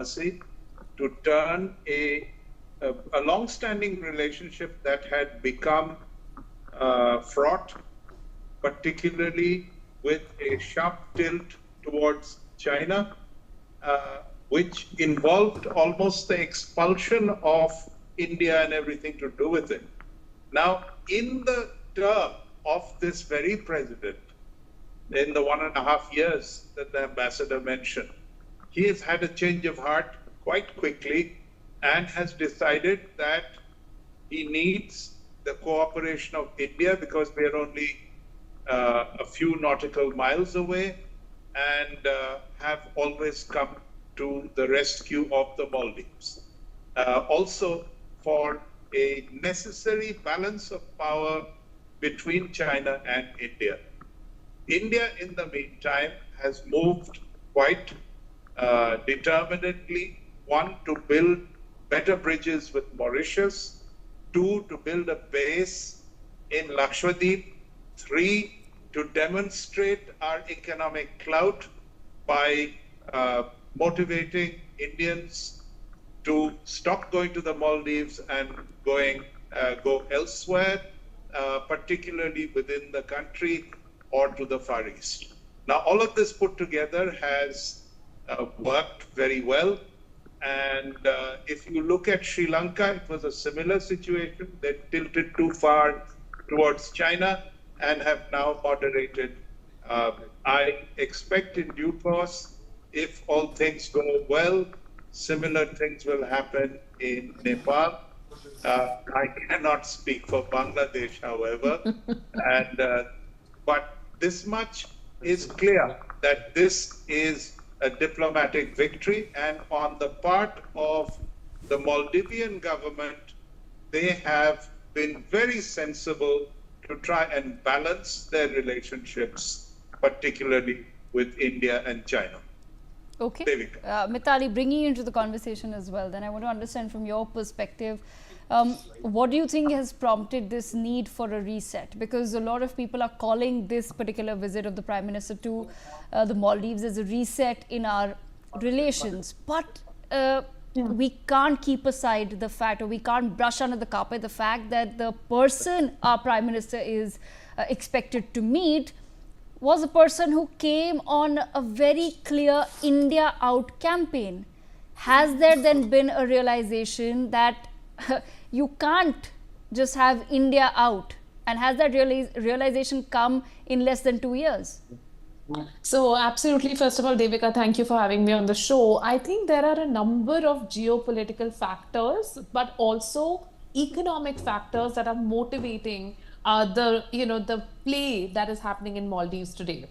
diplomacy to turn a long-standing relationship that had become fraught, particularly with a sharp tilt towards China, which involved almost the expulsion of India and everything to do with it. Now, in the term of this very president, in the 1.5 years that the ambassador mentioned, he has had a change of heart quite quickly and has decided that he needs the cooperation of India because we are only a few nautical miles away and have always come to the rescue of the Maldives. Also, for a necessary balance of power between China and India. India, in the meantime, has moved quite determinedly, one, to build better bridges with Mauritius, two, to build a base in Lakshadweep, three, to demonstrate our economic clout by motivating Indians to stop going to the Maldives and go elsewhere, particularly within the country or to the Far East. Now, all of this put together has worked very well. And if you look at Sri Lanka, it was a similar situation. They tilted too far towards China and have now moderated. I expect in due course, if all things go well, similar things will happen in Nepal. I cannot speak for Bangladesh, however, but this much is clear that this is a diplomatic victory, and on the part of the Maldivian government, they have been very sensible to try and balance their relationships, particularly with India and China. Okay. Mithali, bringing you into the conversation as well, then I want to understand from your perspective, what do you think has prompted this need for a reset? Because a lot of people are calling this particular visit of the Prime Minister to the Maldives as a reset in our relations. But we can't keep aside the fact, or we can't brush under the carpet the fact that the person our Prime Minister is expected to meet was a person who came on a very clear India out campaign. Has there then been a realization that you can't just have India out? And has that realization come in less than 2 years? So absolutely, first of all, Devika, thank you for having me on the show. I think there are a number of geopolitical factors, but also economic factors that are motivating the play that is happening in Maldives today.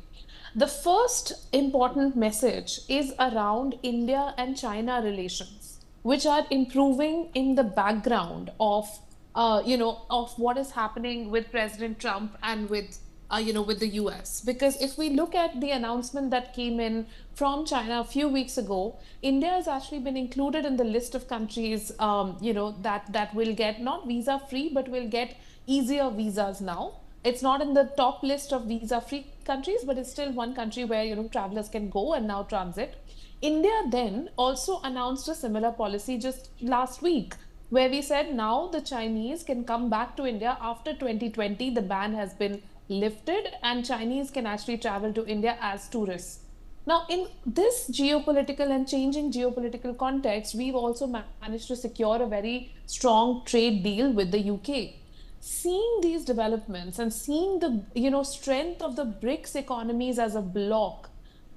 The first important message is around India and China relations, which are improving in the background of what is happening with President Trump and with the US. Because if we look at the announcement that came in from China a few weeks ago, India has actually been included in the list of countries, that will get not visa free, but will get easier visas now. It's not in the top list of visa free countries, but it's still one country where, travelers can go and now transit. India then also announced a similar policy just last week, where we said now the Chinese can come back to India after 2020. The ban has been lifted and Chinese can actually travel to India as tourists. Now, in this geopolitical and changing geopolitical context, we've also managed to secure a very strong trade deal with the UK. Seeing these developments and seeing the strength of the BRICS economies as a bloc,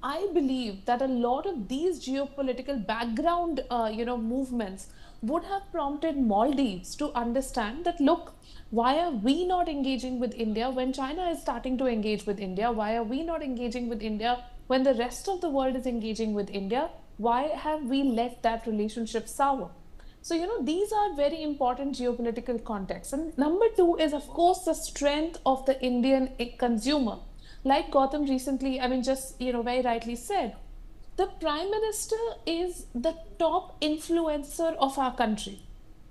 I believe that a lot of these geopolitical background movements would have prompted Maldives to understand that, look, why are we not engaging with India when China is starting to engage with India? Why are we not engaging with India when the rest of the world is engaging with India? Why have we let that relationship sour? So, these are very important geopolitical contexts. And number two is, of course, the strength of the Indian consumer. Like Gautam recently, very rightly said, the Prime Minister is the top influencer of our country.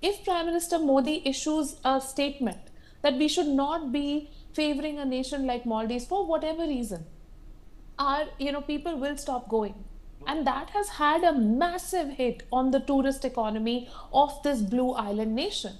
If Prime Minister Modi issues a statement that we should not be favoring a nation like Maldives for whatever reason, our people will stop going. And that has had a massive hit on the tourist economy of this blue island nation.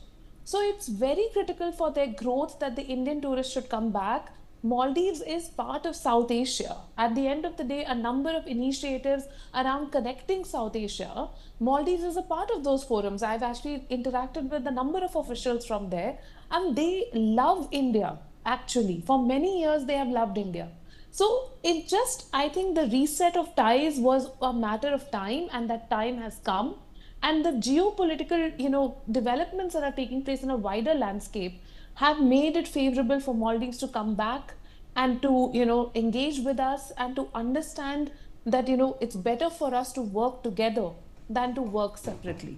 So it's very critical for their growth that the Indian tourists should come back. Maldives is part of South Asia. At the end of the day, a number of initiatives around connecting South Asia, Maldives is a part of those forums. I've actually interacted with a number of officials from there, and they love India, actually. For many years, they have loved India. So it just, I think the reset of ties was a matter of time, and that time has come. And the geopolitical, developments that are taking place in a wider landscape have made it favorable for Maldives to come back and to, engage with us and to understand that, it's better for us to work together than to work separately.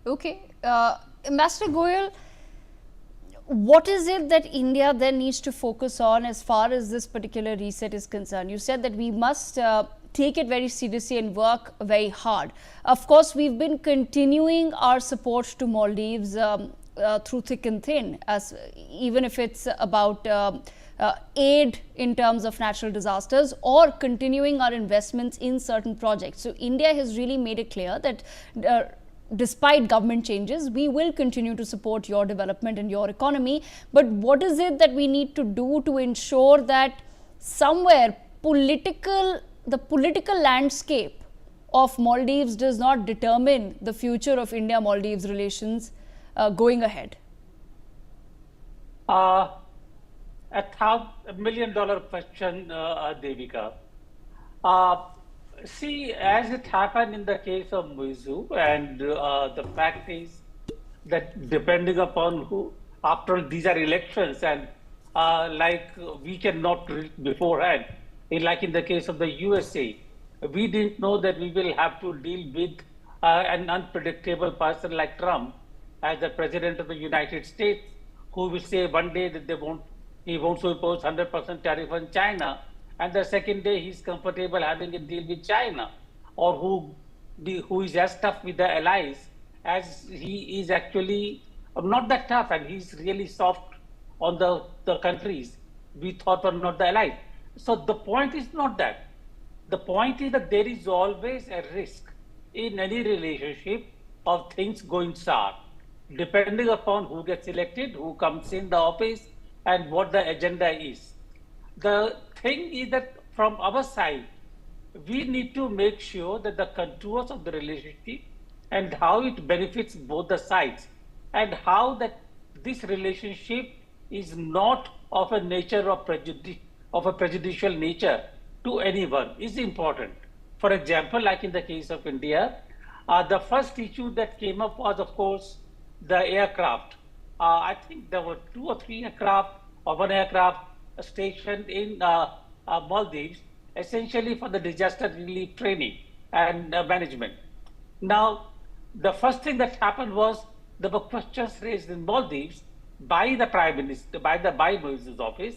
Okay. Ambassador Goyal, what is it that India then needs to focus on as far as this particular reset is concerned? You said that we must take it very seriously and work very hard. Of course, we've been continuing our support to Maldives through thick and thin, as even if it's about aid in terms of natural disasters or continuing our investments in certain projects. So India has really made it clear that despite government changes, we will continue to support your development and your economy. But what is it that we need to do to ensure that somewhere the political landscape of Maldives does not determine the future of India-Maldives relations going ahead? $1 million question, Devika. See, as it happened in the case of Muizu, and the fact is that depending upon who, after all, these are elections, and we cannot beforehand, like in the case of the USA, we didn't know that we will have to deal with an unpredictable person like Trump as the president of the United States, who will say one day that he wants to impose 100% tariff on China, and the second day he's comfortable having a deal with China, or who is as tough with the allies as he is actually not that tough, and he's really soft on the countries we thought were not the allies. So the point is not that. The point is that there is always a risk in any relationship of things going sour, depending upon who gets elected, who comes in the office, and what the agenda is. The thing is that from our side, we need to make sure that the contours of the relationship and how it benefits both the sides, and how that this relationship is not of a nature of prejudicial nature to anyone is important. For example, like in the case of India, the first issue that came up was, of course, the aircraft. I think there were 2 or 3 aircraft, or 1 aircraft stationed in Maldives, essentially for the disaster relief training and management. Now, the first thing that happened was there were questions raised in Maldives by the Prime Minister, by Muizzu's office,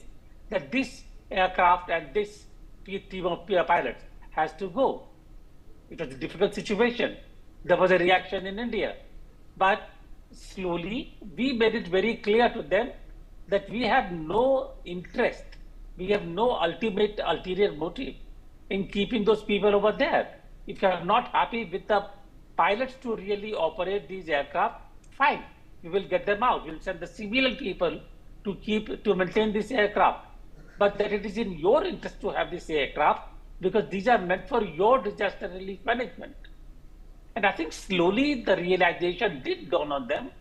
that this aircraft and this team of pilots has to go. It was a difficult situation. There was a reaction in India. But slowly, we made it very clear to them that we have no interest, we have no ulterior motive in keeping those people over there. If you are not happy with the pilots to really operate these aircraft, fine, we will get them out. We'll send the civilian people to maintain this aircraft. But that it is in your interest to have this aircraft, because these are meant for your disaster relief management. And I think slowly the realization did dawn on them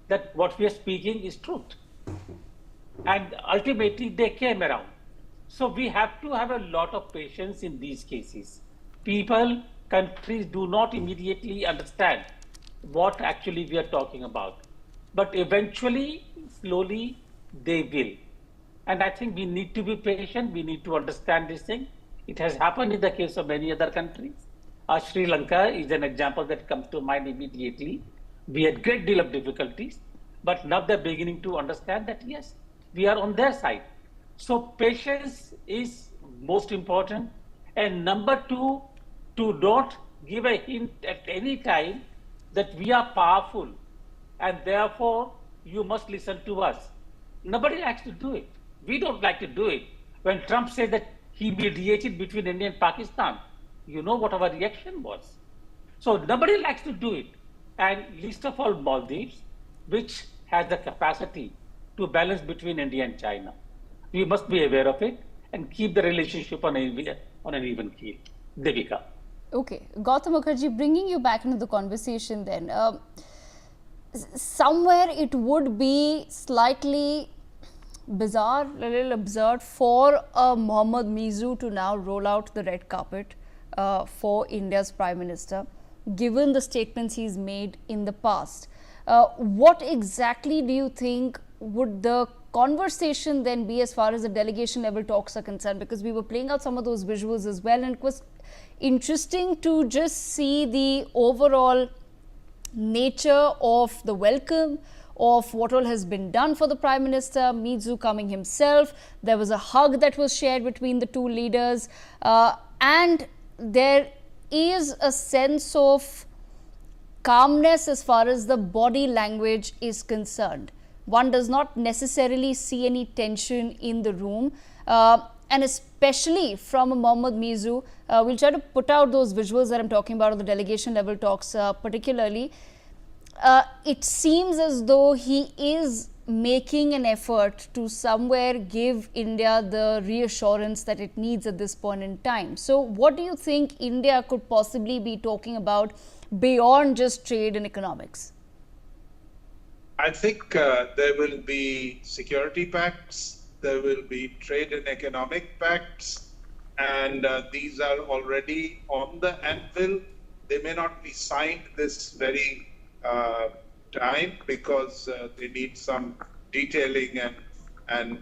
that what we are speaking is truth. And ultimately they came around. So we have to have a lot of patience in these cases. Countries do not immediately understand what actually we are talking about. But eventually, slowly, they will. And I think we need to be patient. We need to understand this thing. It has happened in the case of many other countries. Sri Lanka is an example that comes to mind immediately. We had a great deal of difficulties, but now they're beginning to understand that, yes, we are on their side. So patience is most important. And number 2, to not give a hint at any time that we are powerful and therefore you must listen to us. Nobody likes to do it. We don't like to do it. When Trump said that he mediated between India and Pakistan, you know what our reaction was. So nobody likes to do it. And least of all Maldives, which has the capacity to balance between India and China. We must be aware of it and keep the relationship on an even keel. Devika. Okay, Gautam Mukherjee, bringing you back into the conversation then. Somewhere it would be slightly bizarre, a little absurd for Mohammad Mizu to now roll out the red carpet for India's Prime Minister, given the statements he's made in the past. What exactly do you think would the conversation then be as far as the delegation level talks are concerned? Because we were playing out some of those visuals as well, and it was interesting to just see the overall nature of the welcome, of what all has been done for the Prime Minister, Mizu coming himself. There was a hug that was shared between the two leaders, and there is a sense of calmness as far as the body language is concerned. One does not necessarily see any tension in the room, and especially from Mohammad Mizu. We'll try to put out those visuals that I'm talking about of the delegation level talks particularly. It seems as though he is making an effort to somewhere give India the reassurance that it needs at this point in time. So what do you think India could possibly be talking about beyond just trade and economics? I think there will be security pacts, there will be trade and economic pacts, and these are already on the anvil. They may not be signed this very time because they need some detailing and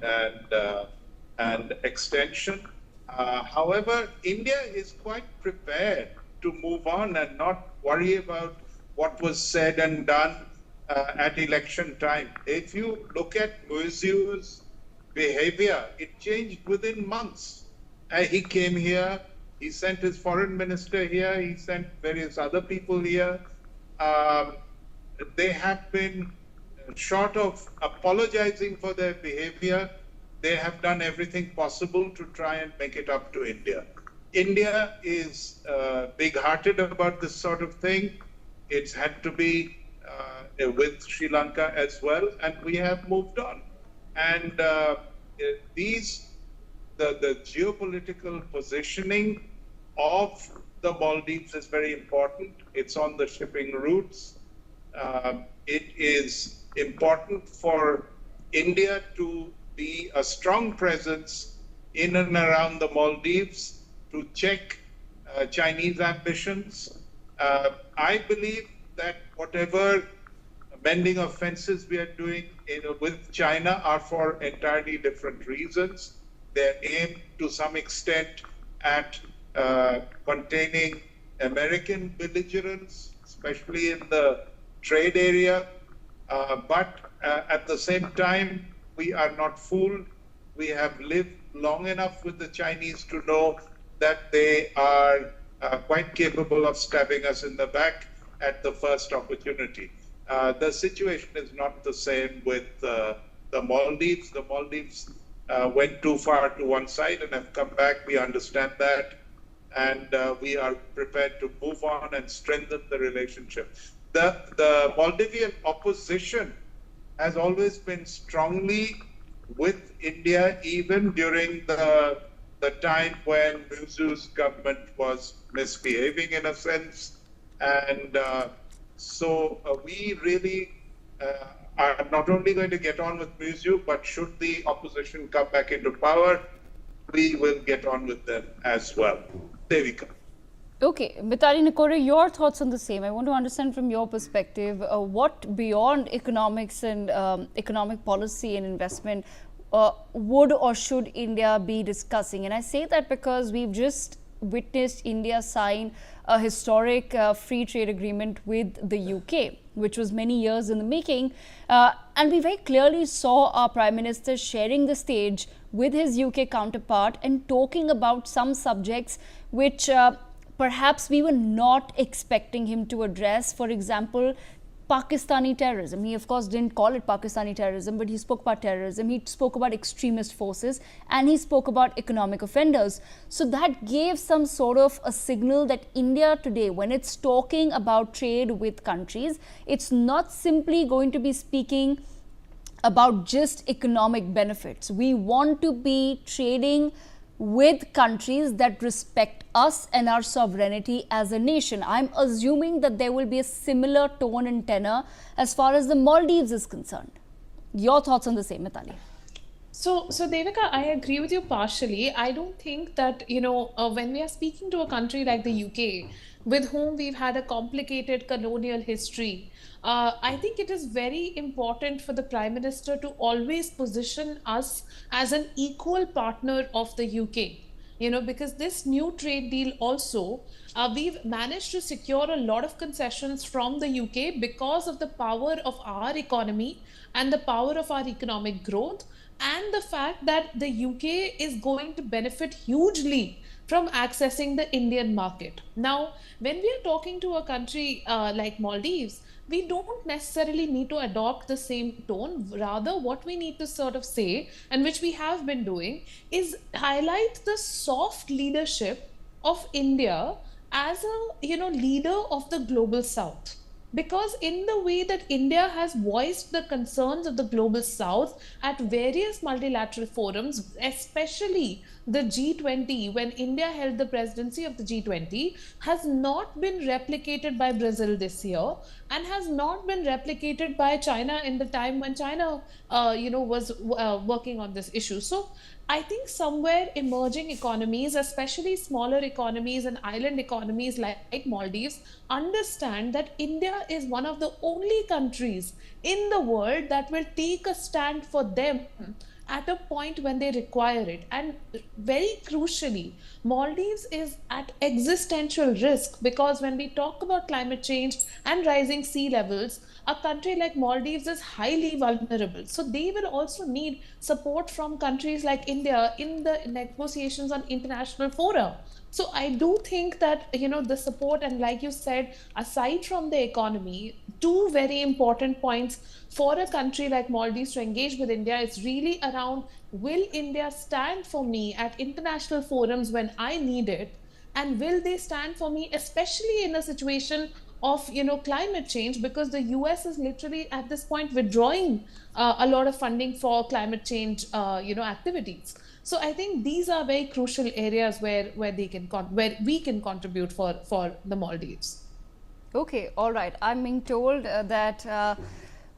extension. However, India is quite prepared to move on and not worry about what was said and done at election time. If you look at Mizu's behavior, it changed within months. He came here, he sent his foreign minister here, he sent various other people here. They have been, short of apologizing for their behavior, they have done everything possible to try and make it up to India. India is big-hearted about this sort of thing. It's had to be with Sri Lanka as well, and we have moved on. And the geopolitical positioning of the Maldives is very important. It's on the shipping routes. It is important for India to be a strong presence in and around the Maldives to check Chinese ambitions. I believe that whatever mending of fences we are doing with China are for entirely different reasons. They're aimed to some extent at containing American belligerence, especially in the trade area. But at the same time, we are not fooled. We have lived long enough with the Chinese to know that they are quite capable of stabbing us in the back at the first opportunity. The situation is not the same with the Maldives. The Maldives went too far to one side and have come back. We understand that. And we are prepared to move on and strengthen the relationship. The Maldivian opposition has always been strongly with India, even during the time when Mizu's government was misbehaving in a sense. And so we really are not only going to get on with Mizu, but should the opposition come back into power, we will get on with them as well. Devika. Okay, Mitali Nikore, your thoughts on the same. I want to understand from your perspective, what beyond economics and economic policy and investment would or should India be discussing? And I say that because we've just witnessed India sign a historic free trade agreement with the UK, which was many years in the making. And we very clearly saw our Prime Minister sharing the stage with his UK counterpart and talking about some subjects which perhaps we were not expecting him to address. For example, Pakistani terrorism. He, of course, didn't call it Pakistani terrorism, but he spoke about terrorism. He spoke about extremist forces, and he spoke about economic offenders. So that gave some sort of a signal that India today, when it's talking about trade with countries, it's not simply going to be speaking about just economic benefits. We want to be trading with countries that respect us and our sovereignty as a nation. I'm assuming that there will be a similar tone and tenor as far as the Maldives is concerned. Your thoughts on the same, Mithali? So Devika, I agree with you partially. I don't think that, when we are speaking to a country like the UK, with whom we've had a complicated colonial history, I think it is very important for the Prime Minister to always position us as an equal partner of the UK. Because this new trade deal also, we've managed to secure a lot of concessions from the UK because of the power of our economy and the power of our economic growth, and the fact that the UK is going to benefit hugely from accessing the Indian market. Now, when we are talking to a country like Maldives, we don't necessarily need to adopt the same tone. Rather, what we need to sort of say, and which we have been doing, is highlight the soft leadership of India as a leader of the global South. Because in the way that India has voiced the concerns of the global South at various multilateral forums, especially the G20, when India held the presidency of the G20, has not been replicated by Brazil this year, and has not been replicated by China in the time when China, was working on this issue. So I think somewhere emerging economies, especially smaller economies and island economies like Maldives, understand that India is one of the only countries in the world that will take a stand for them at a point when they require it. And very crucially, Maldives is at existential risk, because when we talk about climate change and rising sea levels, a country like Maldives is highly vulnerable. So they will also need support from countries like India in the negotiations on international fora. So I do think that, the support, and like you said, aside from the economy, two very important points for a country like Maldives to engage with India is really around, will India stand for me at international forums when I need it? And will they stand for me, especially in a situation of, climate change, because the US is literally at this point withdrawing a lot of funding for climate change, activities. So I think these are very crucial areas where we can contribute for the Maldives. Okay, all right. I'm being told that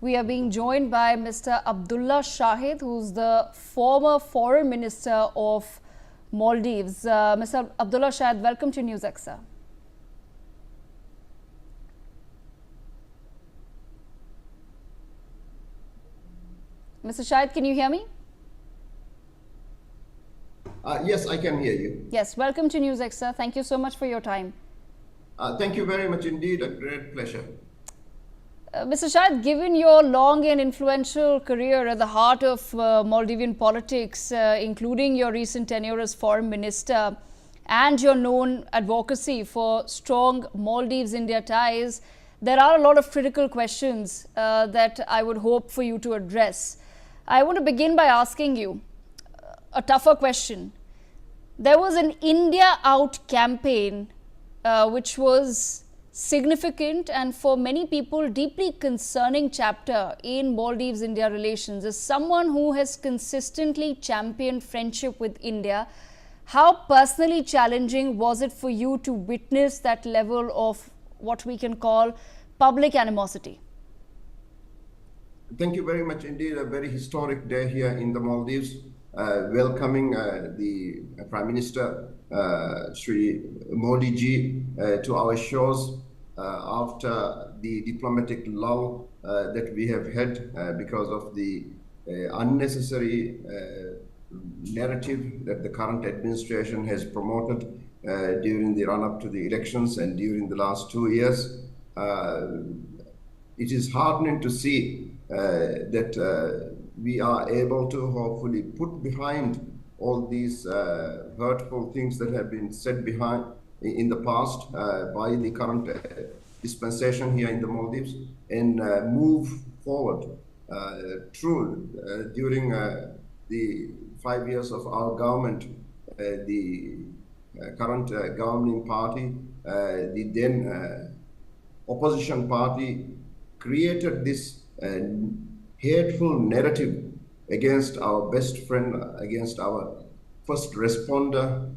we are being joined by Mr. Abdulla Shahid, who's the former foreign minister of Maldives. Mr. Abdulla Shahid, welcome to NewsX, sir. Mr. Shahid, can you hear me? Yes, I can hear you. Yes, welcome to NewsX, sir. Thank you so much for your time. Thank you very much indeed. A great pleasure. Mr. Shahid, given your long and influential career at the heart of Maldivian politics, including your recent tenure as foreign minister and your known advocacy for strong Maldives-India ties, there are a lot of critical questions that I would hope for you to address. I want to begin by asking you a tougher question. There was an India Out campaign which was significant and for many people deeply concerning chapter in Maldives-India relations. As someone who has consistently championed friendship with India, how personally challenging was it for you to witness that level of what we can call public animosity? Thank you very much indeed. A very historic day here in the Maldives. Welcoming the Prime Minister, Sri Modi ji, to our shores after the diplomatic lull that we have had because of the unnecessary narrative that the current administration has promoted during the run-up to the elections and during the last 2 years. It is heartening to see that we are able to hopefully put behind all these hurtful things that have been said behind in the past by the current dispensation here in the Maldives and move forward during the 5 years of our government, the current governing party, the then opposition party created this hateful narrative against our best friend, against our first responder,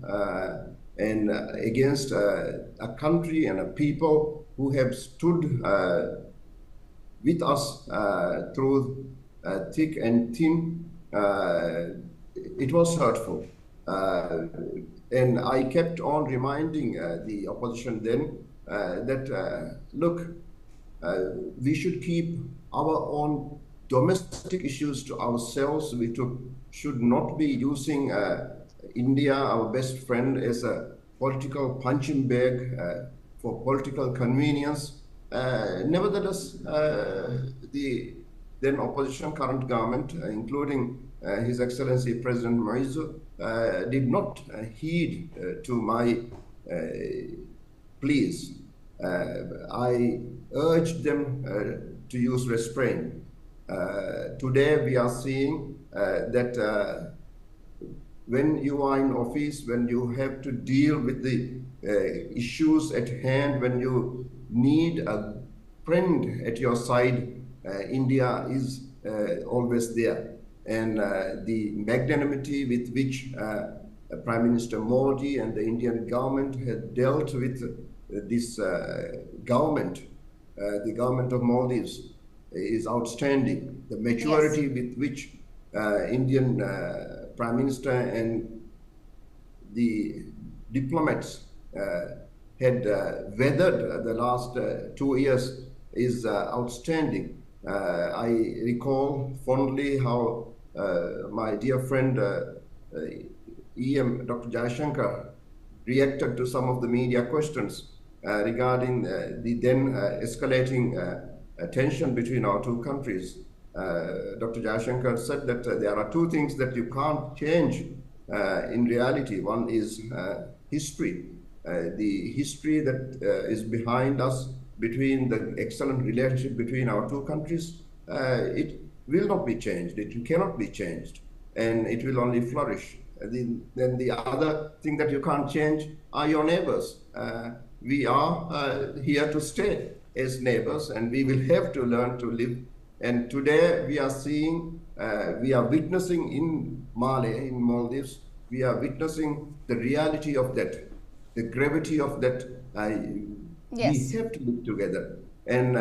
and against a country and a people who have stood with us through thick and thin. It was hurtful. And I kept on reminding the opposition then that, look, we should keep our own domestic issues to ourselves. We should not be using India, our best friend, as a political punching bag for political convenience. Nevertheless, the then opposition current government, including His Excellency President Moizu, did not heed to my pleas. I urged them to use restraint. Today we are seeing that when you are in office, when you have to deal with the issues at hand, when you need a friend at your side, India is always there. And the magnanimity with which Prime Minister Modi and the Indian government had dealt with this government, the government of Maldives, is outstanding. The maturity with which Indian Prime Minister and the diplomats had weathered the last 2 years is outstanding. I recall fondly how my dear friend EM Dr. Jayashankar reacted to some of the media questions regarding the then escalating tension between our two countries. Dr. Jayashankar said that there are two things that you can't change in reality. One is history. The history that is behind us between the excellent relationship between our two countries, it will not be changed. It cannot be changed, and it will only flourish. Then the other thing that you can't change are your neighbors. We are here to stay as neighbors, and we will have to learn to live. And today we are seeing, we are witnessing in Male, in Maldives, we are witnessing the reality of that, the gravity of that. Yes. We have to live together, and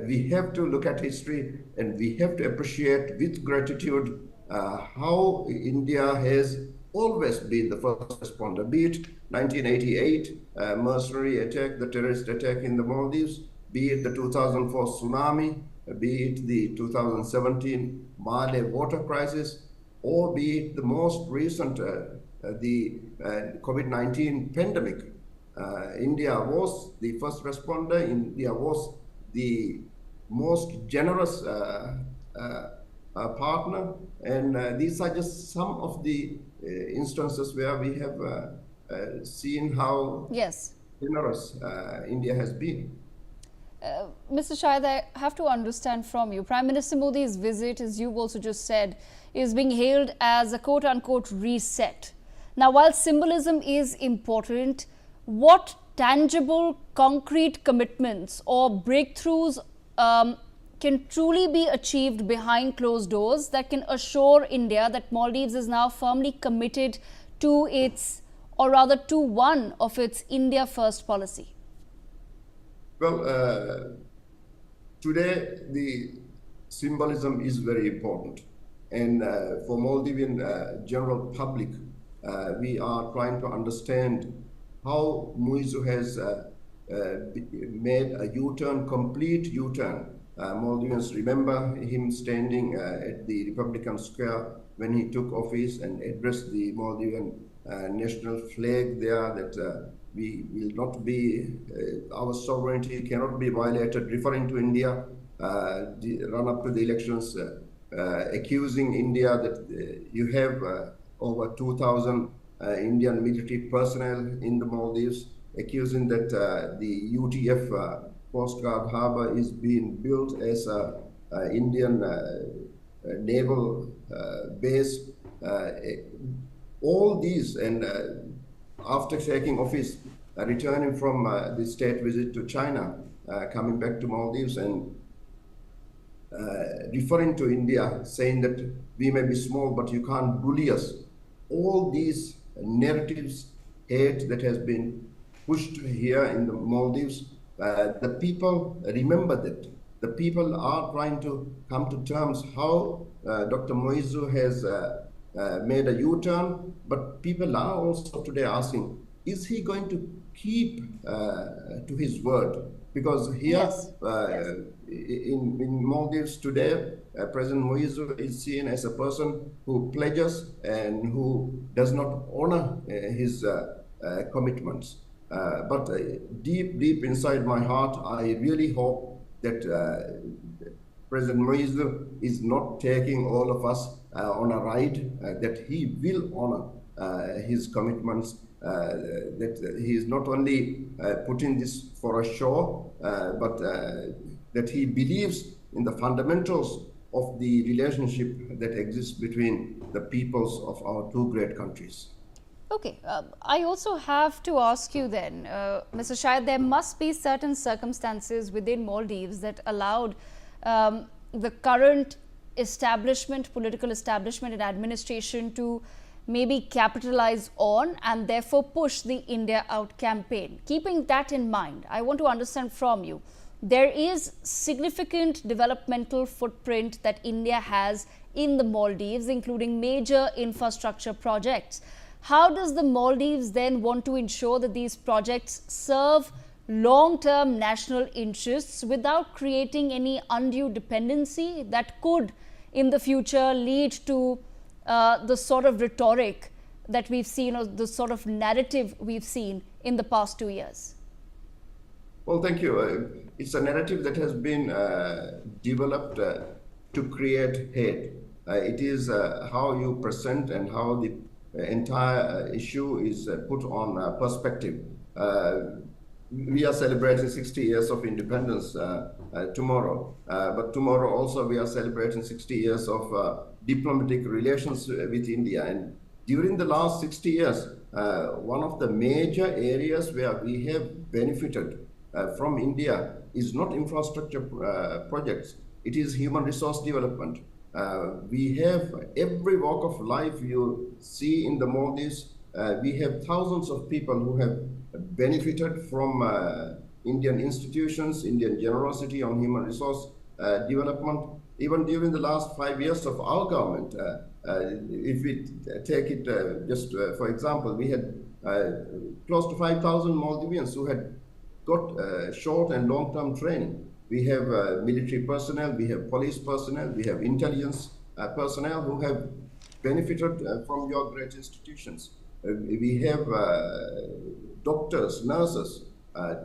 we have to look at history, and we have to appreciate with gratitude how India has always been the first responder, be it 1988 mercenary attack, the terrorist attack in the Maldives, be it the 2004 tsunami, be it the 2017 Male water crisis, or be it the most recent, the COVID-19 pandemic. India was the first responder. India was the most generous partner, and these are just some of the instances where we have seen how generous India has been. Mr. Shahid, I have to understand from you, Prime Minister Modi's visit, as you've also just said, is being hailed as a quote-unquote reset. Now, while symbolism is important, what tangible, concrete commitments or breakthroughs can truly be achieved behind closed doors that can assure India that Maldives is now firmly committed to its, or rather to one of its India First policy? Well, today the symbolism is very important, and for Maldivian general public, we are trying to understand how Moizu has made a U-turn, complete U-turn. Maldivians remember him standing at the Republican Square when he took office and addressed the Maldivian national flag there, that we will not be, our sovereignty cannot be violated, referring to India, run up to the elections, accusing India that you have over 2,000 Indian military personnel in the Maldives, accusing that the UTF Coast Guard harbor is being built as a Indian naval base. All these, and after taking office, returning from the state visit to China, coming back to Maldives and referring to India, saying that we may be small, but you can't bully us. All these narratives, hate that has been pushed here in the Maldives, the people remember that. The people are trying to come to terms how Dr. Moizu has made a U-turn, but people are also today asking, is he going to keep to his word? Because here Yes. in Maldives today, President Moizu is seen as a person who pledges and who does not honor his commitments. But deep inside my heart, I really hope that President Moizu is not taking all of us on a ride, that he will honor his commitments, that he is not only putting this for a show, but that he believes in the fundamentals of the relationship that exists between the peoples of our two great countries. Okay, I also have to ask you then, Mr. Shahid, there must be certain circumstances within Maldives that allowed the current establishment, political establishment and administration to maybe capitalize on and therefore push the India Out campaign. Keeping that in mind, I want to understand from you, there is significant developmental footprint that India has in the Maldives, including major infrastructure projects. How does the Maldives then want to ensure that these projects serve long-term national interests without creating any undue dependency that could in the future lead to the sort of rhetoric that we've seen, or the sort of narrative we've seen in the past 2 years? Well, thank you. It's a narrative that has been developed to create hate. It is how you present and how the entire issue is put on perspective. We are celebrating 60 years of independence tomorrow, but tomorrow also we are celebrating 60 years of diplomatic relations with India. And during the last 60 years, one of the major areas where we have benefited from India is not infrastructure projects, it is human resource development. We have every walk of life you see in the Maldives. We have thousands of people who have benefited from Indian institutions, Indian generosity on human resource development. Even during the last 5 years of our government, if we take it just for example, we had close to 5,000 Maldivians who had got short and long-term training. We have military personnel, we have police personnel, we have intelligence personnel who have benefited from your great institutions. We have doctors, nurses,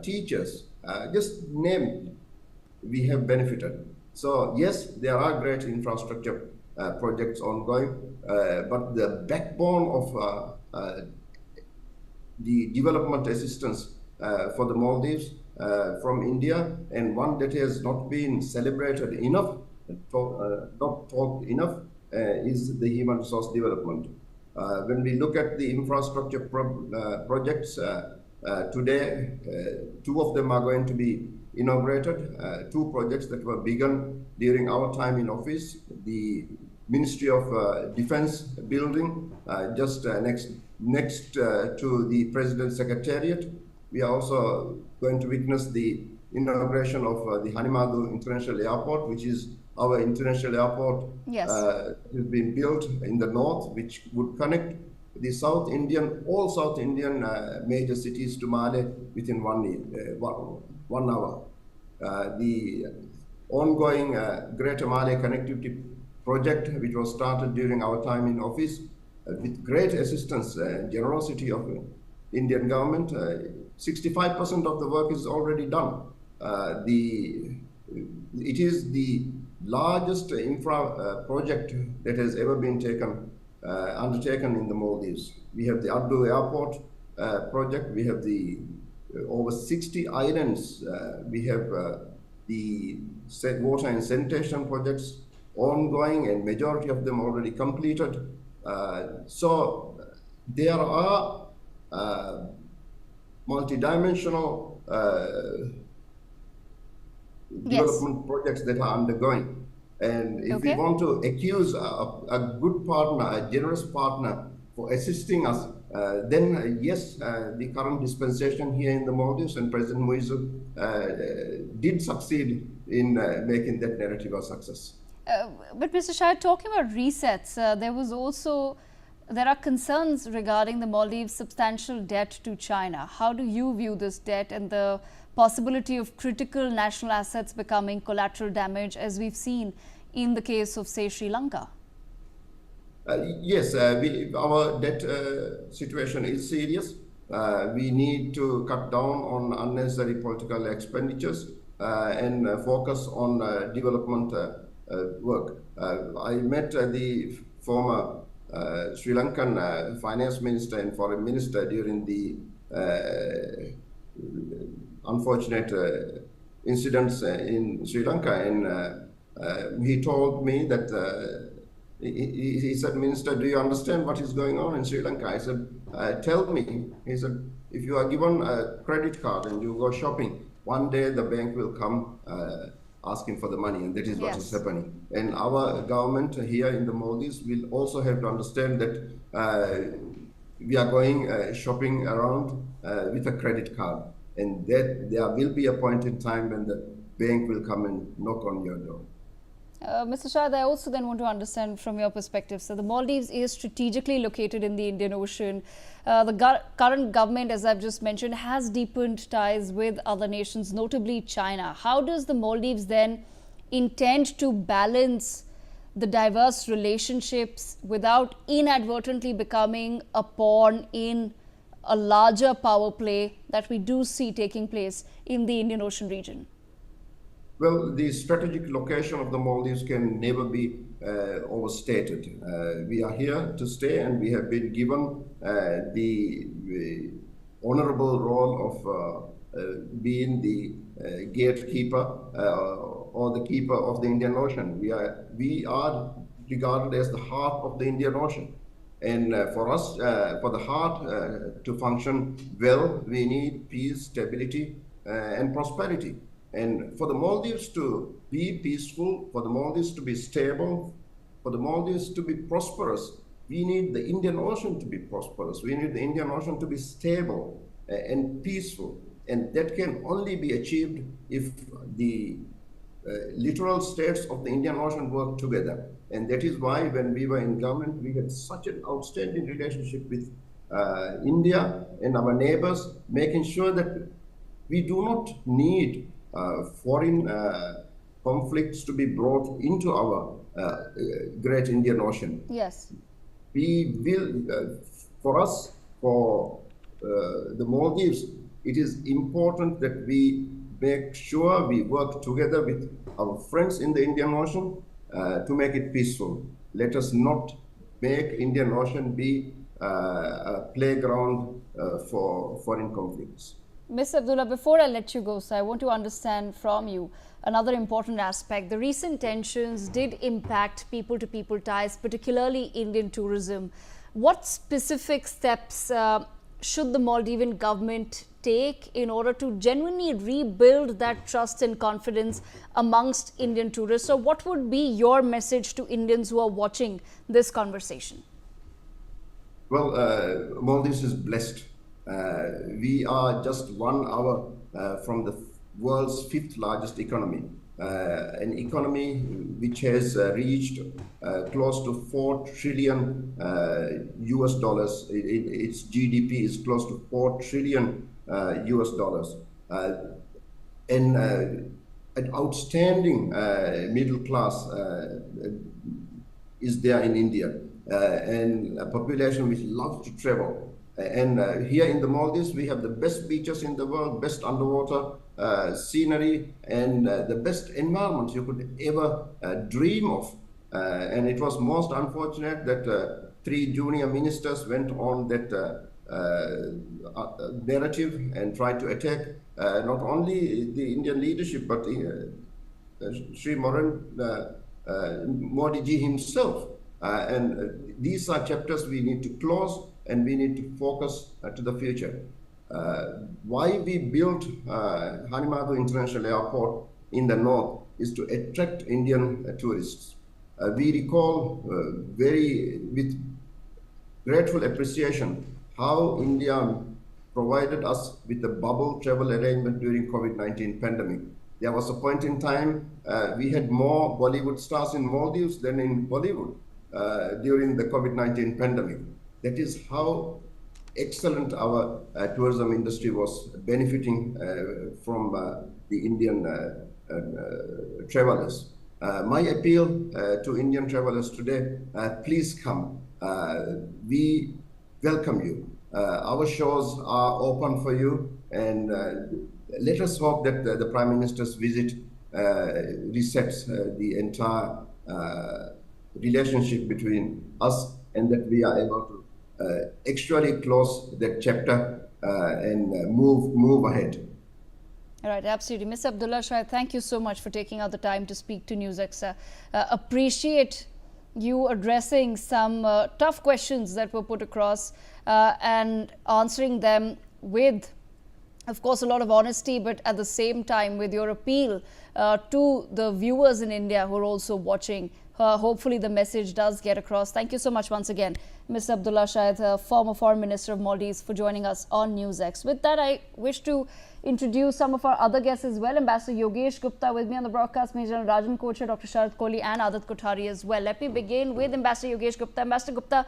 teachers, just name it, we have benefited. So yes, there are great infrastructure projects ongoing, but the backbone of the development assistance for the Maldives from India, and one that has not been celebrated enough, not talked enough, is the human resource development. When we look at the infrastructure projects today, two of them are going to be inaugurated, two projects that were begun during our time in office. The Ministry of Defense building, just next to the President's Secretariat. We are also going to witness the inauguration of the Hanimadu International Airport, which is our international airport. Yes. Has been built in the north, which would connect the all South Indian major cities to Male within 1 hour. The ongoing Greater Male Connectivity Project, which was started during our time in office, with great assistance and generosity of the Indian government, 65% of the work is already done. It is the largest infra project that has ever been undertaken in the Maldives. We have the Abdu Airport project, we have the over 60 islands. We have the water and sanitation projects ongoing, and majority of them already completed. So there are multidimensional development projects that are undergoing. And if we want to accuse a good partner, a generous partner for assisting us, then yes, the current dispensation here in the Maldives and President Muizu did succeed in making that narrative a success. But Mr. Shahid, talking about resets, there are concerns regarding the Maldives' substantial debt to China. How do you view this debt and the possibility of critical national assets becoming collateral damage, as we've seen in the case of, say, Sri Lanka? Yes, our debt situation is serious. We need to cut down on unnecessary political expenditures and focus on development work. I met the former Sri Lankan finance minister and foreign minister during the unfortunate incidents in Sri Lanka, and he told me that he said, "Minister, do you understand what is going on in Sri Lanka?" I said, "Tell me." He said, "If you are given a credit card and you go shopping, one day the bank will come asking for the money," and that is what is happening. And our government here in the Maldives will also have to understand that we are going shopping around with a credit card, and that there will be a point in time when the bank will come and knock on your door. Mr. Shahid, I also then want to understand from your perspective. So the Maldives is strategically located in the Indian Ocean. The current government, as I've just mentioned, has deepened ties with other nations, notably China. How does the Maldives then intend to balance the diverse relationships without inadvertently becoming a pawn in a larger power play that we do see taking place in the Indian Ocean region? Well, the strategic location of the Maldives can never be overstated. We are here to stay, and we have been given the honorable role of being the gatekeeper or the keeper of the Indian Ocean. We are regarded as the heart of the Indian Ocean. And for us, for the heart to function well, we need peace, stability, and prosperity. And for the Maldives to be peaceful, for the Maldives to be stable, for the Maldives to be prosperous, we need the Indian Ocean to be prosperous. We need the Indian Ocean to be stable and peaceful. And that can only be achieved if the littoral states of the Indian Ocean work together. And that is why when we were in government, we had such an outstanding relationship with India and our neighbors, making sure that we do not need foreign conflicts to be brought into our great Indian Ocean. Yes. We will, for us, for the Maldives, it is important that we make sure we work together with our friends in the Indian Ocean to make it peaceful. Let us not make Indian Ocean be a playground for foreign conflicts. Ms. Abdulla, before I let you go, sir, I want to understand from you another important aspect. The recent tensions did impact people-to-people ties, particularly Indian tourism. What specific steps should the Maldivian government take in order to genuinely rebuild that trust and confidence amongst Indian tourists? So what would be your message to Indians who are watching this conversation? Well, Maldives is blessed. We are just 1 hour from the world's 5th largest economy, an economy which has reached close to 4 trillion US dollars. Its GDP is close to 4 trillion US dollars. And an outstanding middle class is there in India, and a population which loves to travel. And here in the Maldives, we have the best beaches in the world, best underwater scenery, and the best environment you could ever dream of. And it was most unfortunate that 3 junior ministers went on that narrative and try to attack not only the Indian leadership, but Sri Modi ji himself. And these are chapters we need to close, and we need to focus to the future. Why we built Hanimado International Airport in the north is to attract Indian tourists. We recall with grateful appreciation how India provided us with the bubble travel arrangement during COVID-19 pandemic. There was a point in time we had more Bollywood stars in Maldives than in Bollywood during the COVID-19 pandemic. That is how excellent our tourism industry was benefiting from the Indian travelers. My appeal to Indian travelers today, please come. We welcome you. Our shores are open for you, and let us hope that the Prime Minister's visit resets the entire relationship between us, and that we are able to actually close that chapter and move ahead. All right, absolutely. Ms. Abdulla Shahid, thank you so much for taking out the time to speak to NewsX. Appreciate you addressing some tough questions that were put across and answering them with, of course, a lot of honesty, but at the same time with your appeal to the viewers in India who are also watching. Hopefully the message does get across. Thank you so much once again, Ms. Abdulla Shahid, former Foreign Minister of Maldives, for joining us on NewsX. With that, I wish to introduce some of our other guests as well. Ambassador Yogesh Gupta with me on the broadcast, Major General Rajan Kochhar, Dr. Sharad Kohli and Adat Kothari as well. Let me begin with Ambassador Yogesh Gupta. Ambassador Gupta,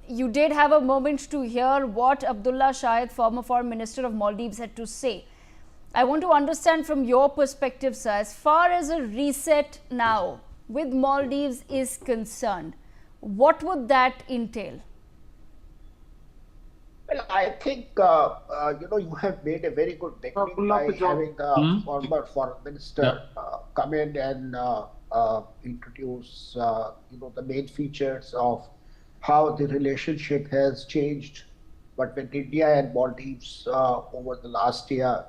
you did have a moment to hear what Abdulla Shahid, former Foreign Minister of Maldives, had to say. I want to understand from your perspective, sir, as far as a reset now with Maldives is concerned, what would that entail? Well, I think, you have made a very good beginning by having a former foreign minister come in and introduce, the main features of how the relationship has changed between India and Maldives over the last year.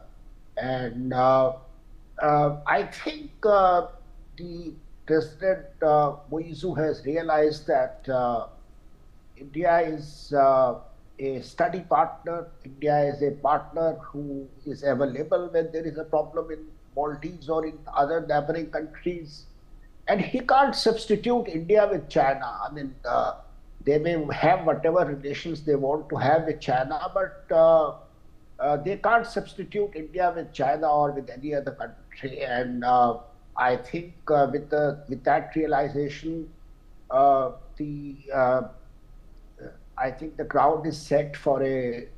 And I think the President Moizu has realized that India is a study partner. India is a partner who is available when there is a problem in Maldives or in other neighboring countries. And he can't substitute India with China. I mean, they may have whatever relations they want to have with China, but they can't substitute India with China or with any other country. And I think with that realization, I think the ground is set for the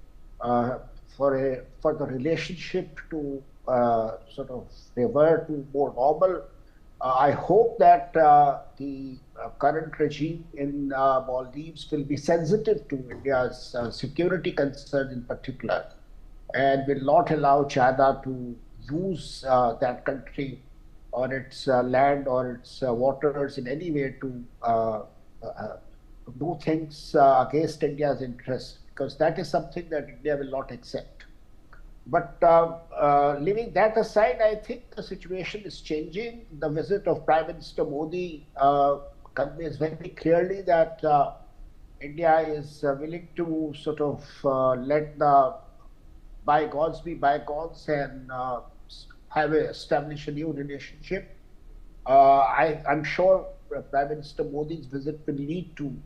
relationship to sort of revert to more normal. I hope that the current regime in Maldives will be sensitive to India's security concerns in particular, and will not allow China to use that country or its land or its waters in any way to do things against India's interest, because that is something that India will not accept. But leaving that aside, I think the situation is changing. The visit of Prime Minister Modi conveys very clearly that India is willing to sort of let the bygones be bygones and establish a new relationship. I'm sure Prime Minister Modi's visit will lead to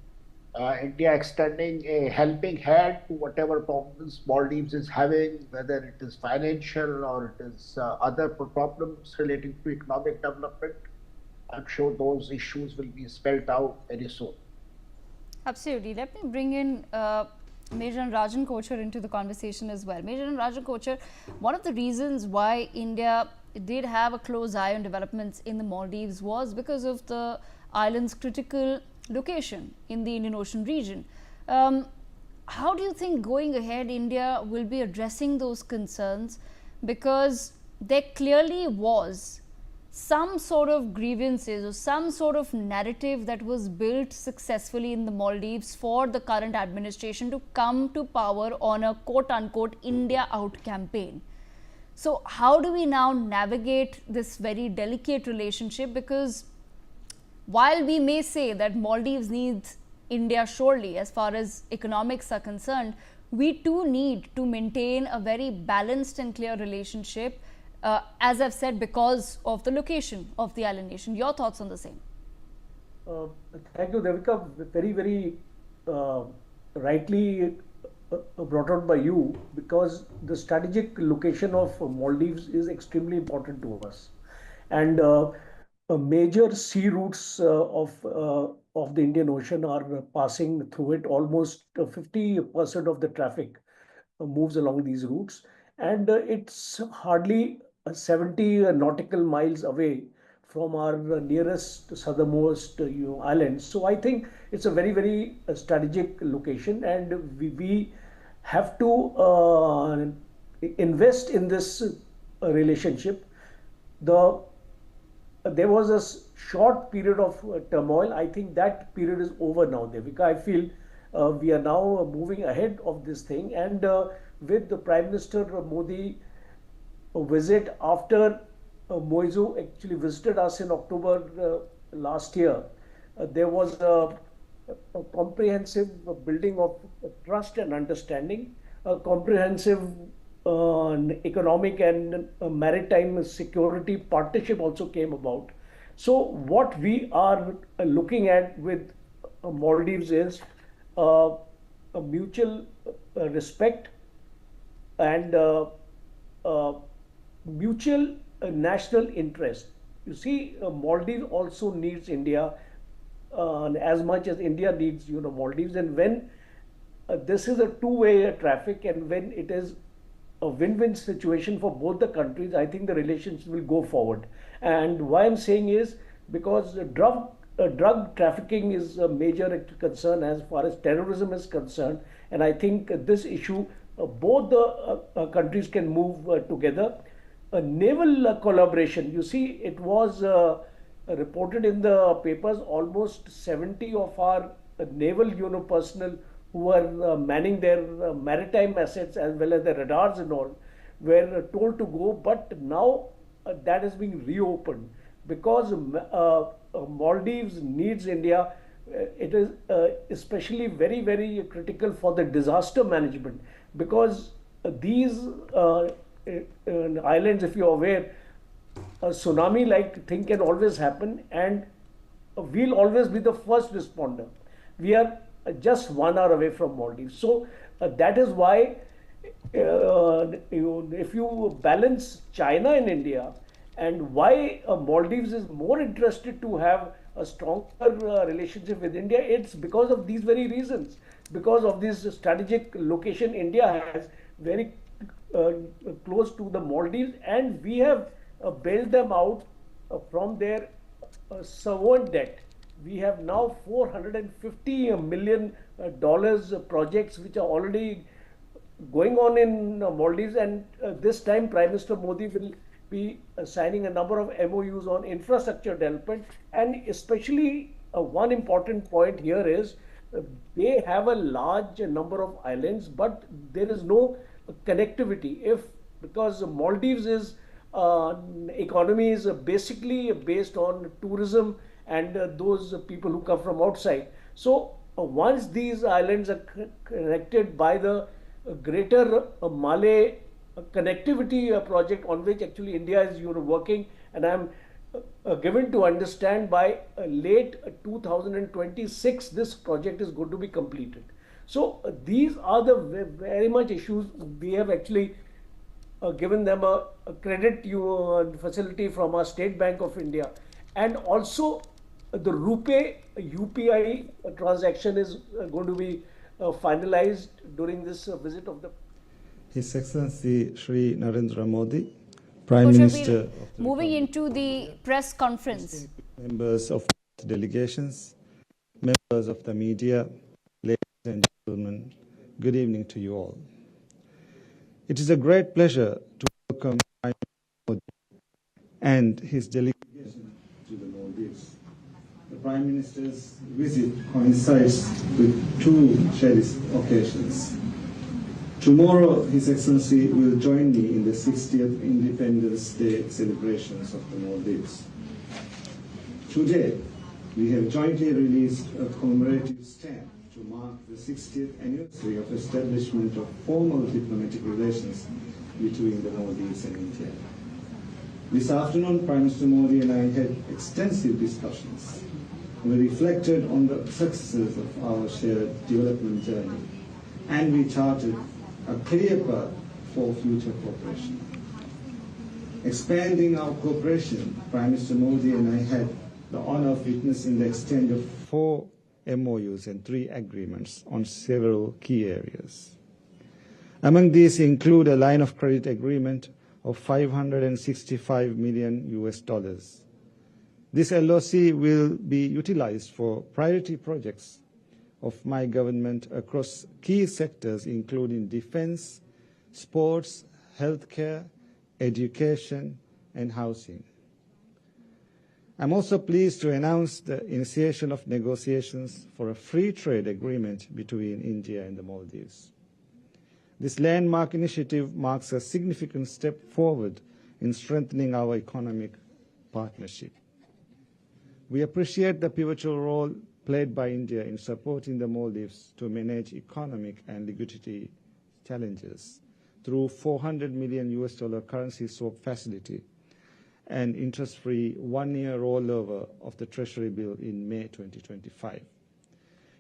India extending a helping hand to whatever problems Maldives is having, whether it is financial or it is other problems relating to economic development. I'm sure those issues will be spelled out very soon. Absolutely. Let me bring in Major Rajan Kochhar into the conversation as well. Major Rajan Kochhar, one of the reasons why India did have a close eye on developments in the Maldives was because of the island's critical location in the Indian Ocean region. How do you think going ahead India will be addressing those concerns? Because there clearly was some sort of grievances or some sort of narrative that was built successfully in the Maldives for the current administration to come to power on a quote-unquote India out campaign. So how do we now navigate this very delicate relationship? Because while we may say that Maldives needs India surely as far as economics are concerned, we too need to maintain a very balanced and clear relationship, as I've said, because of the location of the island nation. Your thoughts on the same? Thank you, Devika. Very, very rightly brought out by you, because the strategic location of Maldives is extremely important to us. And major sea routes of the Indian Ocean are passing through it. Almost 50% of the traffic moves along these routes, and it's hardly 70 nautical miles away from our nearest southernmost islands. So I think it's a very, very strategic location, and we have to invest in this relationship. There was a short period of turmoil. I think that period is over now, Devika. I feel we are now moving ahead of this thing, and with the Prime Minister Modi visit after Moizu actually visited us in October last year, there was a comprehensive building of trust and understanding, a comprehensive economic and maritime security partnership also came about. So what we are looking at with Maldives is a mutual respect and mutual national interest. You see, Maldives also needs India as much as India needs Maldives, and when this is a two-way traffic, and when it is a win-win situation for both the countries, I think the relations will go forward. And why I'm saying is because drug trafficking is a major concern as far as terrorism is concerned, and I think this issue both the countries can move together. Naval collaboration, you see, it was reported in the papers, almost 70 of our naval personnel who were manning their maritime assets as well as their radars and all were told to go, but now that is being reopened because Maldives needs India. It is especially very, very critical for the disaster management, because these islands, if you're aware, a tsunami-like thing can always happen, and we'll always be the first responder. We are just 1 hour away from Maldives. So that is why if you balance China and India, and why Maldives is more interested to have a stronger relationship with India, it's because of these very reasons. Because of this strategic location India has very close to the Maldives, and we have bailed them out from their sovereign debt. We have now $450 million projects which are already going on in Maldives, and this time Prime Minister Modi will be signing a number of MOUs on infrastructure development. And especially one important point here is they have a large number of islands, but there is no connectivity. Because Maldives is economy is basically based on tourism and those people who come from outside. So once these islands are connected by the greater Malay connectivity project on which actually India is working, and I'm given to understand by late 2026 this project is going to be completed. So these are the very much issues. We have actually given them a credit facility from our State Bank of India, and also the Rupee UPI transaction is going to be finalized during this visit of the His Excellency Shri Narendra Modi, Prime Minister of the moving into the press conference. Members of delegations, members of the media, ladies and gentlemen, good evening to you all. It is a great pleasure to welcome Prime Minister Modi and his delegation Prime Minister's visit coincides with two cherished occasions. Tomorrow, His Excellency will join me in the 60th Independence Day celebrations of the Maldives. Today, we have jointly released a commemorative stamp to mark the 60th anniversary of establishment of formal diplomatic relations between the Maldives and India. This afternoon, Prime Minister Modi and I had extensive discussions. We reflected on the successes of our shared development journey, and we charted a clear path for future cooperation. Expanding our cooperation, Prime Minister Modi and I had the honor of witnessing the exchange of 4 MOUs and 3 agreements on several key areas. Among these include a line of credit agreement of $565 million. This LOC will be utilized for priority projects of my government across key sectors including defense, sports, healthcare, education, and housing. I'm also pleased to announce the initiation of negotiations for a free trade agreement between India and the Maldives. This landmark initiative marks a significant step forward in strengthening our economic partnership. We appreciate the pivotal role played by India in supporting the Maldives to manage economic and liquidity challenges through $400 million currency swap facility and interest-free 1-year rollover of the Treasury bill in May 2025.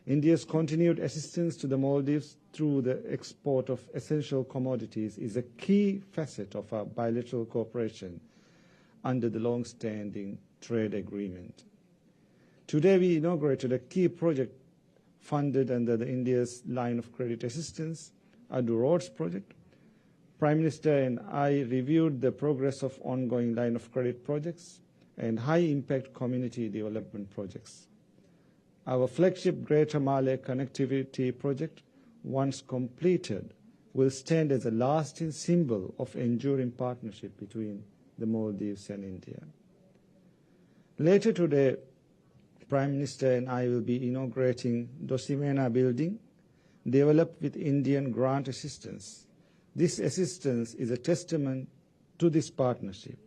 India's continued assistance to the Maldives through the export of essential commodities is a key facet of our bilateral cooperation under the long-standing trade agreement. Today, we inaugurated a key project funded under the India's line of credit assistance, Adu Roads project. Prime Minister and I reviewed the progress of ongoing line of credit projects and high-impact community development projects. Our flagship Greater Malay Connectivity Project, once completed, will stand as a lasting symbol of enduring partnership between the Maldives and India. Later today, Prime Minister and I will be inaugurating Dosimena building, developed with Indian grant assistance. This assistance is a testament to this partnership.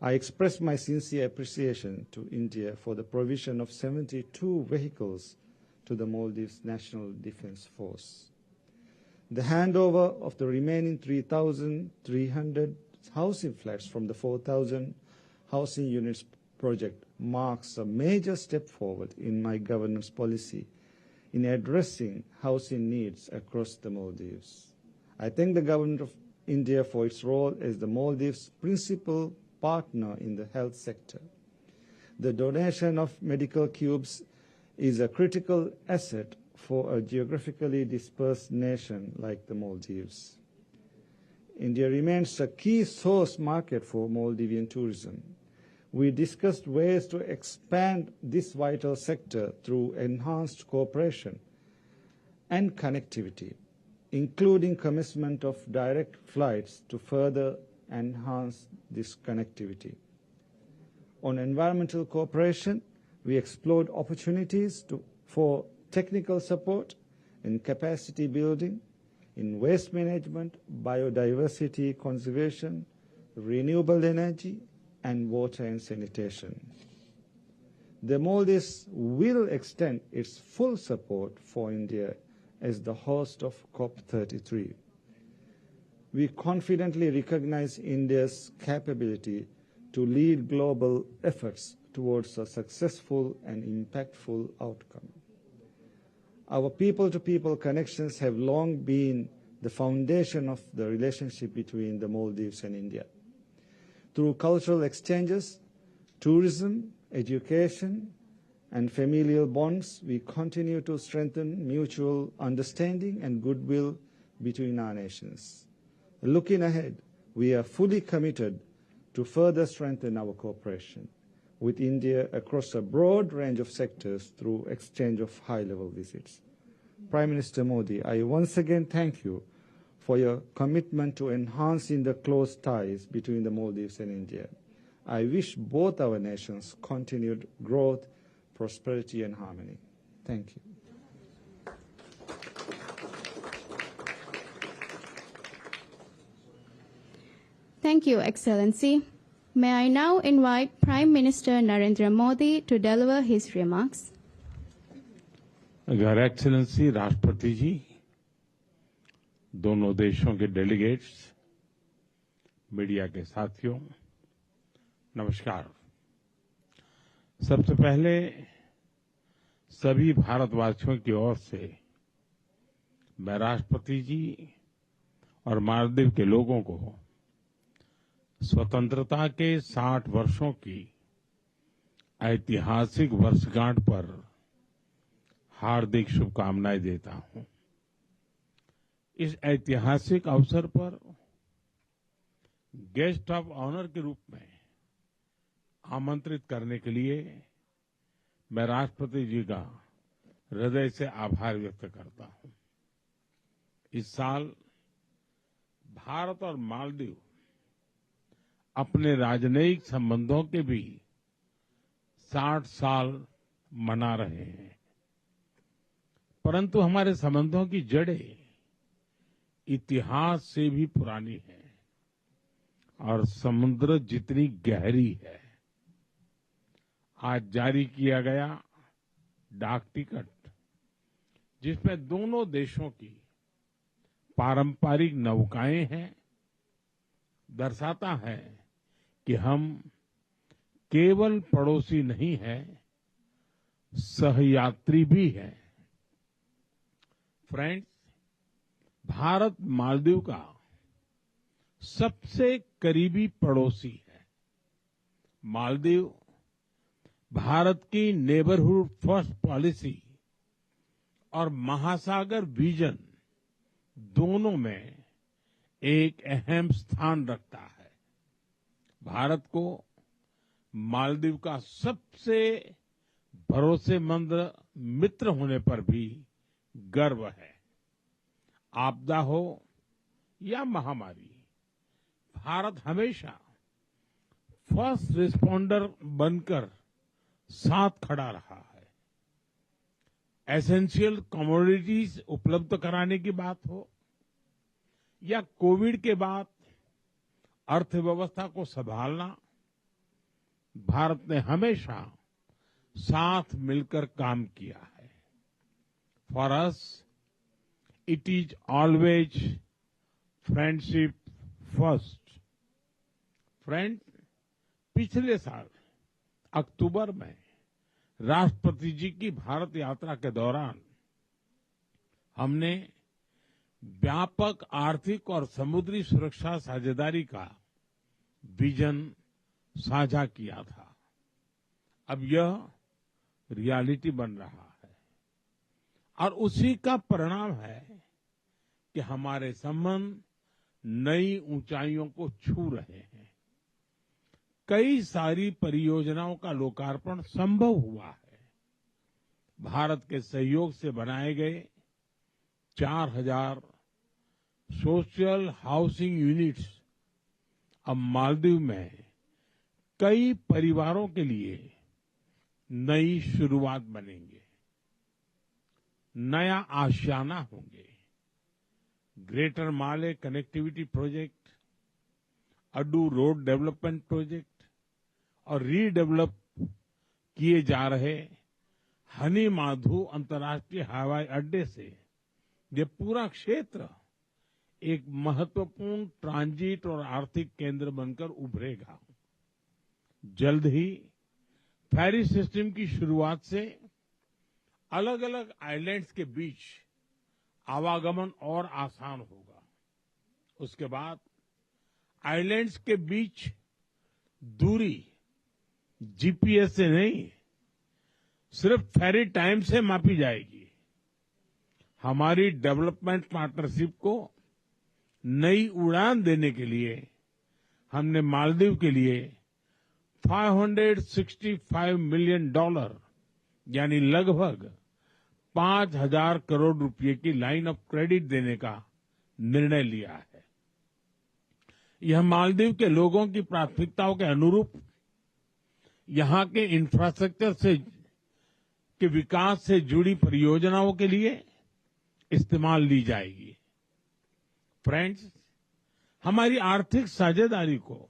I express my sincere appreciation to India for the provision of 72 vehicles to the Maldives National Defense Force. The handover of the remaining 3,300 housing flats from the 4,000 housing units project marks a major step forward in my government's policy in addressing housing needs across the Maldives. I thank the government of India for its role as the Maldives' principal partner in the health sector. The donation of medical cubes is a critical asset for a geographically dispersed nation like the Maldives. India remains a key source market for Maldivian tourism. We discussed ways to expand this vital sector through enhanced cooperation and connectivity, including commencement of direct flights to further enhance this connectivity. On environmental cooperation, we explored opportunities for technical support and capacity building in waste management, biodiversity conservation, renewable energy, and water and sanitation. The Maldives will extend its full support for India as the host of COP33. We confidently recognize India's capability to lead global efforts towards a successful and impactful outcome. Our people-to-people connections have long been the foundation of the relationship between the Maldives and India. Through cultural exchanges, tourism, education, and familial bonds, we continue to strengthen mutual understanding and goodwill between our nations. Looking ahead, we are fully committed to further strengthen our cooperation with India across a broad range of sectors through exchange of high-level visits. Prime Minister Modi, I once again thank you for your commitment to enhancing the close ties between the Maldives and India. I wish both our nations continued growth, prosperity and harmony. Thank you. Thank you, Excellency. May I now invite Prime Minister Narendra Modi to deliver his remarks. Your Excellency, राष्ट्रपति जी, दोनों देशों के delegates, media के साथियों, नमस्कार। सबसे पहले सभी भारतवासियों की ओर से मैं राष्ट्रपति जी और मालदीव के लोगों को स्वतंत्रता के 60 वर्षों की ऐतिहासिक वर्षगांठ पर हार्दिक शुभकामनाएं देता हूं। इस ऐतिहासिक अवसर पर गेस्ट ऑफ ऑनर के रूप में आमंत्रित करने के लिए मैं राष्ट्रपति जी का हृदय से आभार व्यक्त करता हूं। इस साल भारत और मालदीव अपने राजनयिक संबंधों के भी 60 साल मना रहे हैं, परंतु हमारे संबंधों की जड़ें इतिहास से भी पुरानी है और समुद्र जितनी गहरी है। आज जारी किया गया डाक टिकट, जिसमें दोनों देशों की पारंपरिक नौकाएं हैं, दर्शाता है कि हम केवल पड़ोसी नहीं हैं, सहयात्री भी हैं। फ्रेंड्स, भारत मालदीव का सबसे करीबी पड़ोसी है। मालदीव भारत की नेबरहुड फर्स्ट पॉलिसी और महासागर विजन दोनों में एक अहम स्थान रखता है। भारत को मालदीव का सबसे भरोसेमंद मित्र होने पर भी गर्व है। आपदा हो या महामारी, भारत हमेशा फर्स्ट रिस्पॉन्डर बनकर साथ खड़ा रहा है। एसेंशियल कमोडिटीज उपलब्ध कराने की बात हो या कोविड के बाद अर्थव्यवस्था को संभालना, भारत ने हमेशा साथ मिलकर काम किया है। For us it is always friendship first. Friend, पिछले साल अक्टूबर में राष्ट्रपति जी की भारत यात्रा के दौरान हमने व्यापक आर्थिक और समुद्री सुरक्षा साझेदारी का विजन साझा किया था। अब यह रियलिटी बन रहा है और उसी का परिणाम है कि हमारे संबंध नई ऊंचाइयों को छू रहे हैं। कई सारी परियोजनाओं का लोकार्पण संभव हुआ है। भारत के सहयोग से बनाए गए 4000 सोशल हाउसिंग यूनिट्स अब मालदीव में कई परिवारों के लिए नई शुरुआत बनेंगे, नया आशियाना होंगे। Greater Male connectivity project, Addu road development project और रीडेवलप किए जा रहे हनी माधु अंतर्राष्ट्रीय हवाई अड्डे से ये पूरा क्षेत्र एक महत्वपूर्ण ट्रांजिट और आर्थिक केंद्र बनकर उभरेगा। जल्द ही फेरी सिस्टम की शुरुआत से अलग अलग आइलैंड्स के बीच आवागमन और आसान होगा। उसके बाद आइलैंड्स के बीच दूरी जीपीएस से नहीं, सिर्फ फेरी टाइम से मापी जाएगी। हमारी डेवलपमेंट पार्टनरशिप को नई उड़ान देने के लिए हमने मालदीव के लिए $565 मिलियन यानी लगभग 5,000 करोड़ रुपए की लाइन ऑफ क्रेडिट देने का निर्णय लिया है। यह मालदीव के लोगों की प्राथमिकताओं के अनुरूप यहां के इंफ्रास्ट्रक्चर से के विकास से जुड़ी परियोजनाओं के लिए इस्तेमाल ली जाएगी। फ्रेंड्स, हमारी आर्थिक साझेदारी को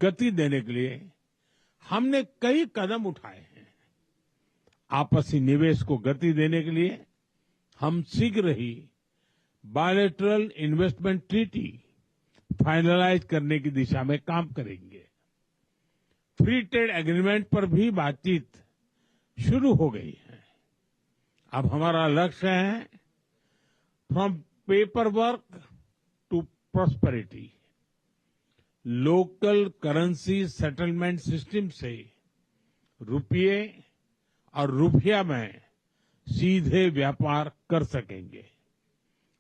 गति देने के लिए हमने कई कदम उठाए हैं। आपसी निवेश को गति देने के लिए हम शीघ्र ही बायलैटरल इन्वेस्टमेंट ट्रीटी फाइनलाइज करने की दिशा में काम करेंगे। फ्री ट्रेड एग्रीमेंट पर भी बातचीत शुरू हो गई है। अब हमारा लक्ष्य है from paper work to prosperity. Local currency settlement system से रुपये और रुपया में सीधे व्यापार कर सकेंगे।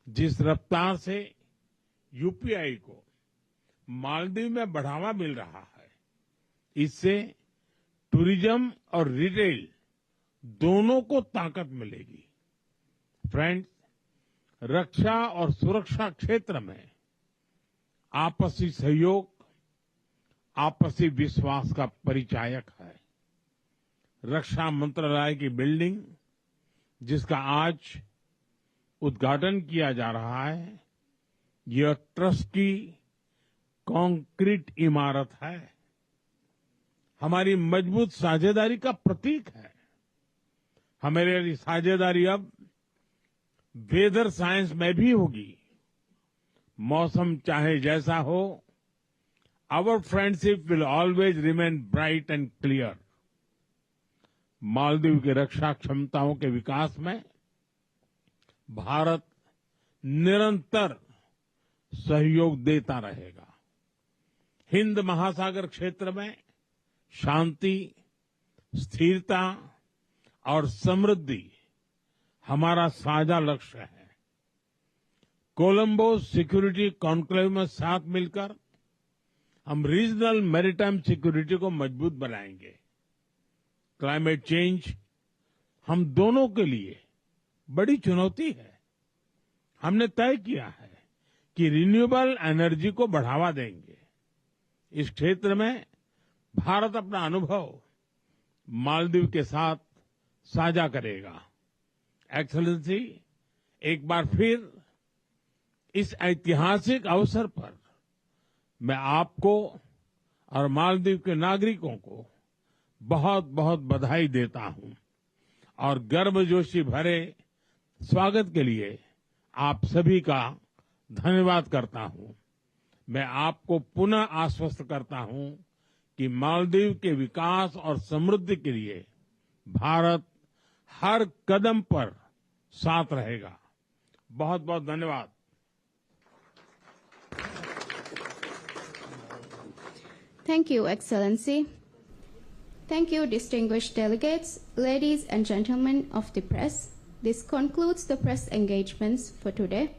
जिस रफ्तार से यूपीआई को मालदीव में बढ़ावा मिल रहा है, इससे टूरिज्म और रिटेल दोनों को ताकत मिलेगी। फ्रेंड्स, रक्षा और सुरक्षा क्षेत्र में आपसी सहयोग आपसी विश्वास का परिचायक है। रक्षा मंत्रालय की बिल्डिंग, जिसका आज उद्घाटन किया जा रहा है, यह ट्रस्ट की कंक्रीट इमारत है। हमारी मजबूत साझेदारी का प्रतीक है। हमारी साझेदारी अब वेदर साइंस में भी होगी। मौसम चाहे जैसा हो, our friendship will always remain bright and clear. Maldives की रक्षा क्षमताओं के विकास में भारत निरंतर सहयोग देता रहेगा। हिंद महासागर क्षेत्र में शांति, स्थिरता और समृद्धि हमारा साझा लक्ष्य है। कोलंबो सिक्योरिटी कॉन्क्लेव में साथ मिलकर हम रीजनल मैरीटाइम सिक्योरिटी को मजबूत बनाएंगे। क्लाइमेट चेंज हम दोनों के लिए बड़ी चुनौती है। हमने तय किया है कि रिन्यूएबल एनर्जी को बढ़ावा देंगे। इस क्षेत्र में भारत अपना अनुभव मालदीव के साथ साझा करेगा। एक्सेलेंसी, एक बार फिर इस ऐतिहासिक अवसर पर मैं आपको और मालदीव के नागरिकों को बहुत बहुत बधाई देता हूं और गर्मजोशी भरे स्वागत के लिए आप सभी का धन्यवाद करता हूं। मैं आपको पुनः आश्वस्त करता हूं कि मालदीव के विकास और समृद्धि के लिए भारत हर कदम पर साथ रहेगा। बहुत बहुत धन्यवाद। Thank you, Excellency. Thank you, distinguished delegates, ladies and gentlemen of the press. This concludes the press engagements for today.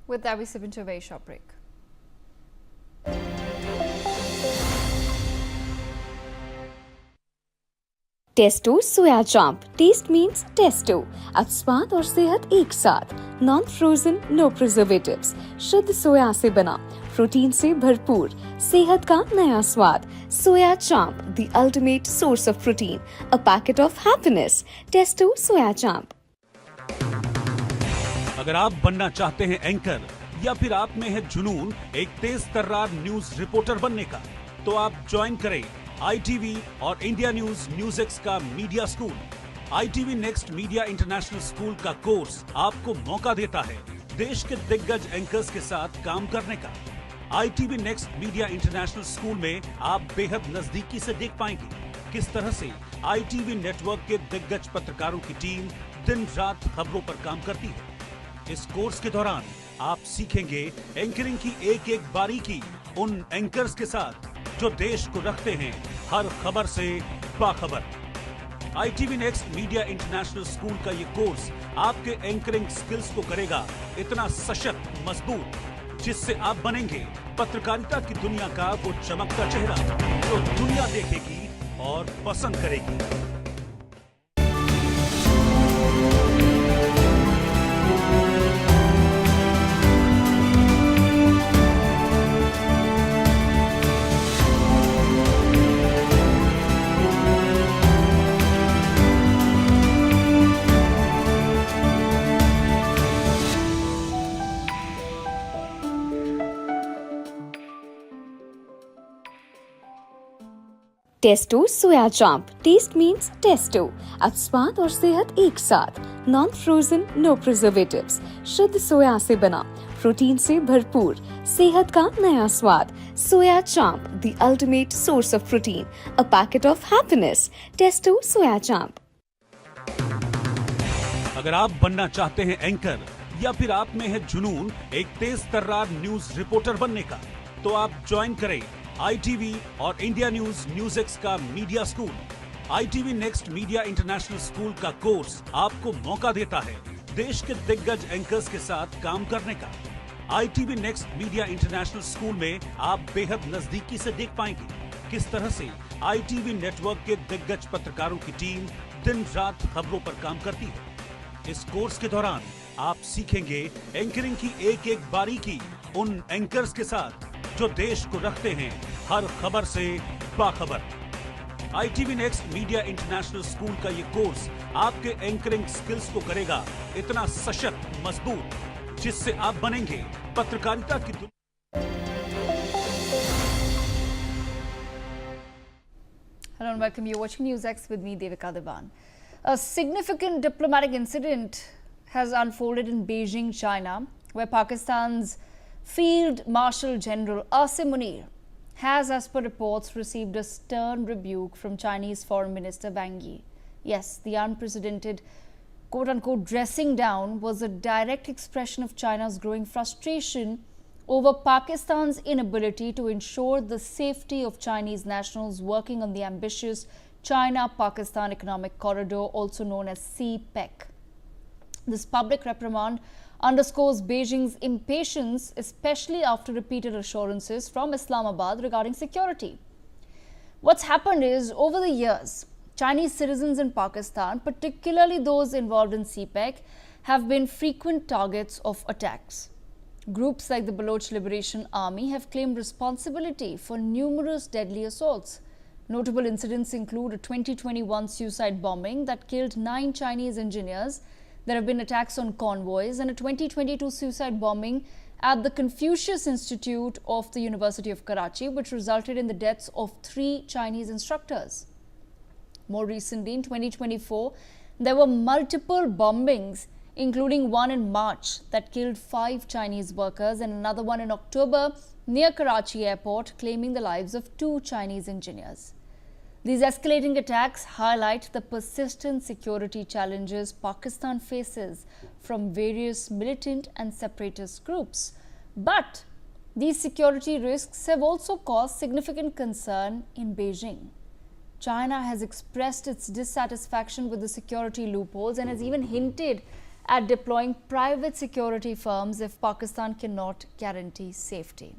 With that, we slip into a very short break. Tasto soya chaap, taste means Tasto. अब स्वाद और सेहत एक साथ। Non frozen, no preservatives, शुद्ध सोया से बना, protein से भरपूर, सेहत का नया स्वाद। Soya chaap, the ultimate source of protein, a packet of happiness. Tasto soya chaap. अगर आप बनना चाहते हैं एंकर या फिर आप में है जुनून एक तेज तर्रार न्यूज रिपोर्टर बनने का, तो आप ज्वाइन करें ITV और इंडिया NewsX का media school. ITV next media international school का कोर्स आपको मौका देता है देश के दिग्गज एंकर्स के साथ काम करने का। ITV next media international school में आप बेहद नजदीकी से देख पाएंगे किस तरह से ITV नेटवर्क के दिग्गज पत्रकारों की टीम दिन रात खबरों पर काम करती है। इस कोर्स के दौरान आप सीखेंगे एंकरिंग की एक एक बारीकी उन एंकर्स के साथ जो देश को रखते हैं हर खबर से बाखबर। ITV next media international school का ये कोर्स आपके एंकरिंग स्किल्स को करेगा इतना सशक्त, मजबूत, जिससे आप बनेंगे पत्रकारिता की दुनिया का वो चमकता चेहरा जो दुनिया देखेगी और पसंद करेगी। Testo soya chaap, taste means Tasto. अब स्वाद और सेहत एक साथ, नॉन फ्रोजन, नो प्रिजर्वेटिव्स, शुद्ध सोया से बना, प्रोटीन से भरपूर, सेहत का नया स्वाद। Soya chaap, the ultimate source of protein, a packet of happiness. Tasto soya chaap. अगर आप बनना चाहते हैं एंकर या फिर आप में है जुनून एक तेज तर्रार न्यूज रिपोर्टर बनने का, तो आप ज्वाइन करें ITV और इंडिया NewsX का media school. ITV next media international school का कोर्स आपको मौका देता है देश के दिग्गज एंकर्स के साथ काम करने का। ITV next media international school में आप बेहद नजदीकी से देख पाएंगे किस तरह से ITV नेटवर्क के दिग्गज पत्रकारों की टीम दिन रात खबरों पर काम करती है। इस कोर्स के दौरान आप सीखेंगे एंकरिंग की एक एक बारीकी उन एंकर्स के साथ जो देश को रखते हैं हर खबर से बाखबर। ITV next media international school का ये कोर्स आपके एंकरिंग स्किल्स को करेगा इतना सशक्त, मजबूत, जिससे आप बनेंगे पत्रकारिता की Hello and welcome. You're watching NewsX with me, Devika Devan. A significant diplomatic incident has unfolded in Beijing, China, where Pakistan's Field Marshal General Asim Munir has, as per reports, received a stern rebuke from Chinese Foreign Minister Wang. Yes, the unprecedented quote-unquote dressing down was a direct expression of China's growing frustration over Pakistan's inability to ensure the safety of Chinese nationals working on the ambitious China-Pakistan Economic Corridor, also known as CPEC. This public reprimand underscores Beijing's impatience, especially after repeated assurances from Islamabad regarding security. What's happened is, over the years, Chinese citizens in Pakistan, particularly those involved in CPEC, have been frequent targets of attacks. Groups like the Baloch Liberation Army have claimed responsibility for numerous deadly assaults. Notable incidents include a 2021 suicide bombing that killed 9 Chinese engineers. There have been attacks on convoys and a 2022 suicide bombing at the Confucius Institute of the University of Karachi, which resulted in the deaths of 3 Chinese instructors. More recently, in 2024, there were multiple bombings, including one in March that killed 5 Chinese workers and another one in October near Karachi airport, claiming the lives of 2 Chinese engineers. These escalating attacks highlight the persistent security challenges Pakistan faces from various militant and separatist groups. But these security risks have also caused significant concern in Beijing. China has expressed its dissatisfaction with the security loopholes and has even hinted at deploying private security firms if Pakistan cannot guarantee safety.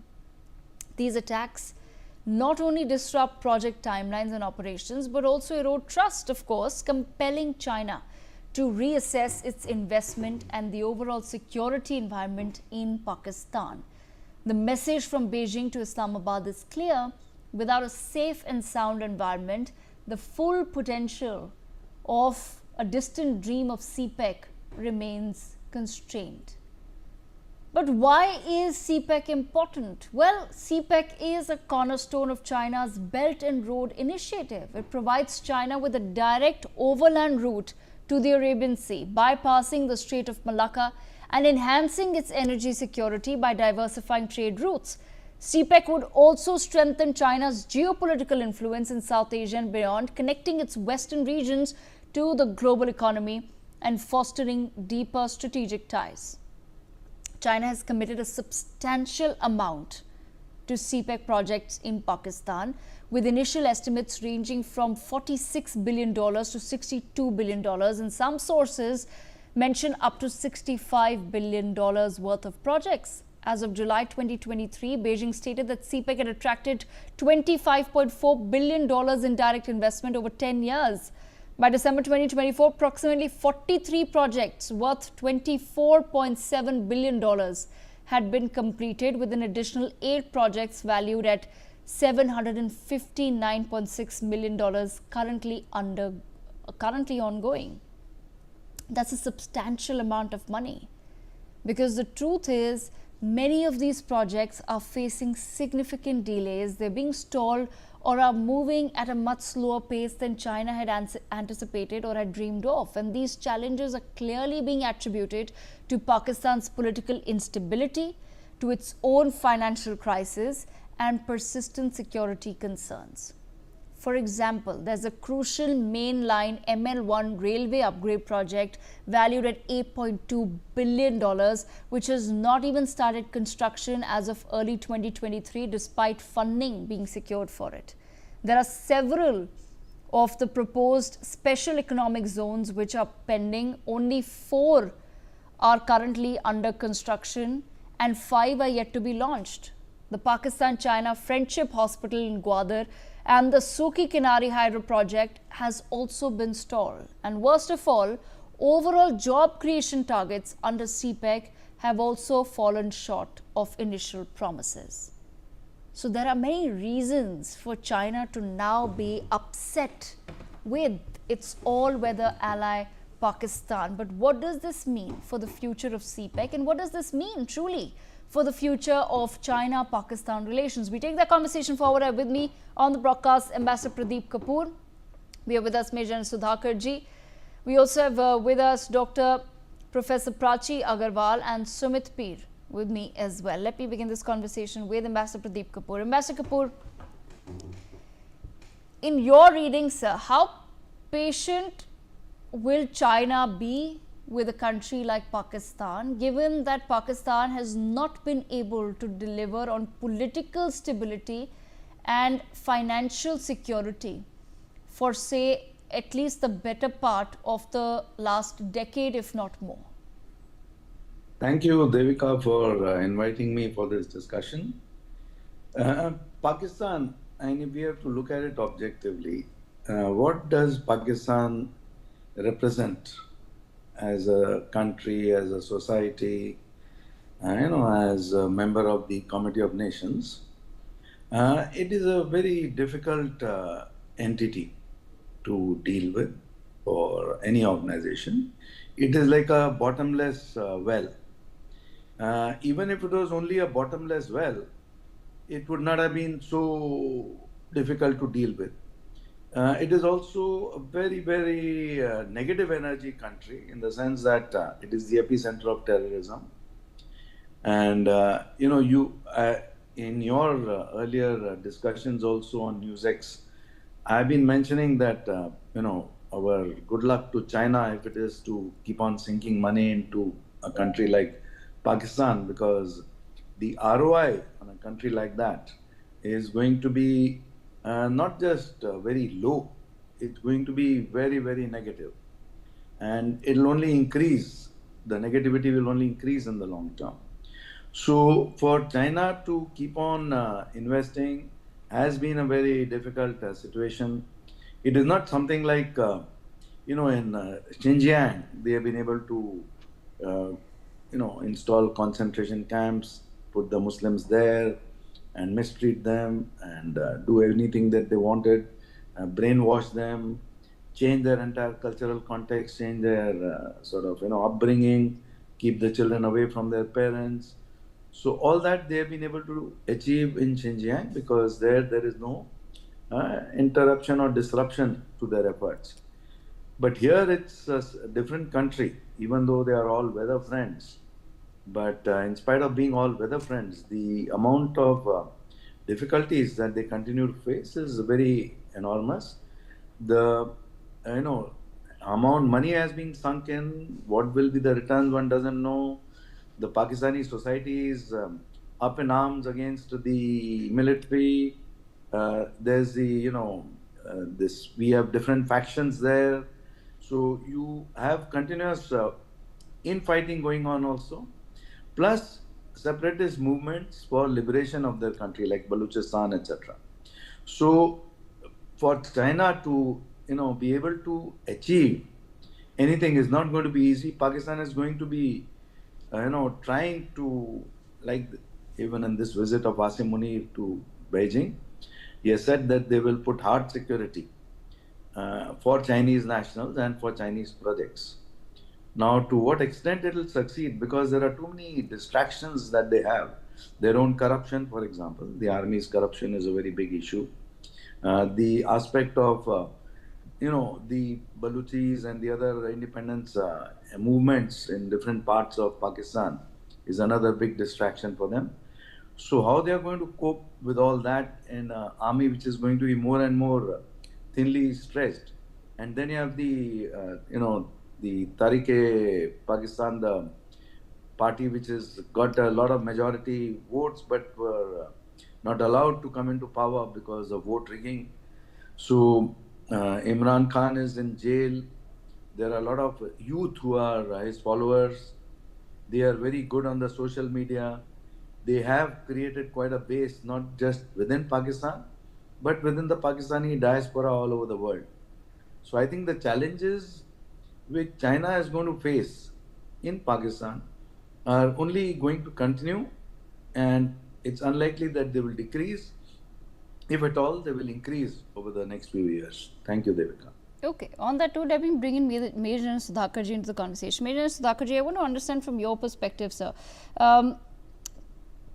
These attacks not only disrupt project timelines and operations, but also erode trust, of course, compelling China to reassess its investment and the overall security environment in Pakistan. The message from Beijing to Islamabad is clear: without a safe and sound environment, the full potential of a distant dream of CPEC remains constrained. But why is CPEC important? Well, CPEC is a cornerstone of China's Belt and Road Initiative. It provides China with a direct overland route to the Arabian Sea, bypassing the Strait of Malacca and enhancing its energy security by diversifying trade routes. CPEC would also strengthen China's geopolitical influence in South Asia and beyond, connecting its western regions to the global economy and fostering deeper strategic ties. China has committed a substantial amount to CPEC projects in Pakistan, with initial estimates ranging from $46 billion to $62 billion, and some sources mention up to $65 billion worth of projects. As of July 2023, Beijing stated that CPEC had attracted $25.4 billion in direct investment over 10 years. By December 2024, approximately 43 projects worth $24.7 billion had been completed, with an additional 8 projects valued at $759.6 million currently ongoing. That's a substantial amount of money, because the truth is, many of these projects are facing significant delays. They're being stalled or are moving at a much slower pace than China had anticipated or had dreamed of. And these challenges are clearly being attributed to Pakistan's political instability, to its own financial crisis, and persistent security concerns. For example, there's a crucial mainline ML1 railway upgrade project valued at $8.2 billion, which has not even started construction as of early 2023, despite funding being secured for it. There are several of the proposed special economic zones which are pending. Only 4 are currently under construction and 5 are yet to be launched. The Pakistan-China Friendship Hospital in Gwadar and the Suki Kinari Hydro project has also been stalled. And worst of all, overall job creation targets under CPEC have also fallen short of initial promises. So there are many reasons for China to now be upset with its all-weather ally Pakistan. But what does this mean for the future of CPEC, and what does this mean truly for the future of China-Pakistan relations? We take that conversation forward. With me on the broadcast, Ambassador Pradeep Kapoor. We are with us Major Sudhakar ji. We also have with us Dr. Professor Prachi Agarwal and Sumit Peer with me as well. Let me begin this conversation with Ambassador Pradeep Kapoor. Ambassador Kapoor, in your reading, sir, how patient will China be with a country like Pakistan, given that Pakistan has not been able to deliver on political stability and financial security for, say, at least the better part of the last decade, if not more? Thank you, Devika, for inviting me for this discussion. Pakistan, and if we have to look at it objectively, what does Pakistan represent as a country, as a society, as a member of the Committee of Nations? It is a very difficult entity to deal with for any organization. It is like a bottomless well. Even if it was only a bottomless well, it would not have been so difficult to deal with. It is also a very, very negative energy country, in the sense that it is the epicenter of terrorism. And, in your earlier discussions also on NewsX, I've been mentioning that, our good luck to China if it is to keep on sinking money into a country like Pakistan, because the ROI on a country like that is going to be not just very low, it's going to be very, very negative. And it'll only increase, the negativity will only increase in the long term. So for China to keep on investing has been a very difficult situation. It is not something like, in Xinjiang, they have been able to, install concentration camps, put the Muslims there, and mistreat them, and do anything that they wanted, brainwash them, change their entire cultural context, change their upbringing, keep the children away from their parents. So all that they have been able to achieve in Xinjiang, because there is no interruption or disruption to their efforts. But here it's a different country, even though they are all weather friends. But in spite of being all weather friends, the amount of difficulties that they continue to face is very enormous. The amount money has been sunk in. What will be the returns, one doesn't know. The Pakistani society is up in arms against the military. There's we have different factions there. So you have continuous infighting going on also. Plus separatist movements for liberation of their country, like Balochistan, etc. So for China to be able to achieve anything is not going to be easy. Pakistan is going to be trying to, like even in this visit of Asim Munir to Beijing, he has said that they will put hard security for Chinese nationals and for Chinese projects. Now, to what extent it will succeed, because there are too many distractions that they have. Their own corruption, for example, the army's corruption is a very big issue. The aspect of, the Baluchis and the other independence movements in different parts of Pakistan is another big distraction for them. So how they are going to cope with all that in an army which is going to be more and more thinly stretched? And then you have the, the Tariq-e-Pakistan, the party which has got a lot of majority votes but were not allowed to come into power because of vote rigging. So Imran Khan is in jail. There are a lot of youth who are his followers. They are very good on the social media. They have created quite a base, not just within Pakistan, but within the Pakistani diaspora all over the world. So I think the challenges which China is going to face in Pakistan are only going to continue, and it's unlikely that they will decrease. If at all, they will increase over the next few years. Thank you, Devika. Okay, on that note, let me bring in Major Sudhakarji into the conversation. Major Sudhakarji, I want to understand from your perspective, sir.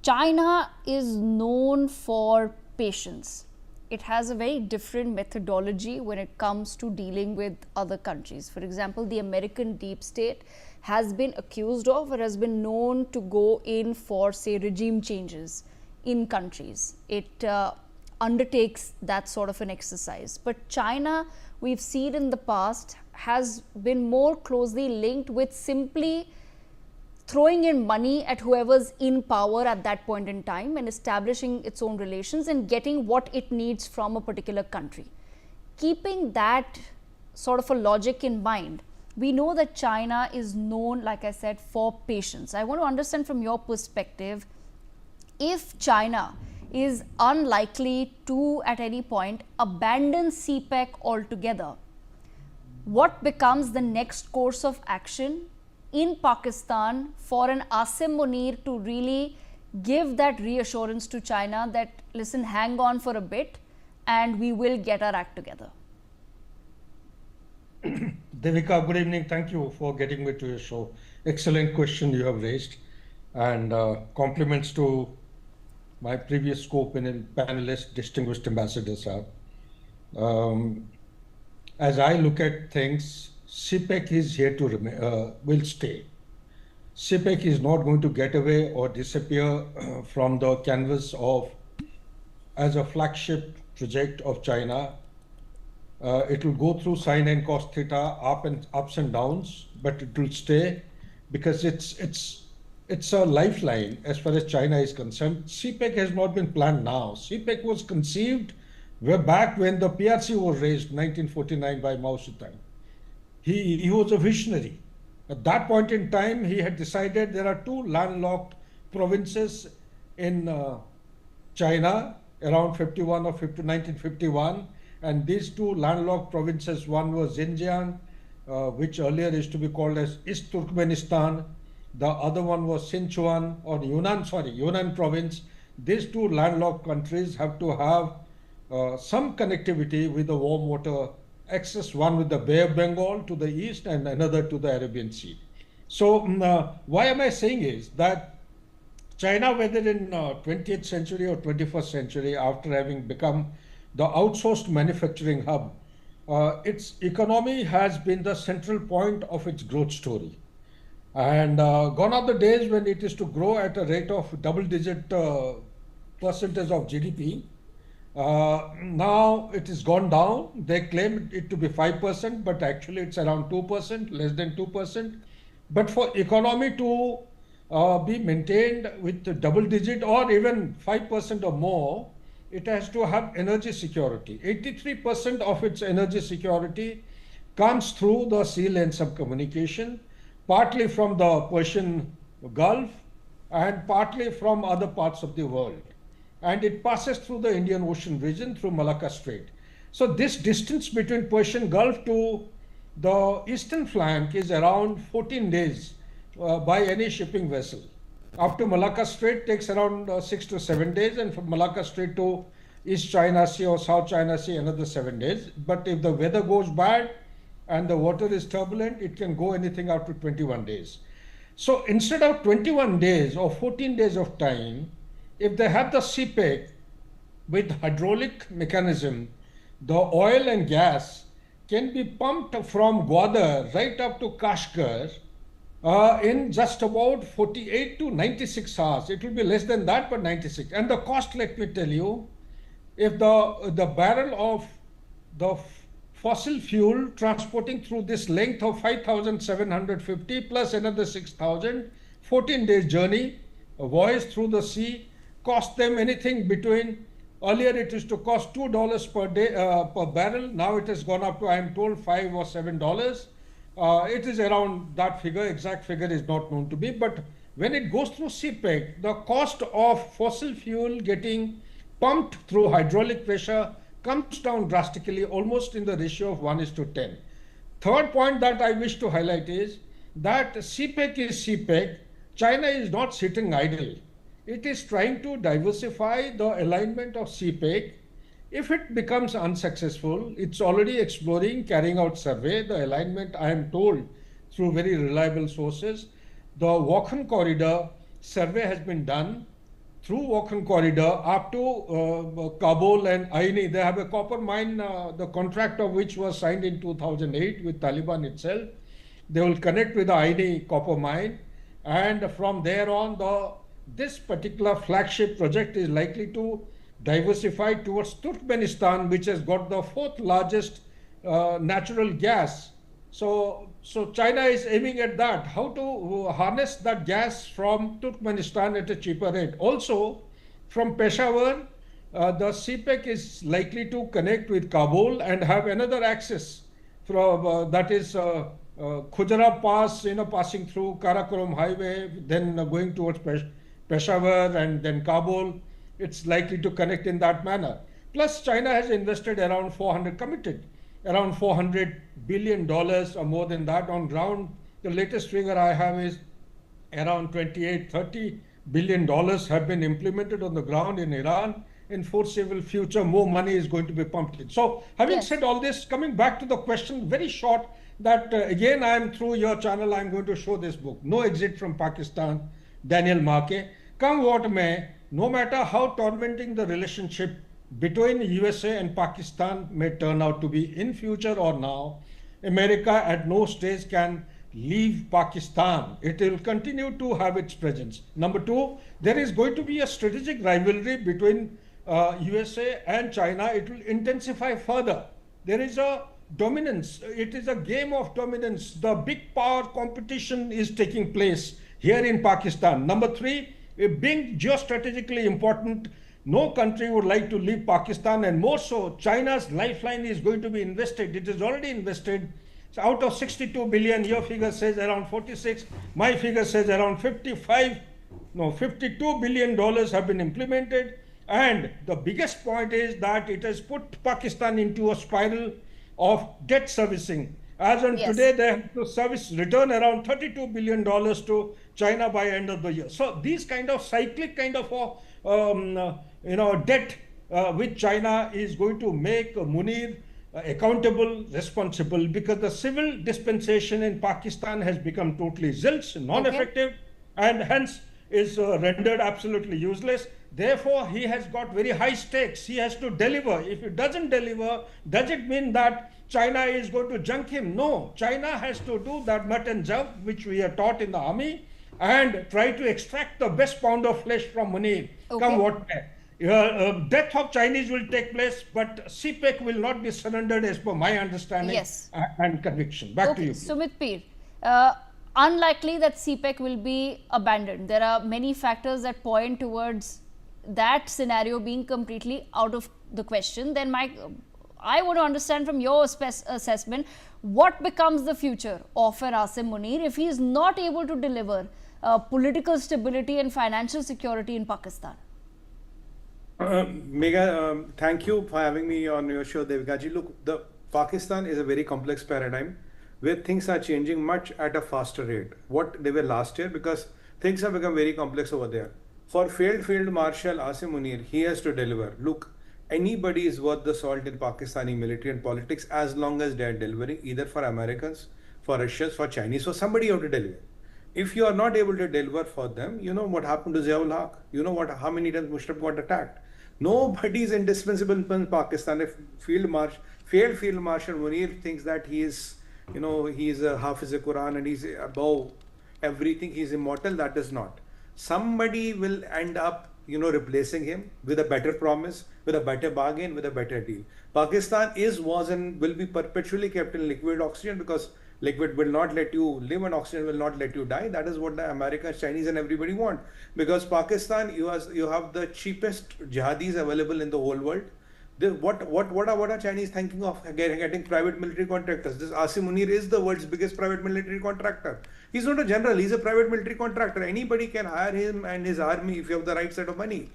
China is known for patience. It has a very different methodology when it comes to dealing with other countries. For example, the American deep state has been accused of or has been known to go in for, say, regime changes in countries. It undertakes that sort of an exercise. But China, we've seen in the past, has been more closely linked with simply throwing in money at whoever's in power at that point in time and establishing its own relations and getting what it needs from a particular country. Keeping that sort of a logic in mind, we know that China is known, like I said, for patience. I want to understand from your perspective, if China is unlikely to at any point abandon CPEC altogether, what becomes the next course of action in Pakistan for an Asim Munir to really give that reassurance to China that, listen, hang on for a bit and we will get our act together? Devika, good evening. Thank you for getting me to your show. Excellent question you have raised, and compliments to my previous co-panelist, distinguished ambassador, sir. As I look at things, CPEC is here to remain, will stay. CPEC is not going to get away or disappear from the canvas of as a flagship project of China. It will go through sine and cos theta, ups and downs, but it will stay because it's a lifeline as far as China is concerned. CPEC has not been planned now. CPEC was conceived way back when the PRC was raised, 1949, by Mao Zedong. He was a visionary. At that point in time, he had decided there are two landlocked provinces in China around 51 or 1951. And these two landlocked provinces, one was Xinjiang, which earlier used to be called as East Turkmenistan. The other one was Sichuan or Yunnan province. These two landlocked countries have to have some connectivity with the warm water access, one with the Bay of Bengal to the east and another to the Arabian Sea. So why am I saying is that China, whether in 20th century or 21st century, after having become the outsourced manufacturing hub, its economy has been the central point of its growth story. And gone are the days when it is to grow at a rate of double-digit percentage of GDP. Now it has gone down. They claim it to be 5%, but actually it's around 2%, less than 2%. But for economy to be maintained with the double-digit or even 5% or more, it has to have energy security. 83% of its energy security comes through the sea lanes of communication, partly from the Persian Gulf and partly from other parts of the world. And it passes through the Indian Ocean region through Malacca Strait. So this distance between Persian Gulf to the eastern flank is around 14 days by any shipping vessel. Up to Malacca Strait takes around 6 to 7 days, and from Malacca Strait to East China Sea or South China Sea another 7 days. But if the weather goes bad and the water is turbulent, it can go anything up to 21 days. So instead of 21 days or 14 days of time, if they have the CPEC with hydraulic mechanism the oil and gas can be pumped from Gwadar right up to Kashgar in just about 48 to 96 hours. It will be less than that, but 96. And the cost, let me tell you, if the barrel of the fossil fuel transporting through this length of 5,750 plus another 6,000, 14 days journey, a voyage through the sea, cost them anything between, earlier it used to cost $2 per day per barrel. Now it has gone up to, I am told, $5 or $7. It is around that figure. Exact figure is not known to be. But when it goes through CPEC, the cost of fossil fuel getting pumped through hydraulic pressure comes down drastically, almost in the ratio of 1:10. Third point that I wish to highlight is that CPEC is CPEC. China is not sitting idle. It is trying to diversify the alignment of CPEC. If it becomes unsuccessful, it's already exploring carrying out survey. The alignment, I am told through very reliable sources, the Wakhan corridor survey has been done. Through Wakhan corridor up to Kabul and Aini, they have a copper mine, the contract of which was signed in 2008 with Taliban itself. They will connect with the Aini copper mine, and from there on, this particular flagship project is likely to diversify towards Turkmenistan, which has got the fourth largest natural gas. So China is aiming at that, how to harness that gas from Turkmenistan at a cheaper rate. Also, from Peshawar, the CPEC is likely to connect with Kabul and have another access from that is Khujra Pass, passing through Karakoram Highway, then going towards Peshawar and then Kabul. It's likely to connect in that manner. Plus, China has invested around around $400 billion or more than that on ground. The latest figure I have is around $28-30 billion have been implemented on the ground in Iran. In foreseeable future, more money is going to be pumped in. So having said all this, coming back to the question, very short, that again, I am through your channel, I'm going to show this book, No Exit from Pakistan, Daniel Marke. Come what may, no matter how tormenting the relationship between USA and Pakistan may turn out to be in future or now, America at no stage can leave Pakistan. It will continue to have its presence. Number two, there is going to be a strategic rivalry between USA and China. It will intensify further. There is a dominance. It is a game of dominance. The big power competition is taking place here in Pakistan. Number three, being geostrategically important, no country would like to leave Pakistan, and more so, China's lifeline is going to be invested. It is already invested. So out of 62 billion, your figure says around 46, my figure says around 52 billion dollars have been implemented. And the biggest point is that it has put Pakistan into a spiral of debt servicing. As on today, they have to return around $32 billion to China by end of the year. So these kind of cyclic kind of debt which China is going to make Munir accountable, responsible, because the civil dispensation in Pakistan has become totally zilch, non-effective, and hence is rendered absolutely useless. Therefore, he has got very high stakes. He has to deliver. If he doesn't deliver, does it mean that China is going to junk him? No. China has to do that mutton jump, which we are taught in the army, and try to extract the best pound of flesh from Munir. Come what may. Death of Chinese will take place, but CPEC will not be surrendered as per my understanding and conviction. Back to you. Sumit Peer, unlikely that CPEC will be abandoned. There are many factors that point towards that scenario being completely out of the question. Then I want to understand from your assessment, what becomes the future of Asim Munir if he is not able to deliver political stability and financial security in Pakistan? Megha, thank you for having me on your show, Devika ji. Look, Pakistan is a very complex paradigm where things are changing much at a faster rate. What they were last year, because things have become very complex over there. For failed Field Marshal Asim Munir, he has to deliver. Look, anybody is worth the salt in Pakistani military and politics as long as they are delivering, either for Americans, for Russians, for Chinese, for somebody you have to deliver. If you are not able to deliver for them, you know what happened to Ziaul Haq. You know how many times Musharraf got attacked. Nobody is indispensable in Pakistan. If failed Field Marshal Munir thinks that he is, he's a Hafiz Quran and he's above everything, he's immortal, that is not. Somebody will end up, replacing him with a better promise, with a better bargain, with a better deal. Pakistan was and will be perpetually kept in liquid oxygen because liquid will not let you live and oxygen will not let you die. That is what the Americans, Chinese and everybody want. Because Pakistan, you have the cheapest jihadis available in the whole world. What are Chinese thinking of getting private military contractors? This Asim Munir is the world's biggest private military contractor. He's not a general, he's a private military contractor. Anybody can hire him and his army if you have the right set of money.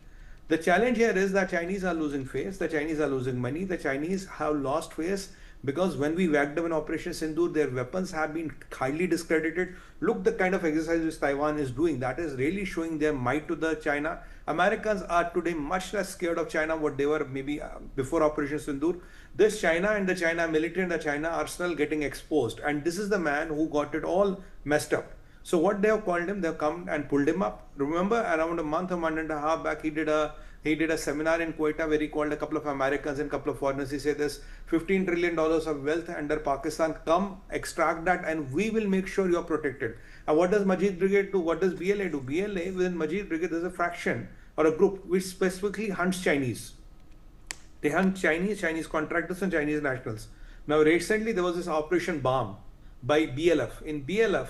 The challenge here is that Chinese are losing face, the Chinese are losing money, the Chinese have lost face because when we whacked them in Operation Sindoor, their weapons have been highly discredited. Look the kind of exercise which Taiwan is doing. That is really showing their might to the China. Americans are today much less scared of China what they were maybe before Operation Sindoor. This China and the China military and the China arsenal getting exposed. And this is the man who got it all messed up. So what they have called him, they have come and pulled him up. Remember around a month and a half back, he did a seminar in Quetta where he called a couple of Americans and a couple of foreigners. He said there's $15 trillion of wealth under Pakistan. Come extract that and we will make sure you're protected. And what does Majid Brigade do? What does BLA do? BLA, within Majid Brigade, there's a fraction or a group which specifically hunts Chinese. They hunt Chinese contractors and Chinese nationals. Now recently there was this Operation Bomb by BLF. In BLF,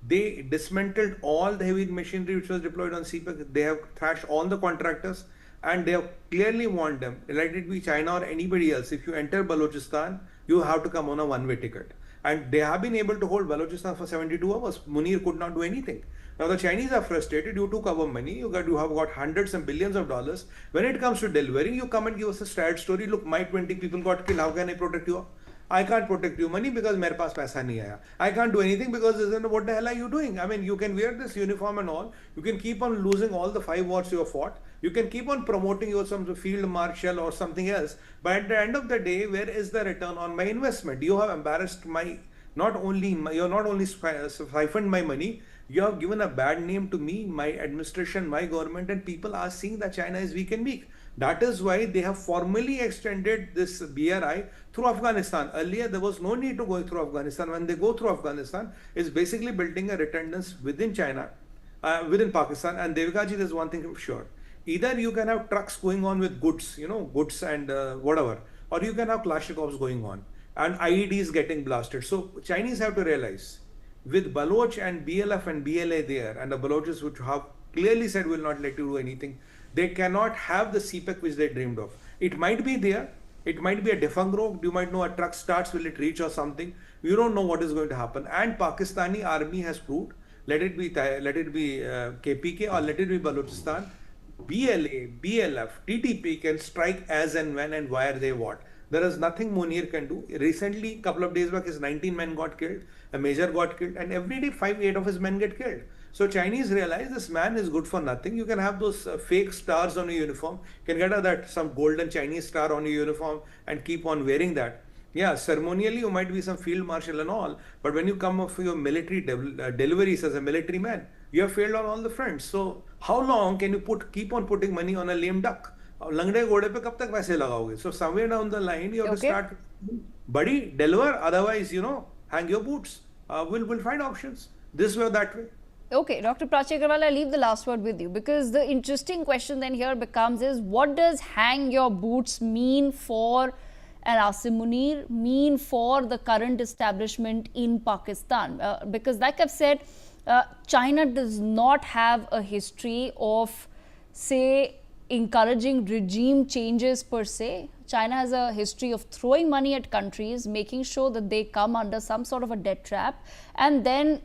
they dismantled all the heavy machinery which was deployed on CPEC. They have thrashed all the contractors and they have clearly warned them, let it be China or anybody else, if you enter Balochistan, you have to come on a one-way ticket. And they have been able to hold Balochistan for 72 hours. Munir could not do anything. Now the Chinese are frustrated, you took our money, you have got hundreds and billions of dollars. When it comes to delivering, you come and give us a sad story, look, my 20 people got killed, how can I protect you? I can't protect you money because mere paas paisa nahi aaya. I can't do anything because what the hell are you doing? I mean, you can wear this uniform and all. You can keep on losing all the 5 wars you have fought. You can keep on promoting your some field marshal or something else. But at the end of the day, where is the return on my investment? You have embarrassed you have not only siphoned my money, you have given a bad name to me, my administration, my government, and people are seeing that China is weak and weak. That is why they have formally extended this BRI through Afghanistan. Earlier, there was no need to go through Afghanistan. When they go through Afghanistan, it's basically building a redundancy within China, within Pakistan. And Devika ji, there's one thing for sure. Either you can have trucks going on with goods, goods and whatever, or you can have Kalashnikovs going on and IEDs getting blasted. So Chinese have to realize, with Baloch and BLF and BLA there, and the Balochis which have clearly said will not let you do anything, they cannot have the CPEC which they dreamed of. It might be there, it might be a defunct road, you might know a truck starts, will it reach or something, you don't know what is going to happen. And Pakistani army has proved, let it be KPK or let it be Balochistan, BLA, BLF, TTP can strike as and when and where they want. There is nothing Munir can do. Recently, a couple of days back, his 19 men got killed, a major got killed, and every day 5-8 of his men get killed. So Chinese realize this man is good for nothing. You can have those fake stars on your uniform. You can get some golden Chinese star on your uniform and keep on wearing that. Yeah, ceremonially you might be some field marshal and all, but when you come up for your military deliveries as a military man, you have failed on all the fronts. So how long can you keep on putting money on a lame duck? Langde gode pe kab tak paise lagaoge? So somewhere down the line you have to start, buddy, deliver, otherwise, hang your boots. We'll find options this way or that way. Okay, Dr. Prachi Agarwal, I'll leave the last word with you, because the interesting question then here becomes is, what does hang your boots mean for an Asim Munir, mean for the current establishment in Pakistan? Because like I've said, China does not have a history of, say, encouraging regime changes per se. China has a history of throwing money at countries, making sure that they come under some sort of a debt trap, and then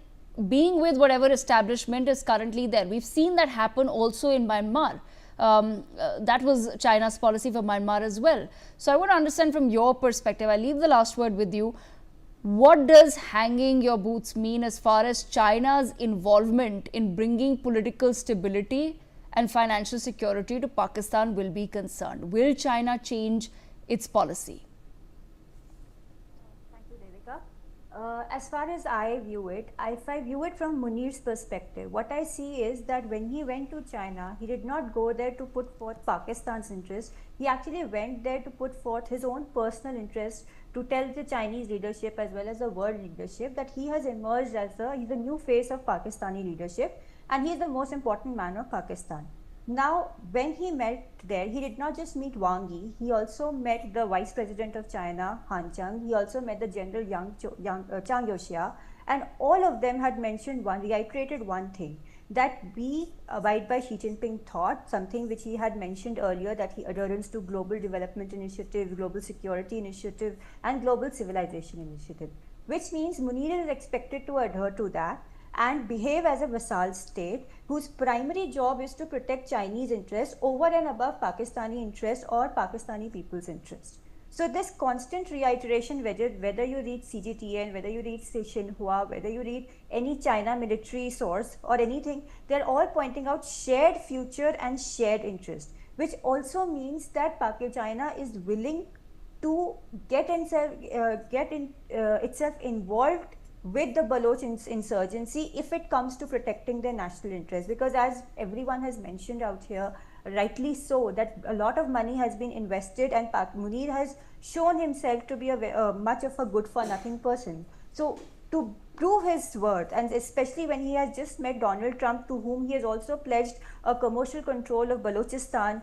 being with whatever establishment is currently there. We've seen that happen also in Myanmar. That was China's policy for Myanmar as well. So I want to understand from your perspective, I leave the last word with you. What does hanging your boots mean as far as China's involvement in bringing political stability and financial security to Pakistan will be concerned? Will China change its policy? Thank you, Devika. As far as I view it, if I view it from Munir's perspective, what I see is that when he went to China, he did not go there to put forth Pakistan's interest. He actually went there to put forth his own personal interest, to tell the Chinese leadership as well as the world leadership that he has emerged as he's the new face of Pakistani leadership, and he is the most important man of Pakistan. Now, when he met there, he did not just meet Wang Yi, he also met the Vice President of China, Han Chang, he also met the General Chang Yoxia, and all of them had reiterated one thing, that we abide by Xi Jinping thought, something which he had mentioned earlier, that he adherence to Global Development Initiative, Global Security Initiative, and Global Civilization Initiative, which means Munir is expected to adhere to that and behave as a vassal state whose primary job is to protect Chinese interests over and above Pakistani interests or Pakistani people's interests. So this constant reiteration, whether you read CGTN, whether you read Xinhua, whether you read any China military source or anything, they're all pointing out shared future and shared interest, which also means that China is willing to get itself involved with the Baloch insurgency if it comes to protecting their national interests, because as everyone has mentioned out here, rightly so, that a lot of money has been invested and Munir has shown himself to be much of a good for nothing person. So to prove his worth, and especially when he has just met Donald Trump, to whom he has also pledged a commercial control of Balochistan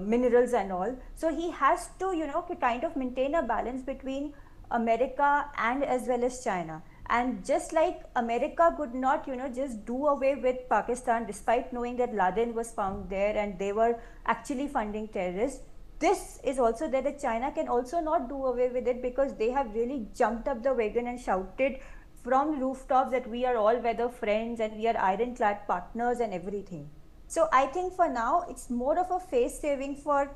minerals and all, so he has to kind of maintain a balance between America and as well as China. And just like America could not just do away with Pakistan despite knowing that Laden was found there and they were actually funding terrorists, this is also there that China can also not do away with it, because they have really jumped up the wagon and shouted from rooftops that we are all weather friends and we are ironclad partners and everything. So I think for now it's more of a face saving for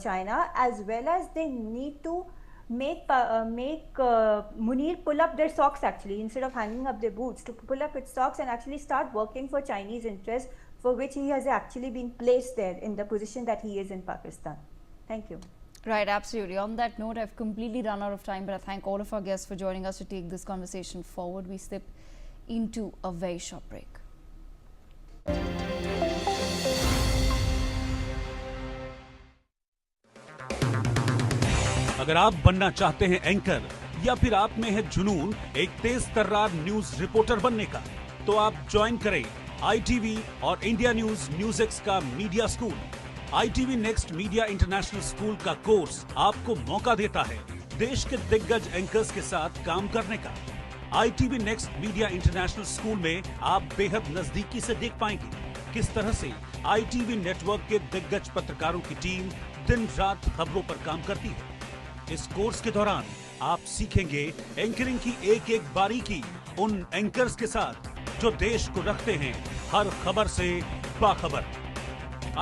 China, as well as they need to make Munir pull up their socks, actually, instead of hanging up their boots, to pull up its socks and actually start working for Chinese interests, for which he has actually been placed there in the position that he is in Pakistan. Thank you. Right, absolutely. On that note, I've completely run out of time, but I thank all of our guests for joining us to take this conversation forward. We slip into a very short break. अगर आप बनना चाहते हैं anchor, या फिर आप में है जुनून एक तेज तर्रार न्यूज रिपोर्टर बनने का, तो आप ज्वाइन करें ITV और इंडिया न्यूज NewsX का media school. ITV next media international school का कोर्स आपको मौका देता है देश के दिग्गज एंकर्स के साथ काम करने का। ITV next media international school में आप बेहद नजदीकी से देख पाएंगे किस तरह से ITV नेटवर्क के दिग्गज पत्रकारों की टीम दिन रात खबरों पर काम करती है। इस कोर्स के दौरान आप सीखेंगे एंकरिंग की एक एक बारीकी उन एंकर्स के साथ जो देश को रखते हैं हर खबर से बाखबर।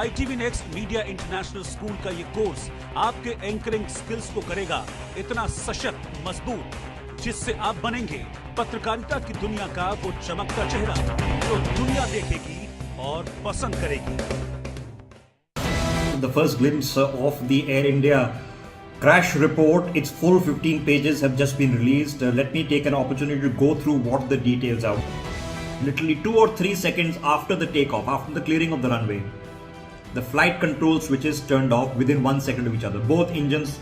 ITV next media international school का ये कोर्स आपके एंकरिंग स्किल्स को करेगा इतना सशक्त, मजबूत, जिससे आप बनेंगे पत्रकारिता की दुनिया का वो चमकता चेहरा जो दुनिया देखेगी और पसंद करेगी। The first glimpse of the Air India crash report, its full 15 pages have just been released. Let me take an opportunity to go through what the details are. Literally 2 or 3 seconds after the takeoff, after the clearing of the runway, the flight control switches turned off within 1 second of each other. Both engines.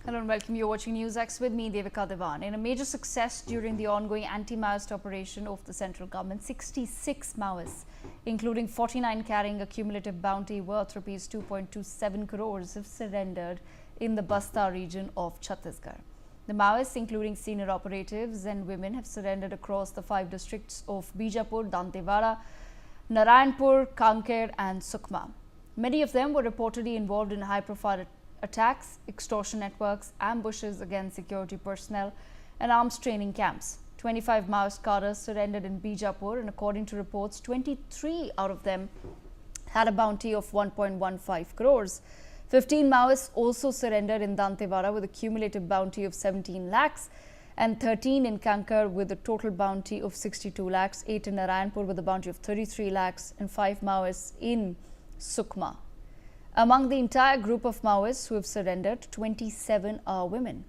Hello and welcome. You're watching NewsX with me, Devika Devan. In a major success during the ongoing anti-Maoist operation of the central government, 66 Maoists, including 49 carrying a cumulative bounty worth Rs 2.27 crores, have surrendered in the Basta region of Chhattisgarh. The Maoists, including senior operatives and women, have surrendered across the 5 districts of Bijapur, Dantewada, Narayanpur, Kanker and Sukma. Many of them were reportedly involved in high-profile attacks, extortion networks, ambushes against security personnel and arms training camps. 25 Maoist cadres surrendered in Bijapur, and according to reports, 23 out of them had a bounty of 1.15 crores. 15 Maoists also surrendered in Dantewada with a cumulative bounty of 17 lakhs and 13 in Kanker with a total bounty of 62 lakhs, 8 in Narayanpur with a bounty of 33 lakhs and 5 Maoists in Sukma. Among the entire group of Maoists who have surrendered, 27 are women.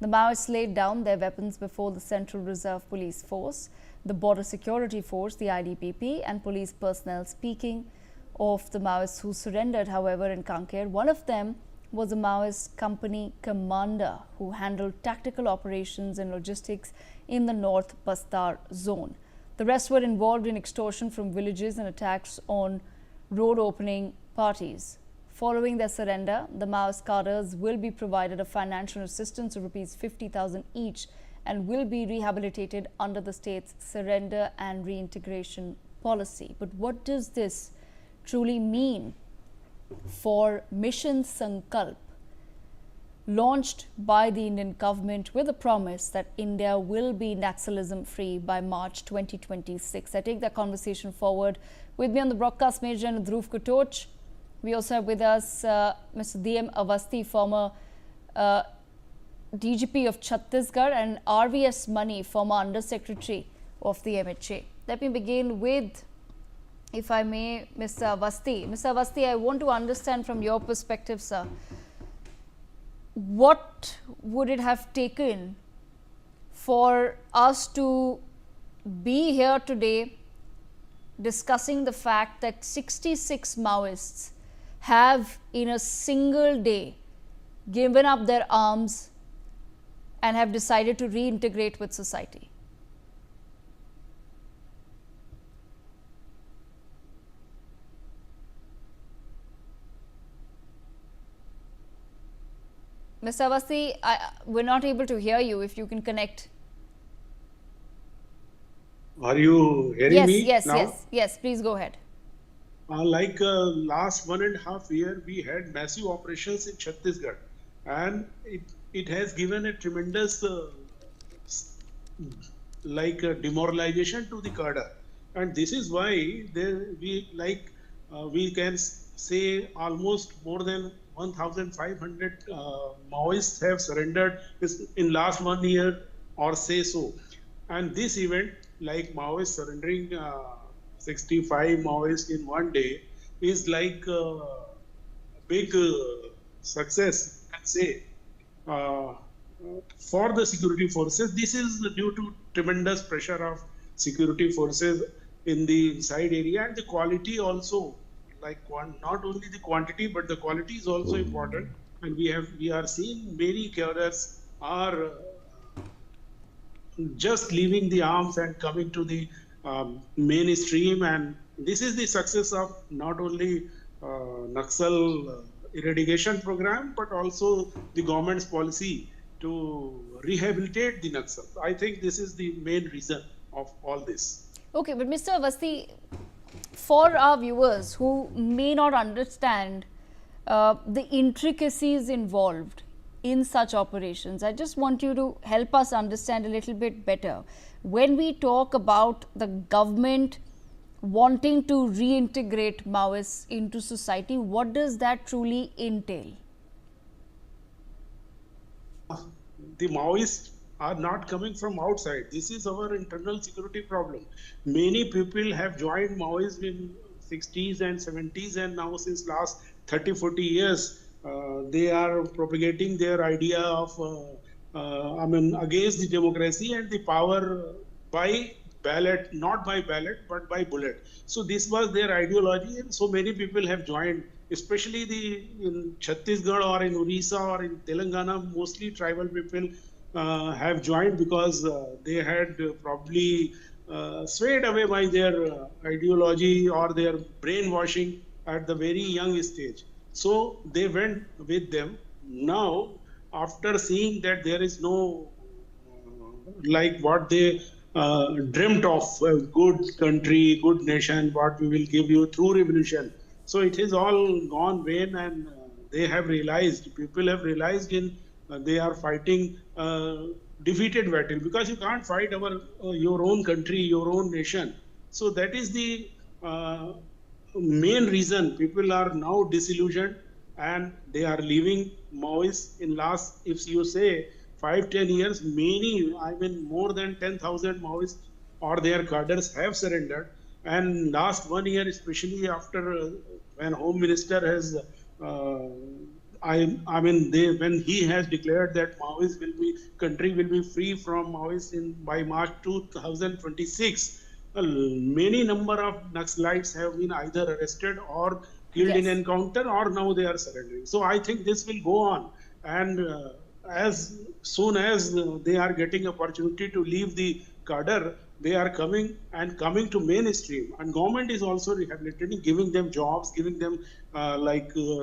The Maoists laid down their weapons before the Central Reserve Police Force, the Border Security Force, the IDPP, and police personnel. Speaking of the Maoists who surrendered, however, in Kanker, one of them was a Maoist company commander who handled tactical operations and logistics in the North Bastar zone. The rest were involved in extortion from villages and attacks on road opening parties. Following their surrender, the Maoist cadres will be provided a financial assistance of Rs 50,000 each and will be rehabilitated under the state's surrender and reintegration policy. But what does this truly mean for Mission Sankalp, launched by the Indian government with a promise that India will be Naxalism free by March 2026? I take that conversation forward. With me on the broadcast, Major General Dhruv Kutoch. We also have with us Mr. D.M. Avasthi, former DGP of Chhattisgarh, and R.V.S. Mani, former Under Secretary of the MHA. Let me begin with, if I may, Mr. Avasthi. Mr. Avasthi, I want to understand from your perspective, sir, what would it have taken for us to be here today discussing the fact that 66 Maoists have in a single day given up their arms and have decided to reintegrate with society? Mr. Avasthi, we're not able to hear you. If you can connect. Are you hearing me now? Yes, please go ahead. Last 1.5 years, we had massive operations in Chhattisgarh, and it has given a tremendous demoralization to the cadre, and this is why we can say almost more than 1,500 Maoists have surrendered in last 1 year or say so. And this event, like Maoists surrendering 65 Maoists in one day, is like a big success, I can say, for the security forces. This is due to tremendous pressure of security forces in the inside area, and the quality also. Not only the quantity, but the quality is also important. And we are seeing many cadres are just leaving the arms and coming to the mainstream. And this is the success of not only Naxal eradication program, but also the government's policy to rehabilitate the Naxal. I think this is the main reason of all this. Okay, but Mr. Avasthi, for our viewers who may not understand the intricacies involved in such operations, I just want you to help us understand a little bit better. When we talk about the government wanting to reintegrate Maoists into society, what does that truly entail? The Maoists are not coming from outside. This is our internal security problem. Many people have joined Maoism in 60s and 70s, and now since last 30-40 years, they are propagating their idea of, against the democracy and the power by ballot, not by ballot, but by bullet. So this was their ideology, and so many people have joined, especially in Chhattisgarh or in Orissa or in Telangana, mostly tribal people have joined because they had probably swayed away by their ideology or their brainwashing at the very young stage. So they went with them. Now, after seeing that there is no, like what they dreamt of, a good country, good nation, what we will give you through revolution. So it is all gone vain, and they have realized, people have realized they are fighting defeated battle, because you can't fight your own country, your own nation. So that is the main reason people are now disillusioned, and they are leaving Maoists in last, if you say, 5-10 years, more than 10,000 Maoists or their cadres have surrendered. And last 1 year, especially after when Home Minister has I mean, when he has declared that country will be free from Maoists by March 2026, many number of Naxalites have been either arrested or killed in encounter, or now they are surrendering. So I think this will go on, and as soon as they are getting opportunity to leave the cadre, they are coming to mainstream, and government is also rehabilitating, giving them jobs, giving them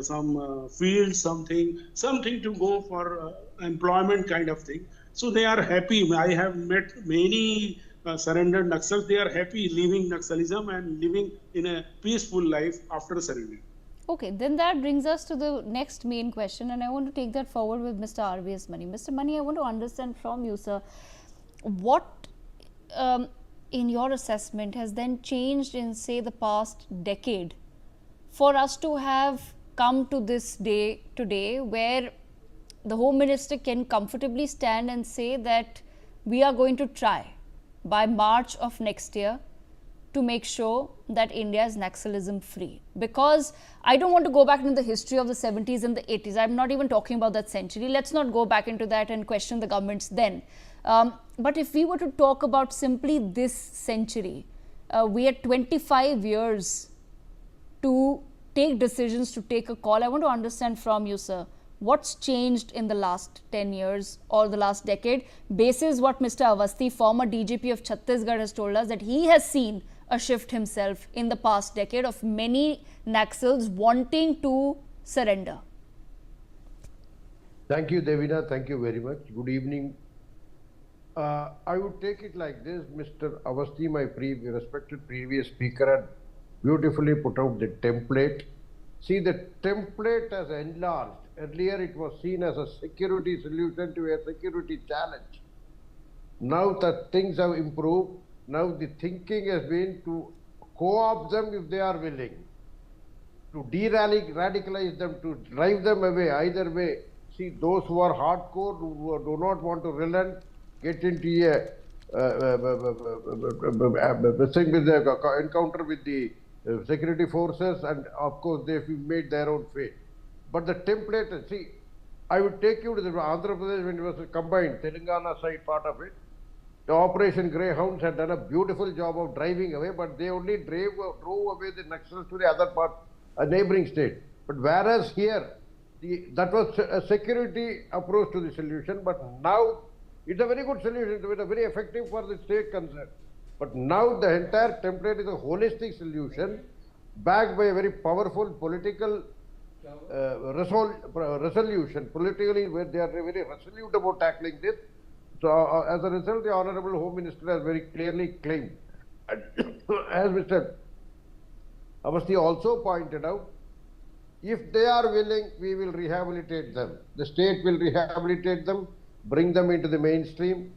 some fields, something to go for employment kind of thing. So they are happy. I have met many surrendered Naxals. They are happy leaving Naxalism and living in a peaceful life after surrender. Okay, then that brings us to the next main question, and I want to take that forward with Mr. RVS Mani. Mr. Mani, I want to understand from you, sir, what in your assessment has then changed in, say, the past decade for us to have come to this day today where the Home Minister can comfortably stand and say that we are going to try by March of next year to make sure that India is Naxalism free? Because I don't want to go back into the history of the 70s and the 80s. I'm not even talking about that century. Let's not go back into that and question the governments then. But if we were to talk about simply this century, we had 25 years to take decisions, to take a call. I want to understand from you, sir, what's changed in the last 10 years or the last decade, basis what Mr. Awasthi, former DGP of Chhattisgarh, has told us, that he has seen a shift himself in the past decade of many Naxals wanting to surrender. Thank you, Devina. Thank you very much. Good evening. I would take it like this. Mr. Awasthi, my respected previous speaker, had beautifully put out the template. See, the template has enlarged. Earlier, it was seen as a security solution to a security challenge. Now that things have improved, now the thinking has been to co-opt them if they are willing, to de-radicalize them, to drive them away, either way. See, those who are hardcore, who do not want to relent, get into a encounter with the security forces, and of course they've made their own fate. But the template, see, I would take you to the Andhra Pradesh when it was combined, Telangana side part of it. The Operation Greyhounds had done a beautiful job of driving away, but they only drove away the Naxals to the other part, a neighboring state. But whereas here, that was a security approach to the solution, but now it's a very good solution, it's very effective for the state concerned. But now the entire template is a holistic solution backed by a very powerful political resolution, politically, where they are very resolute about tackling this. So as a result, the Honorable Home Minister has very clearly claimed. As Mr. Awasthi also pointed out, if they are willing, we will rehabilitate them. The state will rehabilitate them, bring them into the mainstream,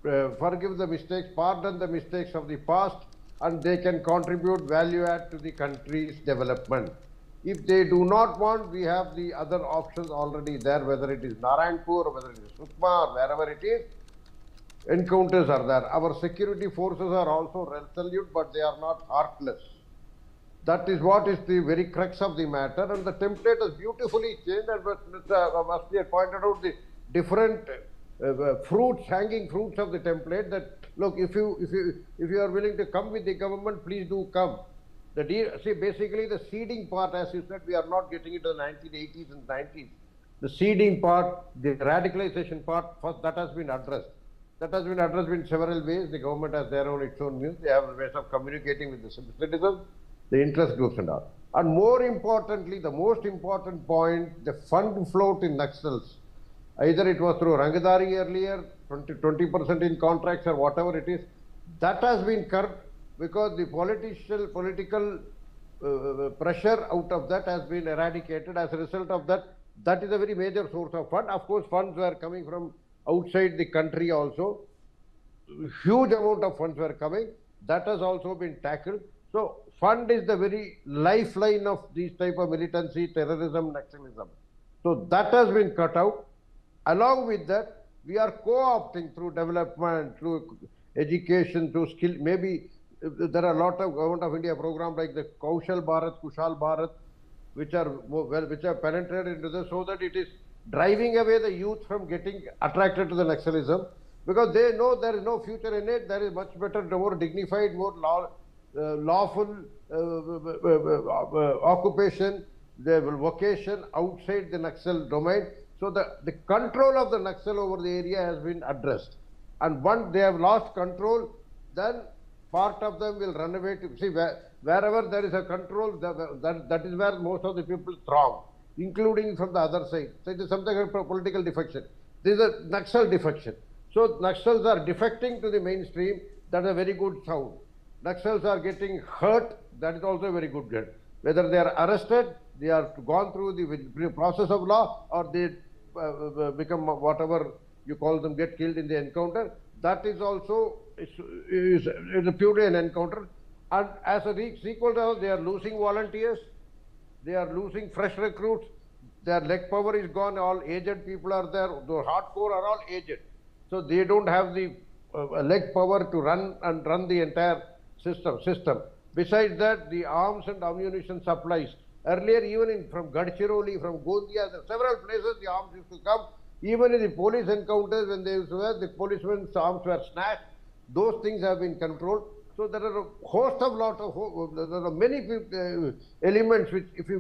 forgive the mistakes, pardon the mistakes of the past, and they can contribute value add to the country's development. If they do not want, we have the other options already there, whether it is Narayanpur or whether it is Sukma or wherever it is. Encounters are there. Our security forces are also resolute, but they are not heartless. That is what is the very crux of the matter, and the template is beautifully changed, and Mr. Awasthi had pointed out the different hanging fruits of the template, that look, if you are willing to come with the government, please do come. See, basically the seeding part, as you said, we are not getting into the 1980s and 90s. The seeding part, the radicalization part, first that has been addressed. That has been addressed in several ways. The government has its own views. They have ways of communicating with the citizens, the interest groups and all. And more importantly, the most important point, the fund float in Naxals. Either it was through Rangadari earlier, 20% in contracts or whatever it is, that has been curbed because the political pressure out of that has been eradicated. As a result of that, that is a very major source of fund. Of course, funds were coming from outside the country also. Huge amount of funds were coming. That has also been tackled. So, fund is the very lifeline of these type of militancy, terrorism, Naxalism. So, that has been cut out. Along with that, we are co-opting through development, through education, through skill. Maybe there are a lot of Government of India programs like the Kaushal Bharat, Kushal Bharat, which are which are penetrated into this, so that it is driving away the youth from getting attracted to the Naxalism, because they know there is no future in it. There is much better, more dignified, more lawful occupation, their vocation outside the Naxal domain. So the control of the Naxal over the area has been addressed. And once they have lost control, then part of them will run away to, see, wherever there is a control, that is where most of the people throng, including from the other side. So it is something like political defection. This is a Naxal defection. So Naxals are defecting to the mainstream. That is a very good sound. Naxals are getting hurt. That is also a very good good. Whether they are arrested, they are gone through the process of law, or they become whatever you call them, get killed in the encounter. That is also is purely an encounter. And as a sequel to that, they are losing volunteers. They are losing fresh recruits. Their leg power is gone. All aged people are there. The hardcore are all aged. So they don't have the leg power to run the entire system. Besides that, the arms and ammunition supplies. Earlier, even from Gadchiroli, from Gondia, several places the arms used to come. Even in the police encounters, when they used to wear, the policemen's arms were snatched. Those things have been controlled. So there are a host of there are many elements which, if you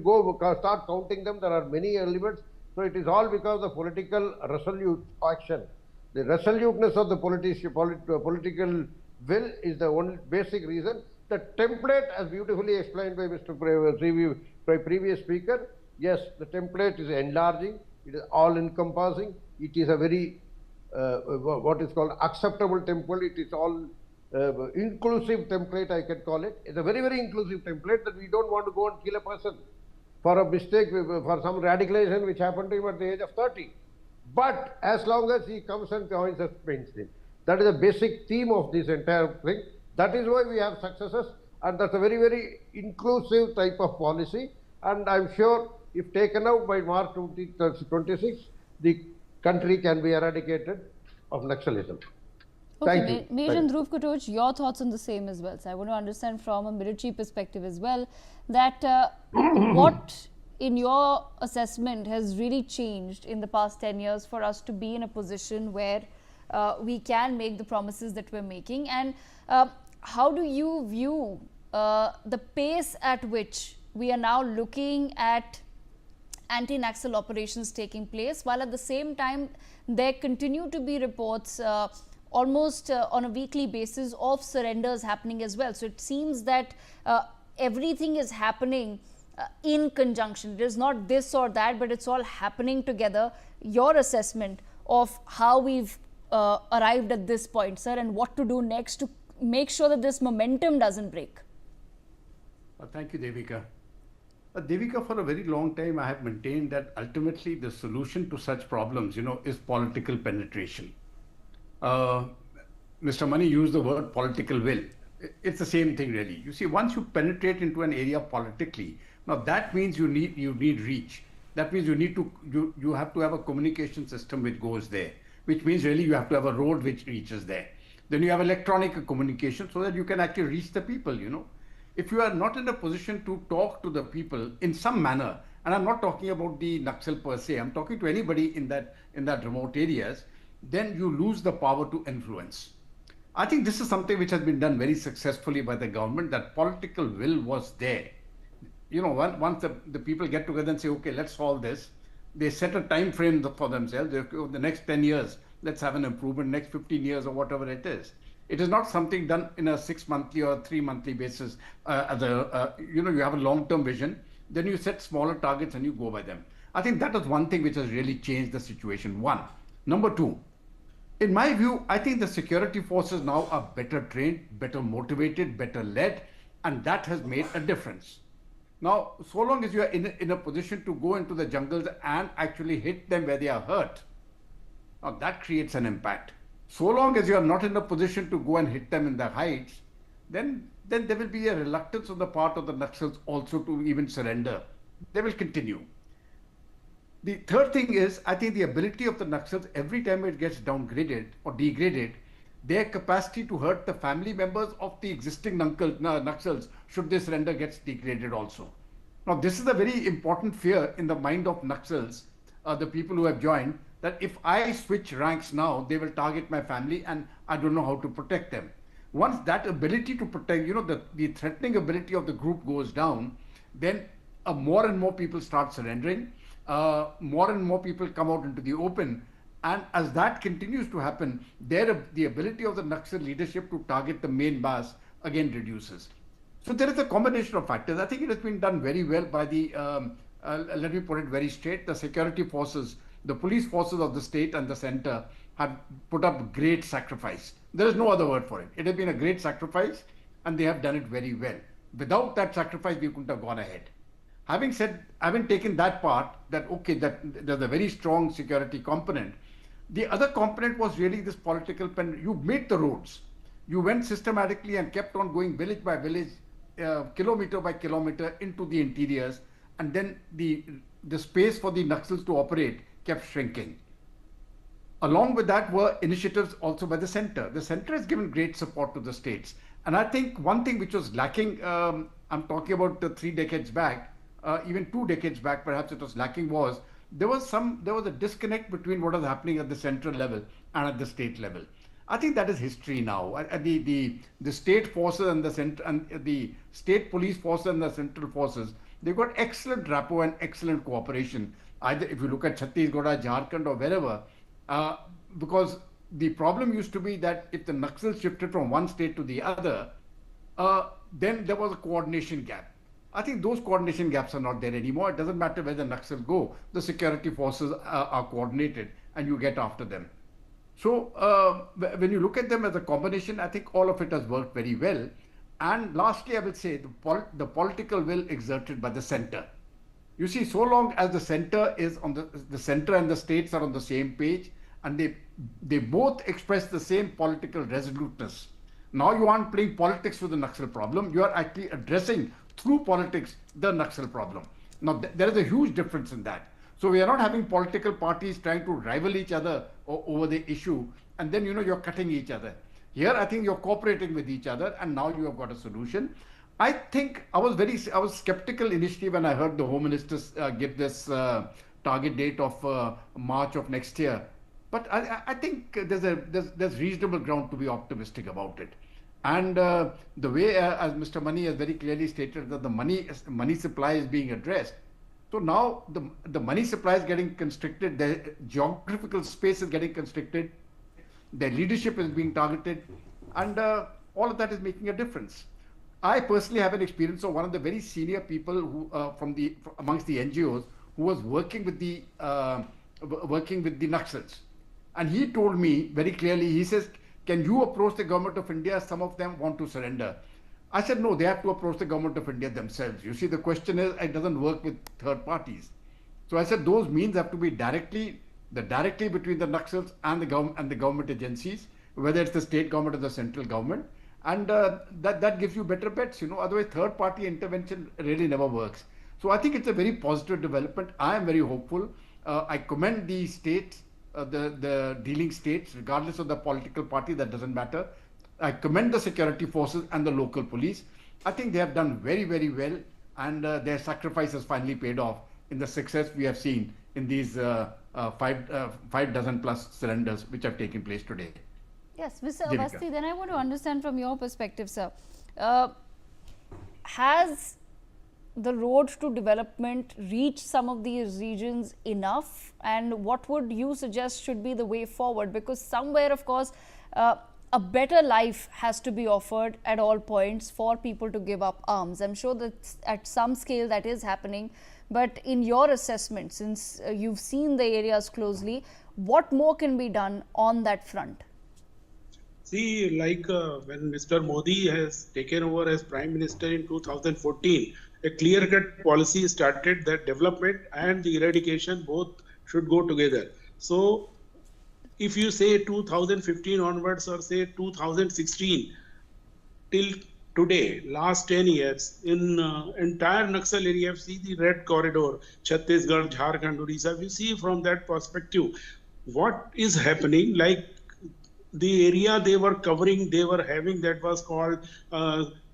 start counting them, there are many elements. So it is all because of political resolute action. The resoluteness of the political will is the only basic reason. The template, as beautifully explained by previous speaker, yes, the template is enlarging. It is all-encompassing. It is a very what is called acceptable template. It is all inclusive template, I can call it. It's a very, very inclusive template that we don't want to go and kill a person for a mistake, for some radicalization which happened to him at the age of 30. But as long as he comes and joins us mainstream, that is the basic theme of this entire thing. That is why we have successes, and that's a very, very inclusive type of policy. And I'm sure if taken out by March 2026, the country can be eradicated of Naxalism. Thank you. Major Dhruv Kutoj, your thoughts on the same as well. So I want to understand from a military perspective as well, that what in your assessment has really changed in the past 10 years for us to be in a position where we can make the promises that we're making, and how do you view the pace at which we are now looking at anti-Naxal operations taking place, while at the same time there continue to be reports almost on a weekly basis of surrenders happening as well. So it seems that everything is happening in conjunction. It is not this or that, but it's all happening together. Your assessment of how we've arrived at this point, sir, and what to do next to make sure that this momentum doesn't break. Thank you, Devika. Devika, for a very long time, I have maintained that ultimately the solution to such problems, is political penetration. Mr. Mani used the word political will. It's the same thing, really. You see, once you penetrate into an area politically, now that means you need reach. That means you have to have a communication system which goes there, which means really you have to have a road which reaches there. Then you have electronic communication so that you can actually reach the people, If you are not in a position to talk to the people in some manner, and I'm not talking about the Naxal per se, I'm talking to anybody in that remote areas, then you lose the power to influence. I think this is something which has been done very successfully by the government, that political will was there. Once the people get together and say, okay, let's solve this, they set a time frame for themselves. The next 10 years, let's have an improvement, next 15 years or whatever it is. It is not something done in a 6-monthly or 3-monthly basis. You have a long-term vision, then you set smaller targets and you go by them. I think that is one thing which has really changed the situation. One. Number two, in my view, I think the security forces now are better trained, better motivated, better led, and that has made a difference. Now, so long as you are in a position to go into the jungles and actually hit them where they are hurt, now that creates an impact. So long as you are not in a position to go and hit them in the heights, then there will be a reluctance on the part of the Naxals also to even surrender. They will continue. The third thing is, I think the ability of the Naxals, every time it gets downgraded or degraded, their capacity to hurt the family members of the existing Naxals, should they surrender, gets degraded also. Now, this is a very important fear in the mind of Naxals, the people who have joined, that if I switch ranks now, they will target my family and I don't know how to protect them. Once that ability to protect, the threatening ability of the group goes down, then more and more people start surrendering, more and more people come out into the open. And as that continues to happen, the ability of the Naxal leadership to target the main mass again reduces. So there is a combination of factors. I think it has been done very well by the, let me put it very straight, the security forces, the police forces of the state and the center have put up great sacrifice. There is no other word for it. It has been a great sacrifice and they have done it very well. Without that sacrifice, we couldn't have gone ahead. Having taken that part, that okay, that there's a very strong security component, the other component was really this political pen. You made the roads. You went systematically and kept on going village by village, kilometer by kilometer into the interiors, and then the space for the Naxals to operate kept shrinking. Along with that were initiatives also by the center. The center has given great support to the states. And I think one thing which was lacking, I'm talking about 3 decades back, even 2 decades back, perhaps it was lacking, was there was a disconnect between what was happening at the central level and at the state level. I think that is history now. The state forces and the center and the state police forces and the central forces, they've got excellent rapport and excellent cooperation. Either if you look at Chhattisgarh, Jharkhand or wherever, because the problem used to be that if the Naxals shifted from one state to the other, then there was a coordination gap. I think those coordination gaps are not there anymore. It doesn't matter where the Naxals go, the security forces are coordinated and you get after them. So when you look at them as a combination, I think all of it has worked very well. And lastly, I will say the political will exerted by the center. You see, so long as the center is on the center and the states are on the same page and they both express the same political resoluteness. Now you aren't playing politics with the Naxal problem. You are actually addressing through politics the Naxal problem. Now there is a huge difference in that. So we are not having political parties trying to rival each other over the issue and then you're cutting each other. Here I think you're cooperating with each other and now you have got a solution. I think I was skeptical initially when I heard the Home Minister give this target date of March of next year. But I think there's reasonable ground to be optimistic about it. And the way, as Mr. Mani has very clearly stated, that the money supply is being addressed. So now the money supply is getting constricted, the geographical space is getting constricted, their leadership is being targeted, and all of that is making a difference. I personally have an experience of one of the very senior people who amongst the NGOs who was working with the Naxals, and he told me very clearly. He says, "Can you approach the government of India? Some of them want to surrender." I said, "No, they have to approach the government of India themselves." You see, the question is, it doesn't work with third parties. So I said, those means have to be directly between the Naxals and the government agencies, whether it's the state government or the central government. And that gives you better bets, otherwise third party intervention really never works. So I think it's a very positive development. I am very hopeful. I commend the states, the dealing states, regardless of the political party, that doesn't matter. I commend the security forces and the local police. I think they have done very, very well, and their sacrifice has finally paid off in the success we have seen in these 5 dozen plus surrenders which have taken place today. Yes, Mr. Awasthi, then I want to understand from your perspective, sir. Has the road to development reached some of these regions enough? And what would you suggest should be the way forward? Because somewhere, of course, a better life has to be offered at all points for people to give up arms. I'm sure that at some scale that is happening. But in your assessment, since you've seen the areas closely, what more can be done on that front? See, like when Mr. Modi has taken over as Prime Minister in 2014, a clear-cut policy started that development and the eradication both should go together. So, if you say 2015 onwards or say 2016 till today, last 10 years, in entire Naxal area, you see the red corridor, Chhattisgarh, Jharkhand, Odisha, you see from that perspective, what is happening, like the area they were covering, they were having, that was called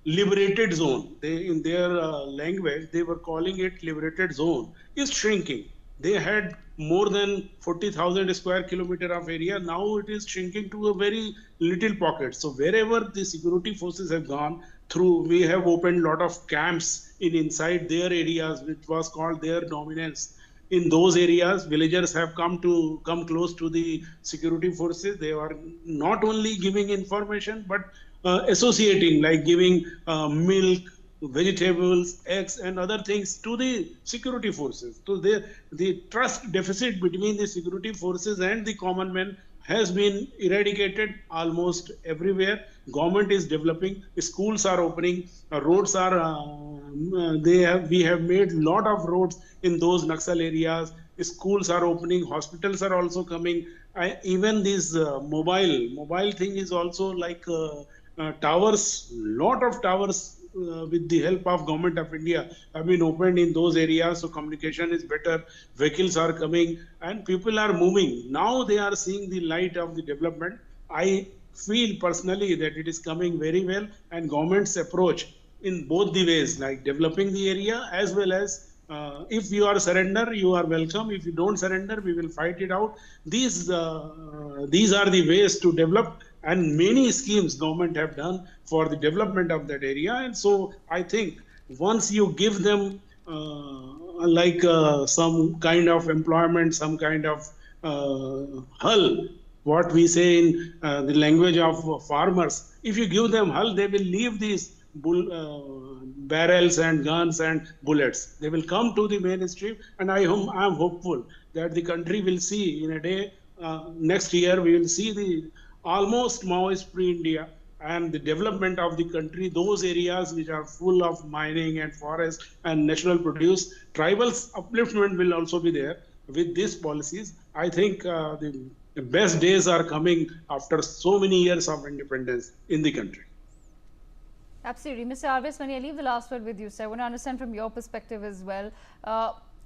liberated zone. They, in their language, they were calling it liberated zone, is shrinking. They had more than 40,000 square kilometer of area. Now it is shrinking to a very little pocket. So wherever the security forces have gone through, we have opened a lot of camps inside their areas, which was called their dominance. In those areas, villagers have come close to the security forces. They are not only giving information, but associating, like giving milk, vegetables, eggs, and other things to the security forces. So the trust deficit between the security forces and the common man has been eradicated almost everywhere. Government is developing, schools are opening, roads are, we have made lot of roads in those Naxal areas. Schools are opening, hospitals are also coming. Even this mobile thing is also like towers, lot of towers with the help of Government of India have been opened in those areas, so communication is better, vehicles are coming and people are moving. Now they are seeing the light of the development. I feel personally that it is coming very well, and government's approach in both the ways, like developing the area as well as if you are surrender, you are welcome. If you don't surrender, we will fight it out. These are the ways to develop, and many schemes government have done for the development of that area. And so I think once you give them some kind of employment, some kind of hull, what we say in the language of farmers, if you give them hull, they will leave these barrels and guns and bullets. They will come to the mainstream, and I am hopeful that the country will see in a day, next year, we will see the almost Maoist-free India and the development of the country, those areas which are full of mining and forest and natural produce. Tribal upliftment will also be there with these policies. I think the best days are coming after so many years of independence in the country. Absolutely. Mr. Arvis, when I leave the last word with you, sir, I want to understand from your perspective as well,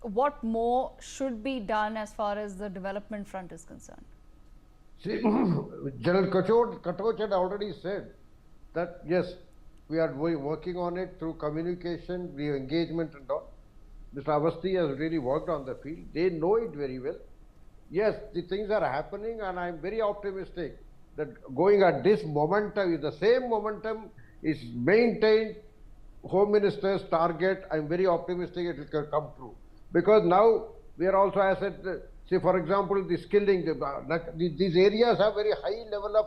what more should be done as far as the development front is concerned? See, General Katoch had already said that yes, we are working on it through communication, the engagement and all. Mr. Avasthi has really worked on the field. They know it very well. Yes, the things are happening, and I am very optimistic that going at this momentum, the same momentum is maintained. Home Minister's target, I am very optimistic it will come true. Because now we are also, as I said, see, for example, the skilling, these areas have very high level of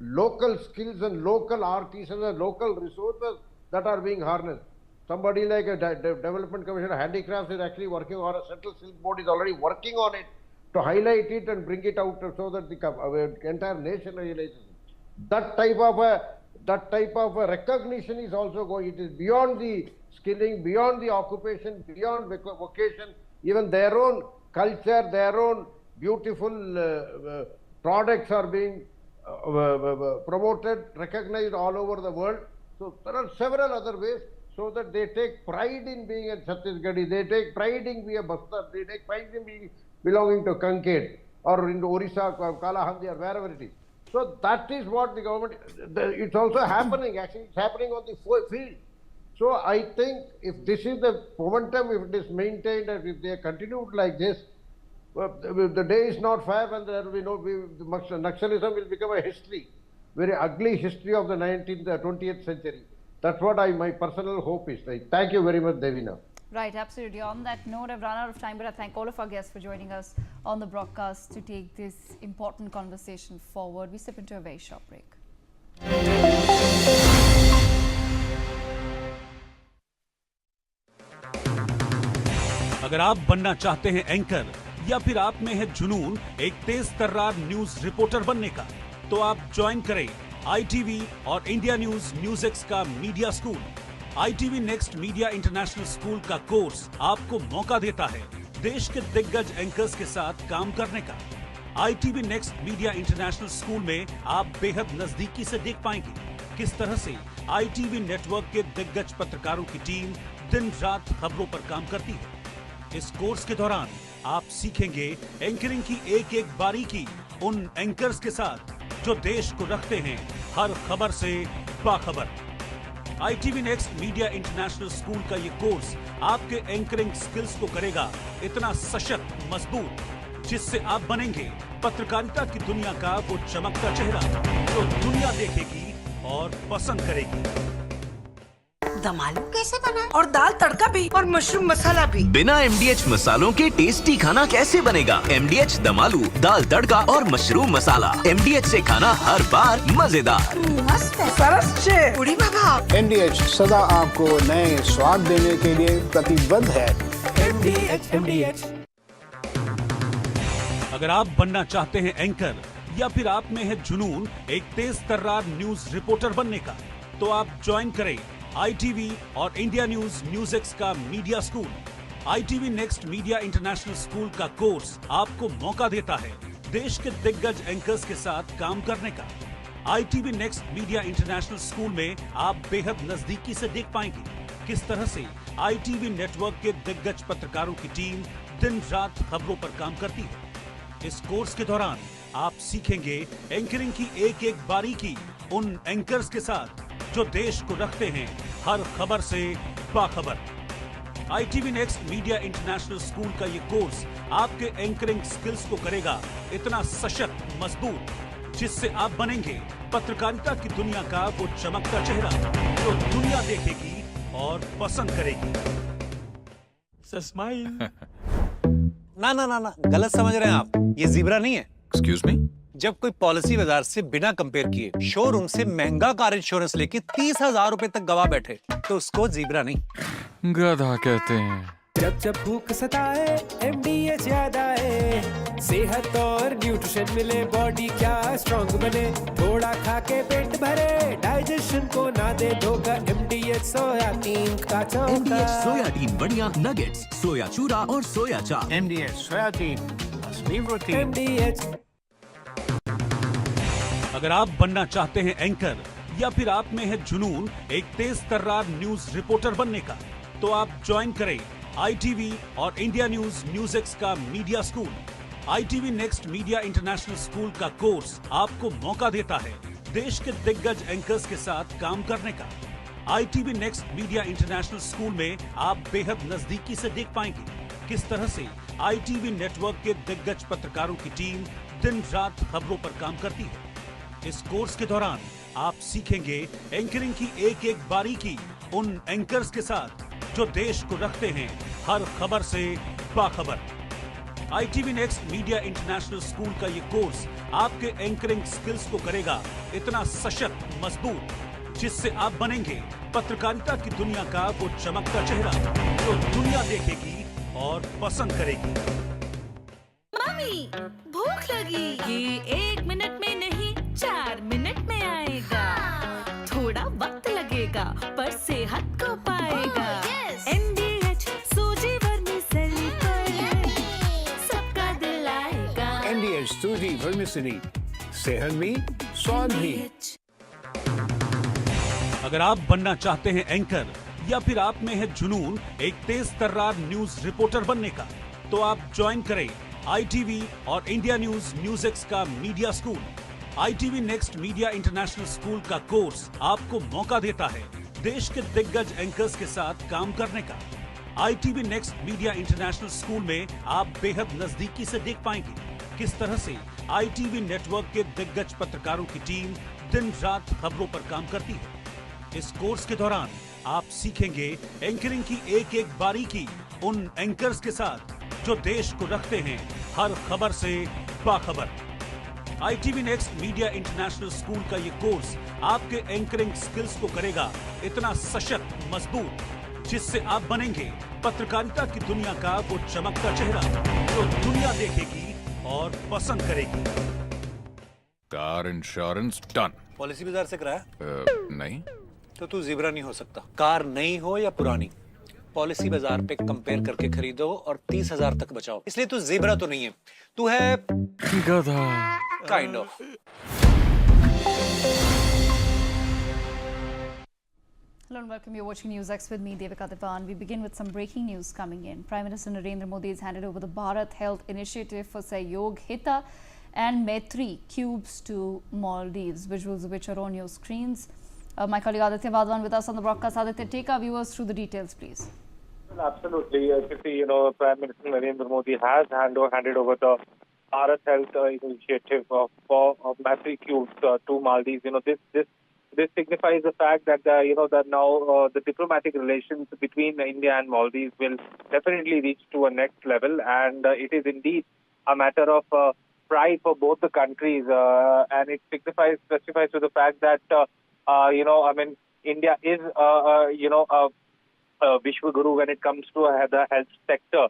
local skills and local artisans and local resources that are being harnessed. Somebody like a Development Commission of Handicrafts is actually working, or a Central Silk Board is already working on it to highlight it and bring it out so that the entire nation realizes it. That type of a recognition is also going. It is beyond the skilling, beyond the occupation, beyond vocation, even their own culture, their own beautiful products are being promoted, recognized all over the world. So there are several other ways, so that they take pride in being a Chhattisgarhi, they take pride in being a Bastar, they take pride in being belonging to Kanked or in Orissa, Kalahandi or wherever it is. So that is what the government, it's also happening, actually it's happening on the field. So I think if this is the momentum, if it is maintained and if they continue like this, the day is not fair when there will be no, Naxalism will become a history, very ugly history of the 20th century. That's what my personal hope is. Thank you very much, Devina. Right, absolutely. On that note, I've run out of time, but I thank all of our guests for joining us on the broadcast to take this important conversation forward. We step into a very short break. अगर आप बनना चाहते हैं anchor या फिर आप में है जुनून एक तेज तर्रार न्यूज रिपोर्टर बनने का, तो आप ज्वाइन करें ITV और इंडिया NewsX का media school. ITV next media international school का कोर्स आपको मौका देता है देश के दिग्गज एंकर्स के साथ काम करने का। ITV next media international school में आप बेहद नजदीकी से देख पाएंगे किस तरह से ITV नेटवर्क के दिग्गज पत्रकारों की टीम दिन रात खबरों पर काम करती है। इस कोर्स के दौरान आप सीखेंगे एंकरिंग की एक एक बारीकी उन एंकर्स के साथ जो देश को रखते हैं हर खबर से बाखबर। ITV next media international school का ये कोर्स आपके एंकरिंग स्किल्स को करेगा इतना सशक्त, मजबूत, जिससे आप बनेंगे पत्रकारिता की दुनिया का वो चमकता चेहरा जो दुनिया देखेगी और पसंद करेगी। दम आलू कैसे बना? और दाल तड़का भी और मशरूम मसाला भी। बिना MDH मसालों के टेस्टी खाना कैसे बनेगा? MDH दम आलू, दाल तड़का और मशरूम मसाला। MDH से खाना हर बार मजेदार। मस्त है। सरस उड़ी बाबा। MDH सदा आपको नए स्वाद देने के लिए प्रतिबद्ध है। MDH। अगर आप बनना चाहते हैं एंकर या फिर आप में है जुनून एक तेज तर्रार न्यूज रिपोर्टर बनने का, तो आप ज्वाइन करें ITV और इंडिया NewsX का media school. ITV next media international school का कोर्स आपको मौका देता है देश के दिग्गज एंकर्स के साथ काम करने का। ITV next media international school में आप बेहद नजदीकी से देख पाएंगे किस तरह से ITV नेटवर्क के दिग्गज पत्रकारों की टीम दिन रात खबरों पर काम करती है। इस कोर्स के दौरान आप सीखेंगे एंकरिंग की एक एक बारीकी उन एंकर्स के साथ जो देश को रखते हैं हर खबर से बाखबर। ITV next media international school का ये कोर्स आपके एंकरिंग स्किल्स को करेगा इतना सशक्त, मजबूत, जिससे आप बनेंगे पत्रकारिता की दुनिया का वो चमकता चेहरा जो दुनिया देखेगी और पसंद करेगी। स्माइल। ना, गलत समझ रहे हैं आप। ये ज़ीब्रा नहीं है। Excuse me? जब कोई पॉलिसी बाजार से बिना कंपेयर किए शोरूम से महंगा कार इंश्योरेंस लेके 30,000 रुपए तक गवा बैठे, तो उसको ज़ीब्रा नहीं, गधा कहते हैं। जब जब भूख सताए MDH याद आए, सेहत और न्यूट्रिशन मिले, बॉडी क्या स्ट्रॉन्ग बने, थोड़ा खा के पेट भरे, डाइजेशन को ना दे धोखा। MDH सोयाबीन का चोखा। MDH सोयाबीन बढ़िया नगेट्स, सोया चूरा और सोया चाप। MDH सोयाबीन असली प्रोटीन। MDH। अगर आप बनना चाहते हैं एंकर या फिर आप में है जुनून एक तेज तर्रार न्यूज रिपोर्टर बनने का, तो आप ज्वाइन करें ITV और इंडिया NewsX का media school. ITV next media international school का कोर्स आपको मौका देता है देश के दिग्गज एंकर्स के साथ काम करने का। ITV next media international school में आप बेहद नजदीकी से देख पाएंगे किस तरह से ITV नेटवर्क के दिग्गज पत्रकारों की टीम दिन रात खबरों पर काम करती है। इस कोर्स के दौरान आप सीखेंगे एंकरिंग की एक एक बारीकी उन एंकर्स के साथ जो देश को रखते हैं हर खबर से बाखबर। ITV next media international school का ये कोर्स आपके एंकरिंग स्किल्स को करेगा इतना सशक्त, मजबूत, जिससे आप बनेंगे पत्रकारिता की दुनिया का वो चमकता चेहरा जो दुनिया देखेगी और पसंद करेगी। मम्मी, भूख लगी। ये 1 मिनट में नहीं 4 मिनट में आएगा। थोड़ा वक्त लगेगा पर सेहत को पाएगा। MDH सूजी वर्मिसेली पर सबका दिल आएगा। MDH सूजी वर्मिसेली, सेहत भी स्वाद भी। अगर आप बनना चाहते हैं एंकर या फिर आप में है जुनून एक तेज तर्रार न्यूज रिपोर्टर बनने का, तो आप ज्वाइन करें ITV और इंडिया NewsX का media school. ITV next media international school का कोर्स आपको मौका देता है देश के दिग्गज एंकर्स के साथ काम करने का। ITV next media international school में आप बेहद नजदीकी से देख पाएंगे किस तरह से ITV नेटवर्क के दिग्गज पत्रकारों की टीम दिन रात खबरों पर काम करती है। इस कोर्स के दौरान आप सीखेंगे एंकरिंग की एक एक बारीकी उन एंकर्स के साथ जो देश को रखते हैं हर खबर से बाखबर। ITV next media international school का ये कोर्स आपके एंकरिंग स्किल्स को करेगा इतना सशक्त, मजबूत, जिससे आप बनेंगे पत्रकारिता की दुनिया का वो चमकता चेहरा जो दुनिया देखेगी और पसंद करेगी। Car insurance done. पॉलिसी बाजार से कराया? नहीं। तो तू ज़ीब्रा नहीं हो सकता। कार नई हो या पुरानी, पॉलिसी बाजार पे कंपेयर करके खरीदो और 30,000 तक बचाओ। इसलिए तू ज़ीब्रा तो नहीं है, तू है गधा। Kind of. Hello and welcome. You're watching NewsX with me, Devika Divan. We begin with some breaking news coming in. Prime Minister Narendra Modi has handed over the Bharat Health Initiative for Sahyog, Hita and Maitri cubes to Maldives, visuals of which are on your screens. My colleague Aditya Vadwan with us on the broadcast. Aditya, take our viewers through the details, please. Well, absolutely. As you see, Prime Minister Narendra Modi has handed over the Bharat Health initiative of matriculates to Maldives. This signifies the fact that that now the diplomatic relations between India and Maldives will definitely reach to a next level, and it is indeed a matter of pride for both the countries, and it testifies to the fact that India is Vishwa Guru when it comes to the health sector.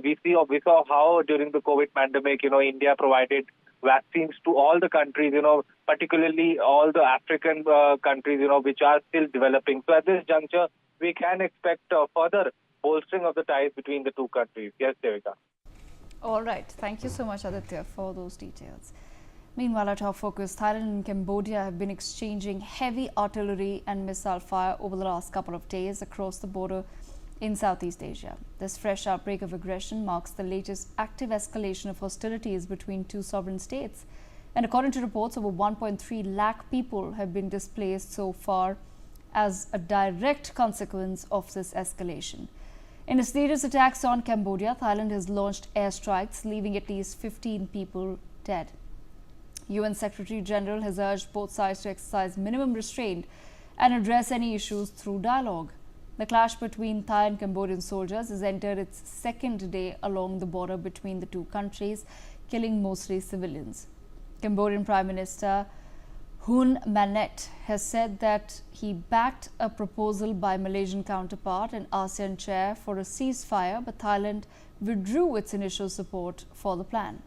We saw how during the COVID pandemic, India provided vaccines to all the countries, particularly all the African countries, which are still developing. So at this juncture, we can expect further bolstering of the ties between the two countries. Yes, Devika. All right. Thank you so much, Aditya, for those details. Meanwhile, at our focus, Thailand and Cambodia have been exchanging heavy artillery and missile fire over the last couple of days across the border in Southeast Asia. This fresh outbreak of aggression marks the latest active escalation of hostilities between two sovereign states. And according to reports, over 1.3 lakh people have been displaced so far as a direct consequence of this escalation. In its latest attacks on Cambodia, Thailand has launched airstrikes, leaving at least 15 people dead. UN Secretary General has urged both sides to exercise minimum restraint and address any issues through dialogue. The clash between Thai and Cambodian soldiers has entered its second day along the border between the two countries, killing mostly civilians. Cambodian Prime Minister Hun Manet has said that he backed a proposal by Malaysian counterpart and ASEAN chair for a ceasefire, but Thailand withdrew its initial support for the plan.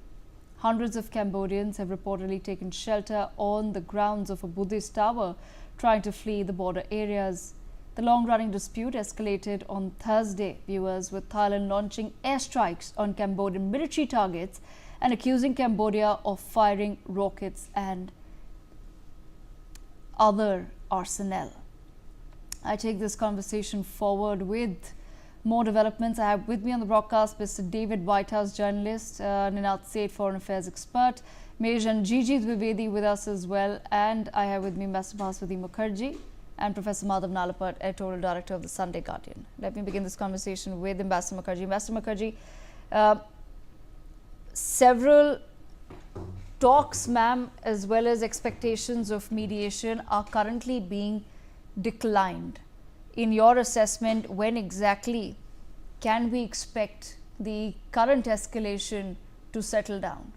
Hundreds of Cambodians have reportedly taken shelter on the grounds of a Buddhist tower, trying to flee the border areas. The long-running dispute escalated on Thursday, viewers, with Thailand launching airstrikes on Cambodian military targets and accusing Cambodia of firing rockets and other arsenal. I take this conversation forward with more developments. I have with me on the broadcast Mr. David Whitehouse, journalist, Ninat Seth, foreign affairs expert, Mej and Gigi Dwivedi with us as well, and I have with me Mr. Bhaswati Mukherjee and Professor Madhav Nalapat, editorial director of the Sunday Guardian. Let me begin this conversation with Ambassador Mukherjee. Ambassador Mukherjee, several talks, ma'am, as well as expectations of mediation are currently being declined. In your assessment, when exactly can we expect the current escalation to settle down?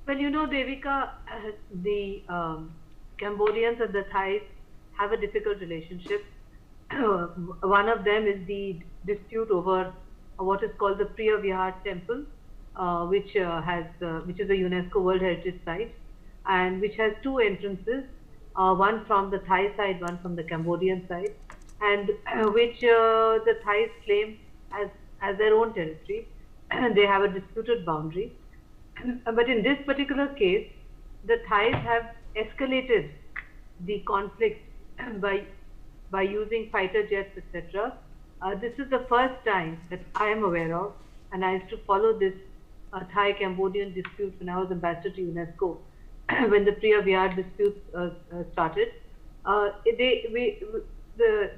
Well, Devika, the Cambodians and the Thais have a difficult relationship. One of them is the dispute over what is called the Priya Vihar temple, which is a UNESCO World Heritage Site, and which has two entrances. One from the Thai side, one from the Cambodian side, and which the Thais claim as their own territory. They have a disputed boundary. But in this particular case, the Thais have escalated the conflict by using fighter jets, etc. This is the first time that I am aware of, and I used to follow this Thai-Cambodian dispute when I was ambassador to UNESCO. When the Priya Vihar dispute started, the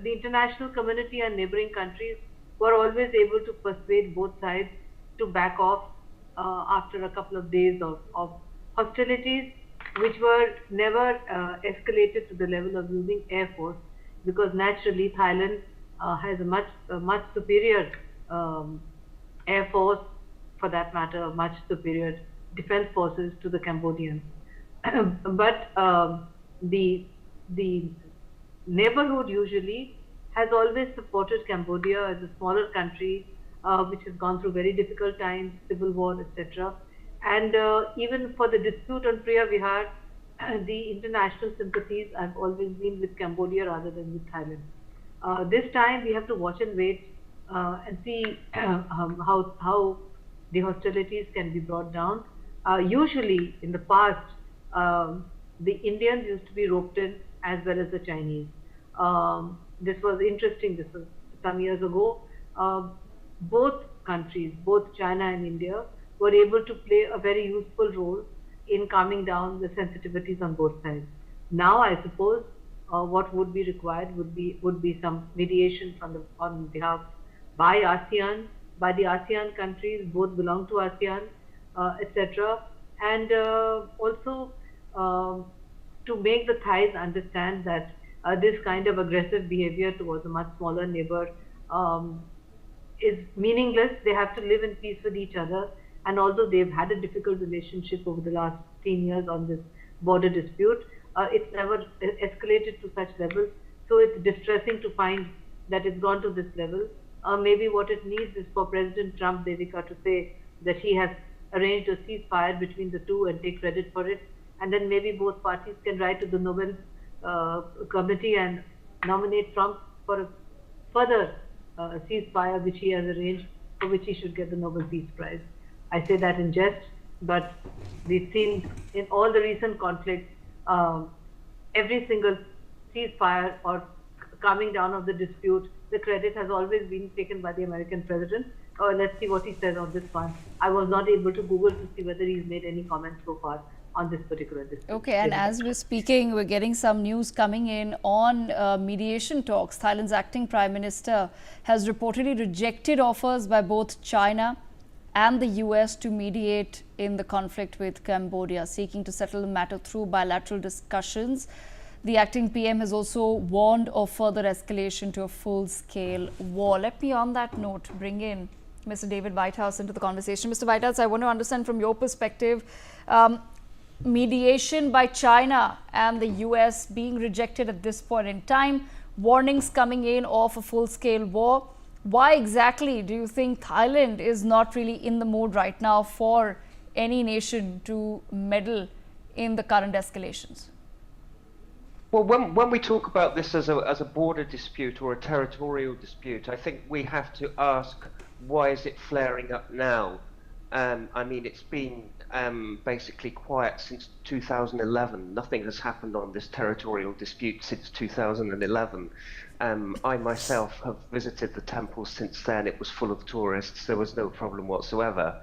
international community and neighboring countries were always able to persuade both sides to back off after a couple of days of hostilities, which were never escalated to the level of using air force, because naturally Thailand has a much superior air force, for that matter, much superior defense forces to the Cambodians. But the neighborhood usually has always supported Cambodia as a smaller country, which has gone through very difficult times, civil war, etc. And even for the dispute on Priya Vihar, the international sympathies have always been with Cambodia rather than with Thailand. This time we have to watch and wait and see how the hostilities can be brought down. Usually in the past, the Indians used to be roped in as well as the Chinese. This was interesting. This was some years ago. Both countries, both China and India, were able to play a very useful role in calming down the sensitivities on both sides. Now, I suppose what would be required would be some mediation on behalf by ASEAN, by the ASEAN countries, both belong to ASEAN, etc., and also to make the Thais understand that this kind of aggressive behavior towards a much smaller neighbor is meaningless. They have to live in peace with each other. And although they've had a difficult relationship over the last 10 years on this border dispute, it's never escalated to such levels. So it's distressing to find that it's gone to this level. Maybe what it needs is for President Trump, Devika, to say that he has arranged a ceasefire between the two and take credit for it. And then maybe both parties can write to the Nobel Committee and nominate Trump for a further ceasefire which he has arranged, for which he should get the Nobel Peace Prize. I say that in jest, but we've seen in all the recent conflicts, every single ceasefire or calming down of the dispute, the credit has always been taken by the American president. Let's see what he says on this one. I was not able to Google to see whether he's made any comments so far on this particular dispute. Okay, and as we're speaking, we're getting some news coming in on mediation talks. Thailand's acting Prime Minister has reportedly rejected offers by both China and the US to mediate in the conflict with Cambodia, seeking to settle the matter through bilateral discussions. The acting PM has also warned of further escalation to a full-scale war. Let me, on that note, bring in Mr. David Whitehouse into the conversation. Mr. Whitehouse, I want to understand from your perspective, mediation by China and the US being rejected at this point in time, warnings coming in of a full-scale war. Why exactly do you think Thailand is not really in the mood right now for any nation to meddle in the current escalations? Well, when we talk about this as a border dispute or a territorial dispute, I think we have to ask, why is it flaring up now? I mean, it's been basically quiet since 2011. Nothing has happened on this territorial dispute since 2011. I myself have visited the temple since then. It was full of tourists. There was no problem whatsoever.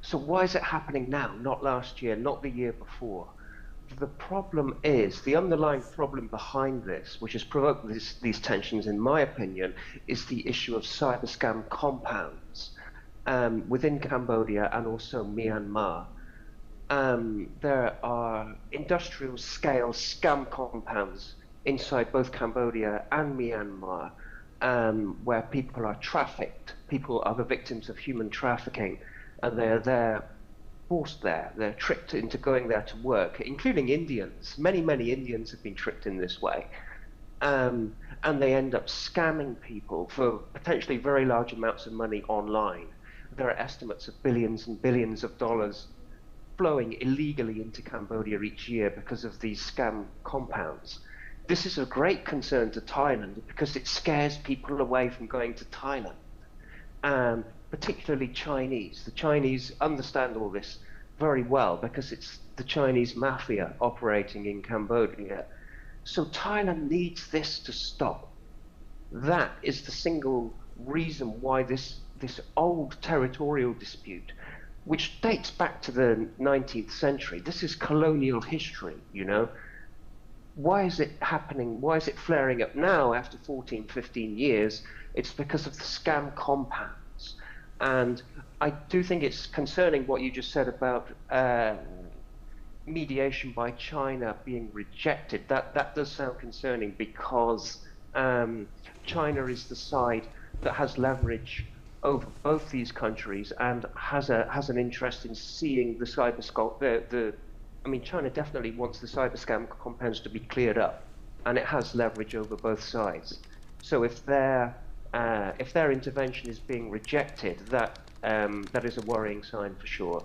So why is it happening now, not last year, not the year before? The problem is, the underlying problem behind this, which has provoked these tensions, in my opinion, is the issue of cyber scam compounds within Cambodia and also Myanmar. There are industrial scale scam compounds inside both Cambodia and Myanmar, where people are trafficked. People are the victims of human trafficking, and they're there, forced there. They're tricked into going there to work, including Indians. Many Indians have been tricked in this way. And they end up scamming people for potentially very large amounts of money online. There are estimates of billions and billions of dollars flowing illegally into Cambodia each year because of these scam compounds. This is a great concern to Thailand because it scares people away from going to Thailand, particularly Chinese. The Chinese understand all this very well because it's the Chinese mafia operating in Cambodia. So Thailand needs this to stop. That is the single reason why this old territorial dispute, which dates back to the 19th century, this is colonial history, you know. Why is it happening? Why is it flaring up now after 14, 15 years? It's because of the scam compounds. And I do think it's concerning what you just said about mediation by China being rejected. That does sound concerning because China is the side that has leverage over both these countries and has an interest in seeing the cyber scam. I mean, China definitely wants the cyber scam compounds to be cleared up, and it has leverage over both sides. So if their intervention is being rejected, that is a worrying sign for sure.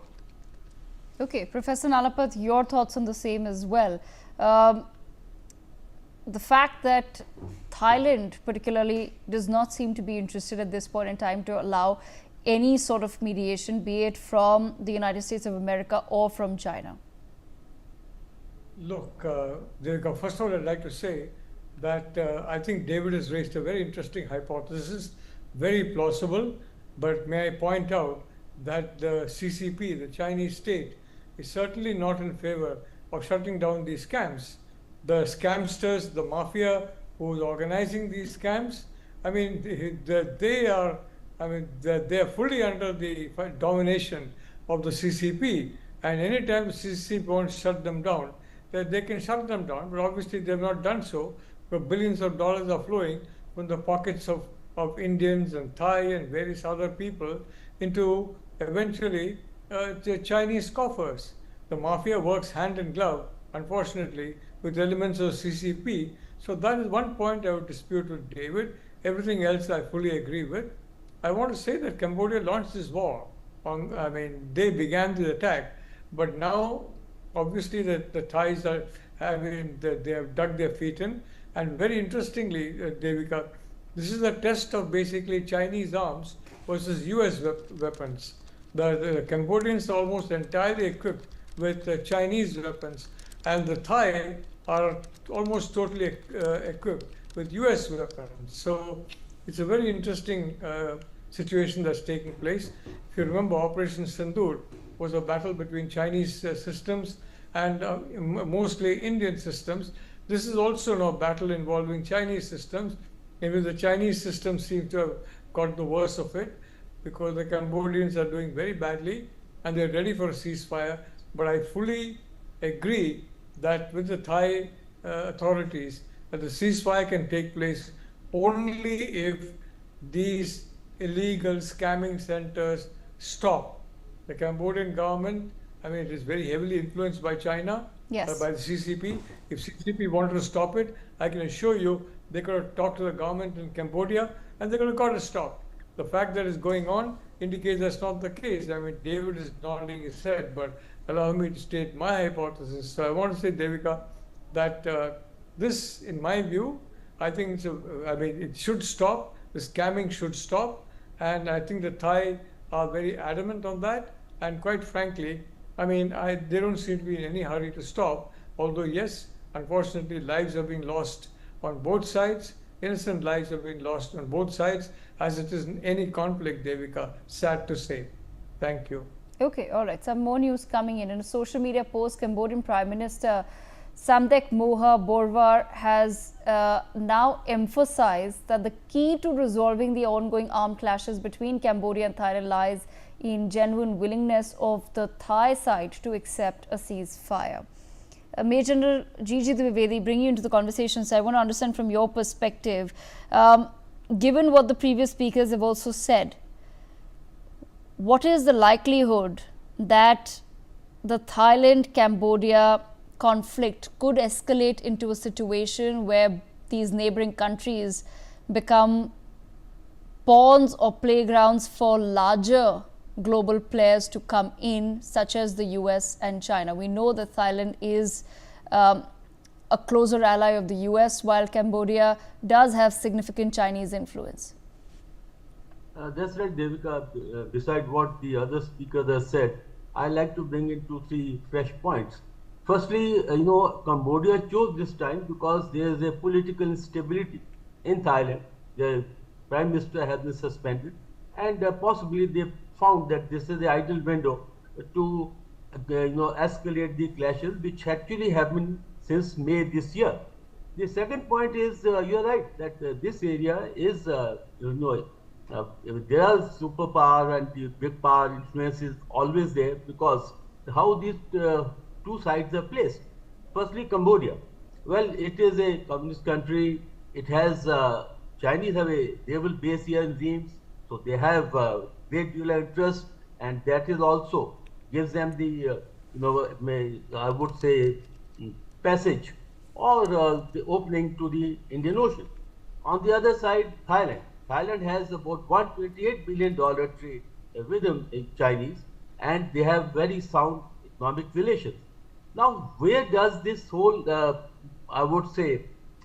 Okay, Professor Nalapat, your thoughts on the same as well. The fact that Thailand particularly does not seem to be interested at this point in time to allow any sort of mediation, be it from the United States of America or from China. Look, Devika, first of all, I'd like to say that I think David has raised a very interesting hypothesis, very plausible, but may I point out that the CCP, the Chinese state, is certainly not in favor of shutting down these scams the scamsters, the mafia who's organizing these scams. I mean, they are fully under the domination of the CCP, and anytime the CCP wants to shut them down, they can shut them down, but obviously they've not done so, but billions of dollars are flowing from the pockets of Indians and Thai and various other people into eventually the Chinese coffers. The mafia works hand in glove, unfortunately, with elements of CCP. So that is one point I would dispute with David. Everything else I fully agree with. I want to say that Cambodia launched this war. They began the attack, but now obviously the Thais are they have dug their feet in. And very interestingly, Devika, this is a test of basically Chinese arms versus US weapons. The Cambodians are almost entirely equipped with Chinese weapons, and the Thai are almost totally equipped with US weapons. So it's a very interesting situation that's taking place. If you remember, Operation Sindoor was a battle between Chinese systems and mostly Indian systems. This is also now a battle involving Chinese systems, in which the Chinese systems seem to have got the worst of it, because the Cambodians are doing very badly and they're ready for a ceasefire. But I fully agree that with the Thai authorities, that the ceasefire can take place only if these illegal scamming centers stop. The Cambodian government, it is very heavily influenced by China, yes, by the CCP. If CCP wanted to stop it, I can assure you they could have talked to the government in Cambodia and they could have got it stopped. The fact that it's going on indicates that's not the case. David is nodding his head, but allow me to state my hypothesis. So I want to say, Devika, that this, in my view, I think it should stop. The scamming should stop, and I think the Thai are very adamant on that. And quite frankly, they don't seem to be in any hurry to stop. Although yes, unfortunately, lives are being lost on both sides. Innocent lives are being lost on both sides, as it is in any conflict, Devika. Sad to say. Thank you. Okay, all right. Some more news coming in. In a social media post, Cambodian Prime Minister Samdech Moha Borvar has now emphasized that the key to resolving the ongoing armed clashes between Cambodia and Thailand lies in genuine willingness of the Thai side to accept a ceasefire. Major General Gigi Dwivedi, bringing you into the conversation, so I want to understand from your perspective, given what the previous speakers have also said, what is the likelihood that the Thailand-Cambodia conflict could escalate into a situation where these neighboring countries become pawns or playgrounds for larger global players to come in, such as the US and China? We know that Thailand is a closer ally of the US, while Cambodia does have significant Chinese influence. That's right, Devika. Beside what the other speakers have said, I like to bring in 2-3 fresh points. Firstly, Cambodia chose this time because there is a political instability in Thailand. The Prime Minister has been suspended, and possibly they found that this is the ideal window to escalate the clashes, which actually have been since May this year. The second point is, you're right, that this area is, there are superpower and the big power influence is always there, because how these two sides are placed. Firstly, Cambodia. Well, it is a communist country. It has, Chinese have a naval base here in Reams, so they have great deal of interest, and that is also gives them the, I would say, passage or the opening to the Indian Ocean. On the other side, Thailand. Thailand has about $128 billion trade with the Chinese, and they have very sound economic relations. Now, where does this whole, I would say,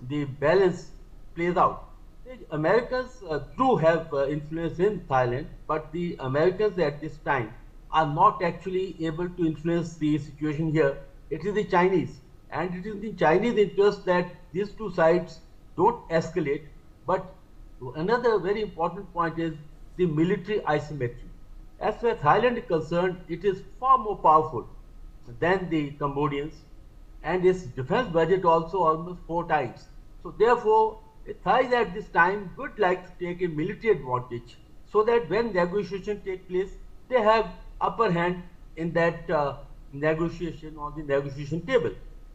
the balance plays out? The Americans do have influence in Thailand, but the Americans at this time are not actually able to influence the situation here. It is the Chinese, and it is the Chinese interest that these two sides don't escalate. But another very important point is the military asymmetry. As far as Thailand is concerned, it is far more powerful than the Cambodians, and its defense budget also almost 4 times. So therefore, the Thais at this time would like to take a military advantage so that when negotiations take place, they have upper hand in that negotiation on the negotiation table.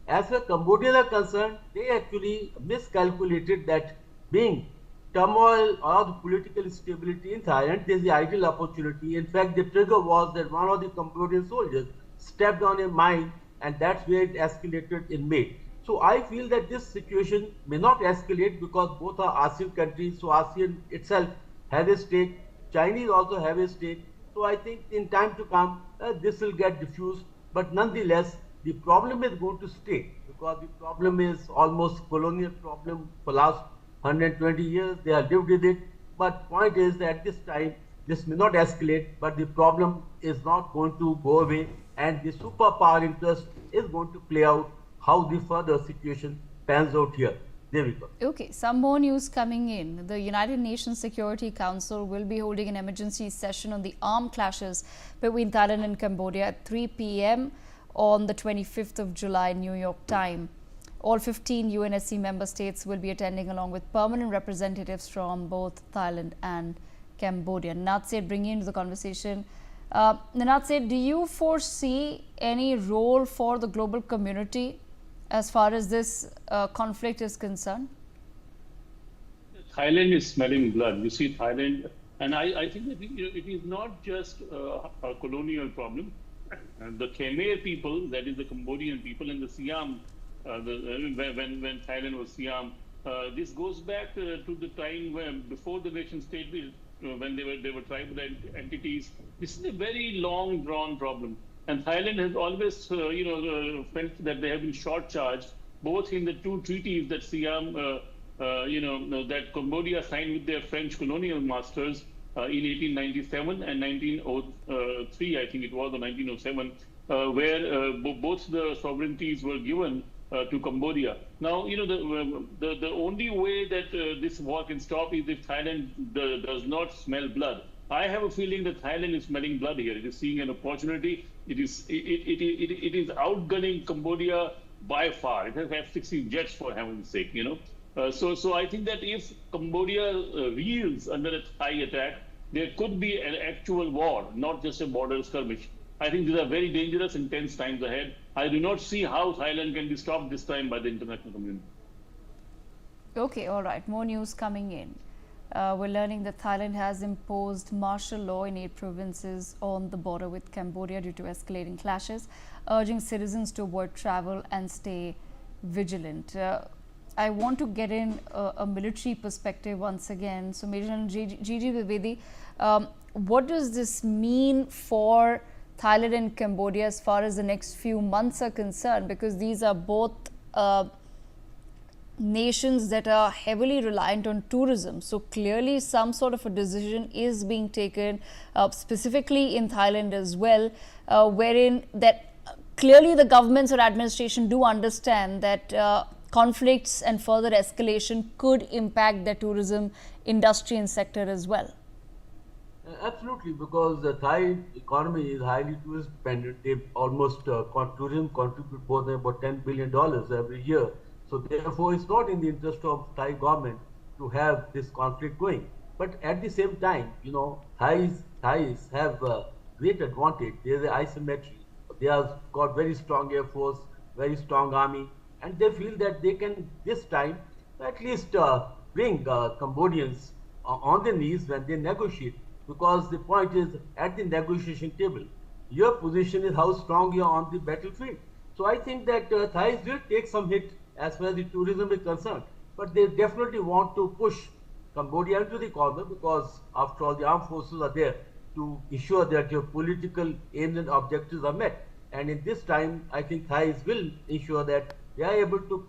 As far as Cambodians are concerned, they actually miscalculated that being turmoil or the political instability in Thailand, there is the ideal opportunity. In fact, the trigger was that one of the Cambodian soldiers stepped on a mine, and that's where it escalated in May. So I feel that this situation may not escalate because both are ASEAN countries, so ASEAN itself has a stake, Chinese also have a stake. So I think in time to come, this will get diffused, but nonetheless, the problem is going to stay because the problem is almost colonial problem for last 120 years. They have lived with it, but point is that at this time, this may not escalate, but the problem is not going to go away, and the superpower interest is going to play out how the further situation pans out here. There we go. Okay, some more news coming in. The United Nations Security Council will be holding an emergency session on the armed clashes between Thailand and Cambodia at 3 p.m. on the 25th of July, New York time. All 15 UNSC member states will be attending along with permanent representatives from both Thailand and Cambodia. Natset, bringing into the conversation. Natset, do you foresee any role for the global community as far as this conflict is concerned? Thailand is smelling blood. You see Thailand, and I think that it is not just a colonial problem. The Khmer people, that is the Cambodian people, and the Siam, when Thailand was Siam, this goes back to the time when before the nation state, when they were tribal entities. This is a very long drawn problem, and Thailand has always felt that they have been short charged, both in the 2 treaties that Siam that Cambodia signed with their French colonial masters in 1897 and 1903, I think it was, or 1907, where both the sovereignties were given to Cambodia. Now, the only way that this war can stop is if Thailand does not smell blood. I have a feeling that Thailand is smelling blood here. It is seeing an opportunity. It is outgunning Cambodia by far. It has F-16 jets, for heaven's sake. So I think that if Cambodia reels under a Thai attack, there could be an actual war, not just a border skirmish. I think these are very dangerous and tense times ahead. I do not see how Thailand can be stopped this time by the international community. Okay, all right. More news coming in. We're learning that Thailand has imposed martial law in 8 provinces on the border with Cambodia due to escalating clashes, urging citizens to avoid travel and stay vigilant. I want to get in a military perspective once again. So, Major General G.G. Vivedi, what does this mean for Thailand and Cambodia as far as the next few months are concerned? Because these are both nations that are heavily reliant on tourism. So clearly some sort of a decision is being taken specifically in Thailand as well, wherein that clearly the governments or administration do understand that conflicts and further escalation could impact the tourism industry and sector as well. Absolutely, because the Thai economy is highly tourist dependent. They almost tourism contribute more than about $10 billion every year. So therefore, it's not in the interest of Thai government to have this conflict going. But at the same time, Thais have great advantage. There's an asymmetry. They have got very strong air force, very strong army, and they feel that they can this time at least bring Cambodians on their knees when they negotiate. Because the point is, at the negotiation table, your position is how strong you are on the battlefield. So I think that Thais will take some hit as far as the tourism is concerned. But they definitely want to push Cambodia into the corner because, after all, the armed forces are there to ensure that your political aims and objectives are met. And in this time, I think Thais will ensure that they are able to,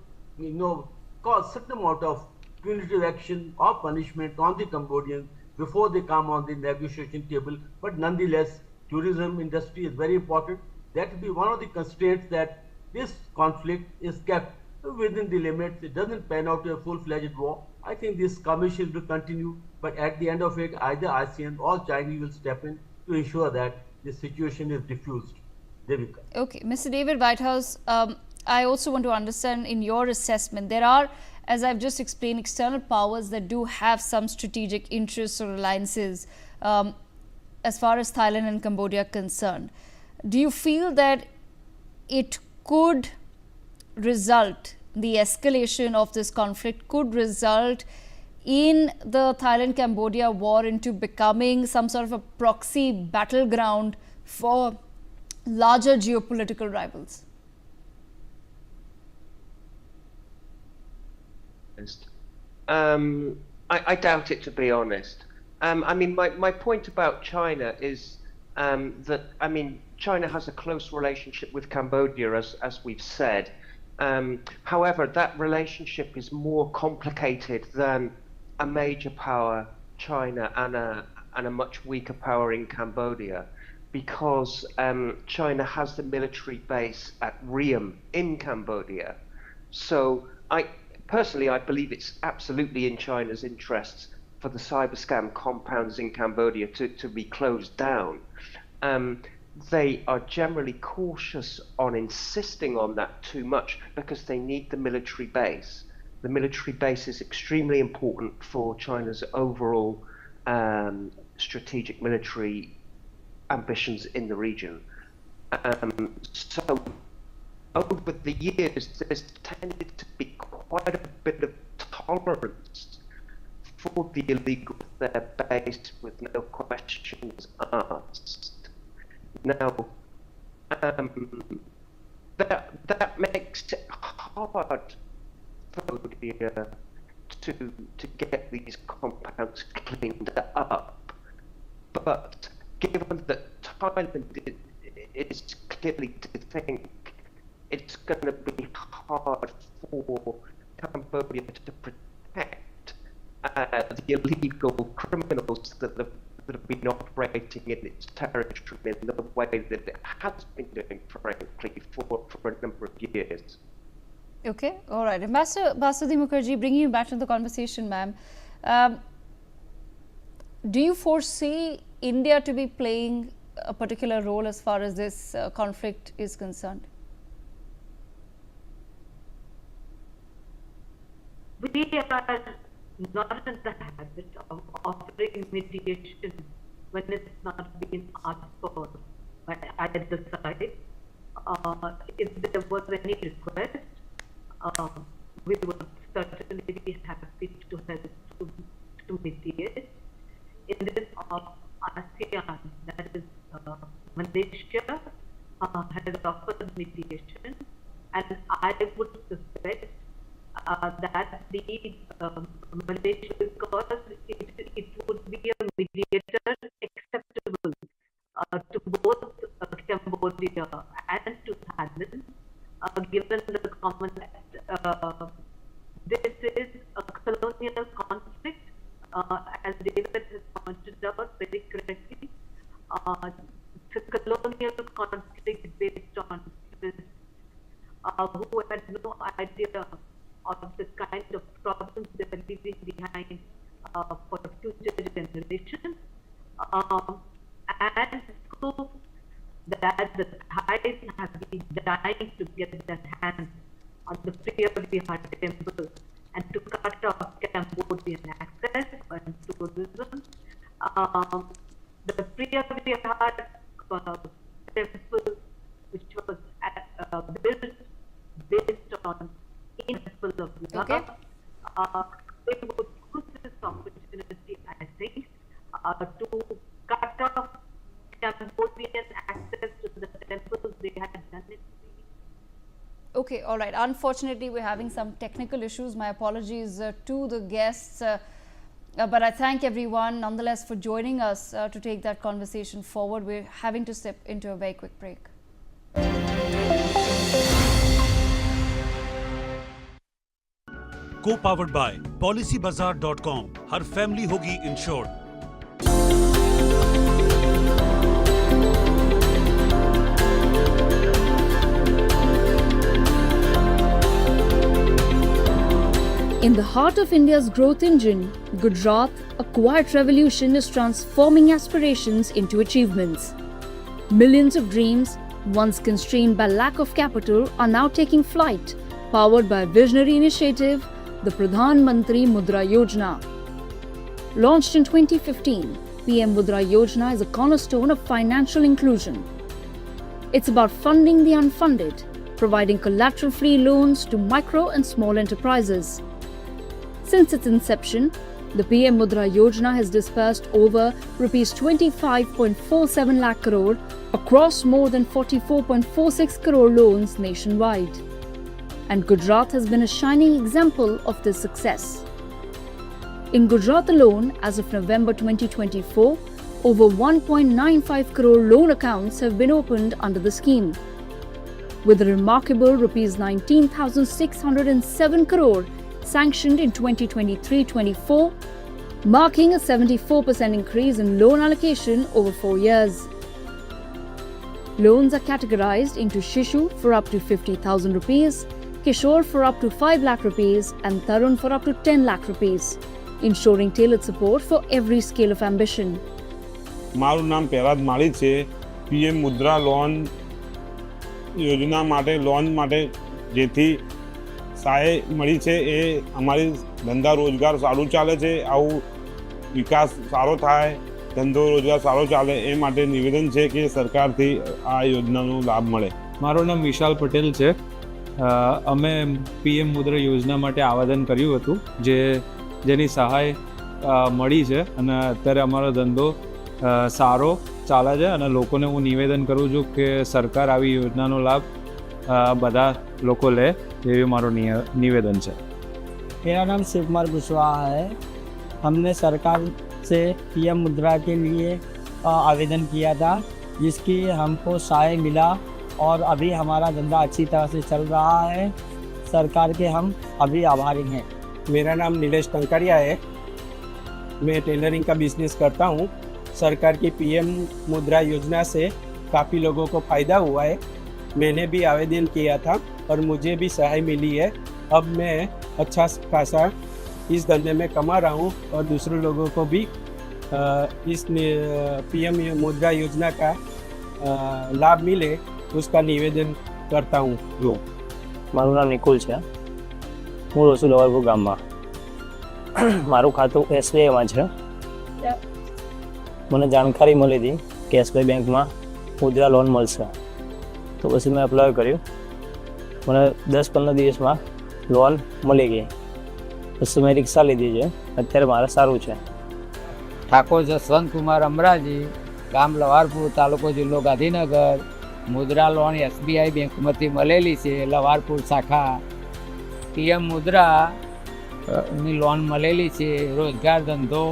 cause certain amount of punitive action or punishment on the Cambodians before they come on the negotiation table. But nonetheless, tourism industry is very important. That will be one of the constraints that this conflict is kept within the limits. It doesn't pan out to a full-fledged war. I think this commission will continue, but at the end of it, either ASEAN or China will step in to ensure that the situation is diffused. Devika. Okay, Mr. David Whitehouse, I also want to understand, in your assessment, there are, as I've just explained, external powers that do have some strategic interests or alliances as far as Thailand and Cambodia are concerned. Do you feel that it could result, the escalation of this conflict could result in the Thailand-Cambodia war into becoming some sort of a proxy battleground for larger geopolitical rivals? I doubt it, to be honest. I mean, my point about China is that, I mean, China has a close relationship with Cambodia, as we've said. However, that relationship is more complicated than a major power, China, and a much weaker power in Cambodia, because China has the military base at Rebuke in Cambodia. So personally, I believe it's absolutely in China's interests for the cyber scam compounds in Cambodia to be closed down. They are generally cautious on insisting on that too much because they need the military base. The military base is extremely important for China's overall strategic military ambitions in the region. So over the years, there's tended to be quite a bit of tolerance for the illegal with their base with no questions asked. Now, that makes it hard for Cambodia to get these compounds cleaned up. But given that Thailand is clearly to think it's going to be hard for Cambodia to protect the illegal criminals that have been operating in its territory in the way that it has been doing, frankly, for a number of years. Okay, all right. Ambassador Basudhi Mukherjee, bringing you back to the conversation, ma'am. Do you foresee India to be playing a particular role as far as this conflict is concerned? We are not in the habit of offering mediation when it's not been asked for by either side. If there was any request, we would certainly be happy to help to mediate. In this ASEAN, that is Malaysia, has offered mediation, and I would suspect that the Malaysia, because it would be a mediator acceptable to both Cambodia and to Thailand, given the common this is a colonial conflict, as David has pointed out very correctly. It's a colonial conflict based on who had no idea of the kind of problems they are leaving behind for future generations, and so that the Thais have been dying to get their hands on the Priyavihar temple and to cut off Cambodian access and tourism. The Priyavihar temple, which was built based on principle of love, they would use this opportunity, I think, to cut off Cambodian access to the temples they had done it. Okay, all right. Unfortunately, we're having some technical issues. My apologies to the guests. But I thank everyone nonetheless for joining us to take that conversation forward. We're having to step into a very quick break. Co-powered by PolicyBazaar.com. Her family होगी insured. In the heart of India's growth engine, Gujarat, a quiet revolution is transforming aspirations into achievements. Millions of dreams once constrained by lack of capital, are now taking flight, powered by a visionary initiative, the Pradhan Mantri Mudra Yojana. Launched in 2015, PM Mudra Yojana is a cornerstone of financial inclusion. It's about funding the unfunded, providing collateral-free loans to micro and small enterprises. Since its inception, the PM Mudra Yojana has disbursed over Rs 25.47 lakh crore across more than 44.46 crore loans nationwide. And Gujarat has been a shining example of this success. In Gujarat alone, as of November 2024, over 1.95 crore loan accounts have been opened under the scheme, with a remarkable Rs 19,607 crore sanctioned in 2023-24, marking a 74% increase in loan allocation over 4 years. Loans are categorized into Shishu for up to 50,000 rupees, Kishore for up to 5 lakh rupees and Tarun for up to 10 lakh rupees, ensuring tailored support for every scale of ambition. મારું નામ પહેરાદ માળી છે. PM મુદ્રા loan યોજના માટે loan માટે જેથી સહાય મળી છે એ અમારી ધંધા રોજગાર સારું ચાલે છે, આવું વિકાસ સારો થાય, ધંધો રોજગાર સારો ચાલે એ માટે નિવેદન છે કે સરકારથી આ યોજનાનો લાભ મળે. મારું નામ વિશાલ પટેલ છે. અમે પીએમ મુદ્રા યોજના માટે આવેદન કર્યું હતું જેની સહાય મળી છે અને અત્યારે અમારો ધંધો સારો ચાલે છે અને લોકોને હું નિવેદન કરું છું કે સરકાર આવી યોજનાનો લાભ બધા લોકો લે એવી મારું નિવેદન છે. मेरा नाम शिव कुमार कुशवाहा है. हमने सरकार से पीएम मुद्रा के लिए आवेदन किया था जिसकी हमको सहाय मिला और अभी हमारा धंधा अच्छी तरह से चल रहा है. सरकार के हम अभी आभारी हैं. मेरा नाम नीलेश टंकरिया है. मैं टेलरिंग का बिजनेस करता हूँ. सरकार की पीएम मुद्रा योजना से काफ़ी लोगों को फ़ायदा हुआ है. मैंने भी आवेदन किया था और मुझे भी सहाय मिली है. अब मैं अच्छा खासा इस धंधे में कमा रहा हूँ और दूसरे लोगों को भी इस पीएम मुद्रा योजना का लाभ मिले उसका निवेदन करता हूँ. મારું નામ નિકુલ છે. હું રહું છું લવારપુર ગામમાં. મારું ખાતું એસબીઆઈમાં છે. મને જાણકારી મળી હતી કે એસબીઆઈ બેંકમાં મુદ્રા લોન મળશે, તો પછી મેં એપ્લાય કર્યું. મને 10-15 દિવસમાં લોન મળી ગઈ. પછી મેં રિક્ષા લીધી છે. અત્યારે મારે સારું છે. ઠાકોર જસવંત કુમાર અમરાજી, ગામ લવારપુર, તાલુકો જિલ્લો ગાંધીનગર. મુદ્રા લોન એસબીઆઈ બેંકમાંથી મળેલી છે, લવારપુર શાખા. પીએમ મુદ્રાની લોન મળેલી છે. રોજગાર ધંધો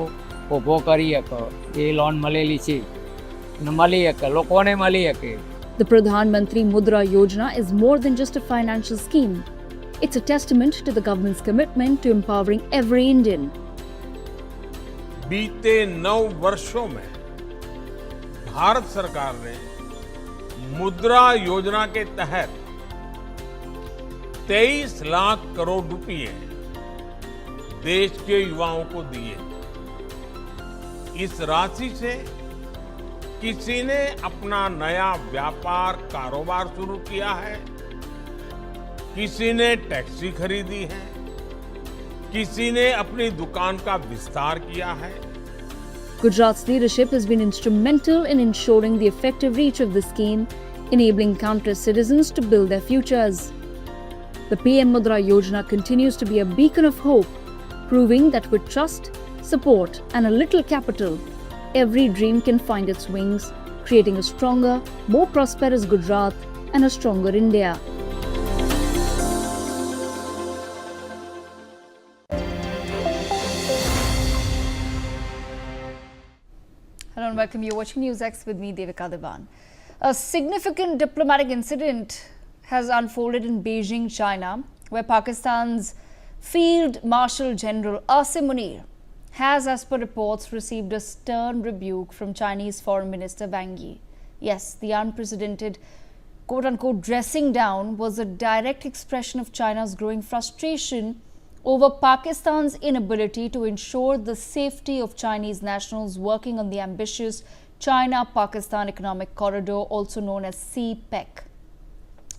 ઊભો કરી શકો એ લોન મળેલી છે અને મળી શકે, લોકોને મળી શકે. The Pradhan Mantri Mudra Yojana is more than just a financial scheme. It's a testament to the government's commitment to empowering every Indian. बीते 9 वर्षों में भारत सरकार ने मुद्रा योजना के तहत 23 लाख करोड़ रुपए देश के युवाओं को दिए. इस राशि से किसी ने अपना नया व्यापार कारोबार शुरू किया है, किसी ने टैक्सी खरीदी है, किसी ने अपनी दुकान का विस्तार किया है. Gujarat's leadership has been instrumental in ensuring the effective reach of the scheme, enabling countless citizens to build their futures. The PM Mudra Yojana continues to be a beacon of hope, proving that with trust, support and a little capital, every dream can find its wings, creating a stronger, more prosperous Gujarat and a stronger India. Hello and welcome. You're watching NewsX with me, Devika Devan. A significant diplomatic incident has unfolded in Beijing, China, where Pakistan's Field Marshal General Asim Munir has, as per reports, received a stern rebuke from Chinese Foreign Minister Wang. Yes, the unprecedented quote-unquote dressing down was a direct expression of China's growing frustration over Pakistan's inability to ensure the safety of Chinese nationals working on the ambitious China-Pakistan Economic Corridor, also known as CPEC.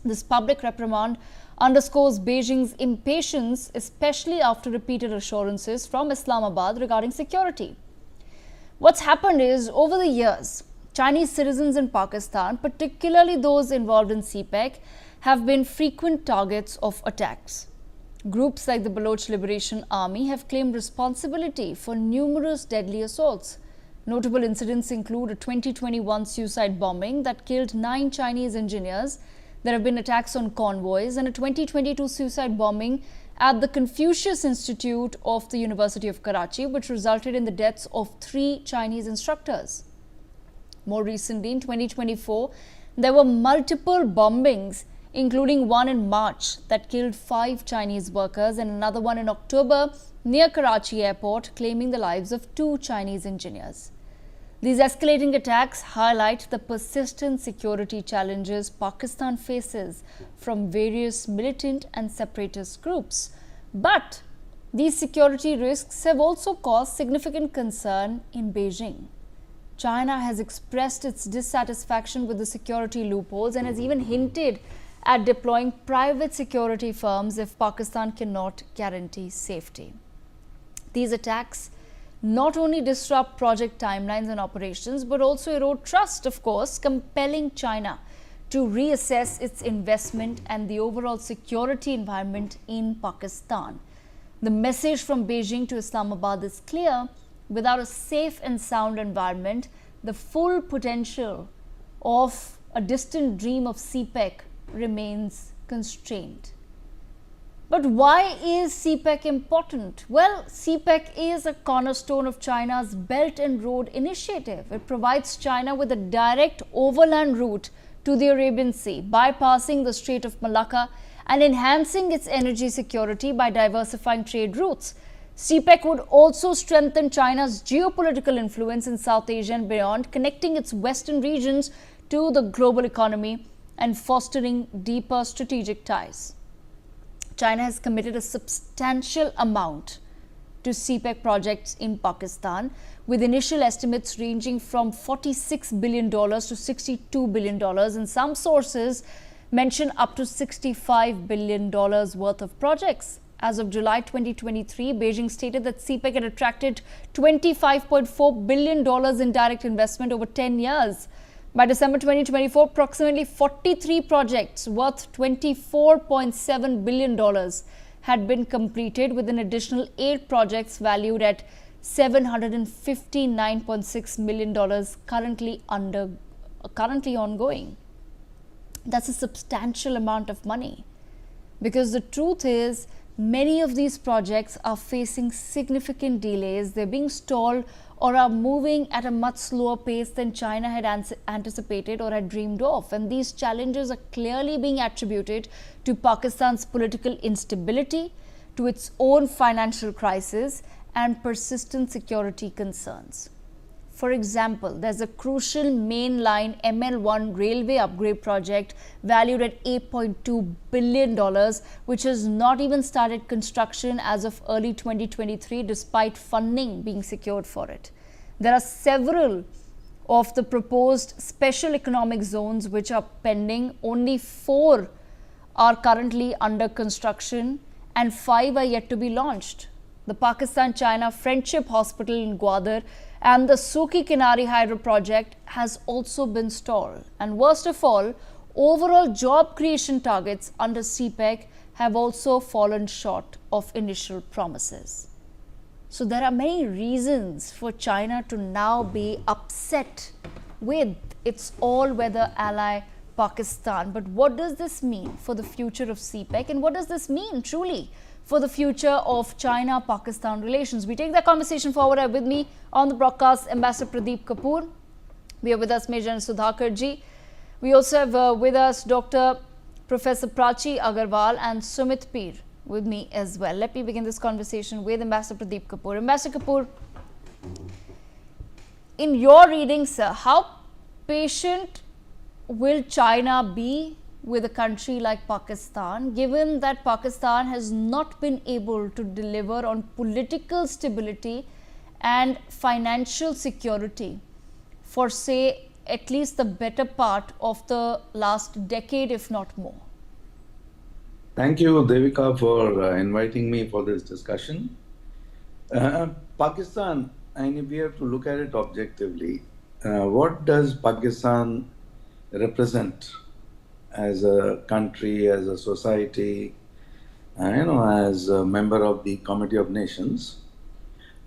This public reprimand underscores Beijing's impatience, especially after repeated assurances from Islamabad regarding security. What's happened is, over the years, Chinese citizens in Pakistan, particularly those involved in CPEC, have been frequent targets of attacks. Groups like the Baloch Liberation Army have claimed responsibility for numerous deadly assaults. Notable incidents include a 2021 suicide bombing that killed 9 Chinese engineers. There have been attacks on convoys and a 2022 suicide bombing at the Confucius Institute of the University of Karachi, which resulted in the deaths of 3 Chinese instructors. More recently, in 2024, there were multiple bombings, including one in March that killed 5 Chinese workers and another one in October near Karachi airport, claiming the lives of 2 Chinese engineers. These escalating attacks highlight the persistent security challenges Pakistan faces from various militant and separatist groups. But these security risks have also caused significant concern in Beijing. China has expressed its dissatisfaction with the security loopholes and has even hinted at deploying private security firms if Pakistan cannot guarantee safety. These attacks not only disrupt project timelines and operations, but also erode trust, of course, compelling China to reassess its investment and the overall security environment in Pakistan. The message from Beijing to Islamabad is clear: without a safe and sound environment, the full potential of a distant dream of CPEC remains constrained. But why is CPEC important? Well, CPEC is a cornerstone of China's Belt and Road Initiative. It provides China with a direct overland route to the Arabian Sea, bypassing the Strait of Malacca and enhancing its energy security by diversifying trade routes. CPEC would also strengthen China's geopolitical influence in South Asia and beyond, connecting its western regions to the global economy and fostering deeper strategic ties. China has committed a substantial amount to CPEC projects in Pakistan, with initial estimates ranging from $46 billion to $62 billion, and some sources mention up to $65 billion worth of projects. As of July 2023, Beijing stated that CPEC had attracted $25.4 billion in direct investment over 10 years. By December 2024, approximately 43 projects worth $24.7 billion had been completed, with an additional 8 projects valued at $759.6 million currently ongoing. That's a substantial amount of money, because the truth is, many of these projects are facing significant delays. They're being stalled or are moving at a much slower pace than China had anticipated or had dreamed of. And these challenges are clearly being attributed to Pakistan's political instability, to its own financial crisis, and persistent security concerns. For example, there's a crucial mainline ML1 railway upgrade project valued at $8.2 billion, which has not even started construction as of early 2023, despite funding being secured for it. There are several of the proposed special economic zones which are pending. Only 4 are currently under construction and 5 are yet to be launched. The Pakistan-China Friendship Hospital in Gwadar and the Suki Kinari Hydro project has also been stalled. And worst of all, overall job creation targets under CPEC have also fallen short of initial promises. So there are many reasons for China to now be upset with its all-weather ally Pakistan. But what does this mean for the future of CPEC, and what does this mean truly for the future of China-Pakistan relations? We take that conversation forward. With me on the broadcast, Ambassador Pradeep Kapoor. We are with us Major Sudhakar ji. We also have with us Dr. Professor Prachi Agarwal and Sumit Peer with me as well. Let me begin this conversation with Ambassador Pradeep Kapoor. Ambassador Kapoor, in your reading, sir, how patient will China be with a country like Pakistan, given that Pakistan has not been able to deliver on political stability and financial security for, say, at least the better part of the last decade, if not more? Thank you, Devika, for inviting me for this discussion. Pakistan, and we have to look at it objectively. What does Pakistan represent as a country, as a society, as a member of the Committee of Nations?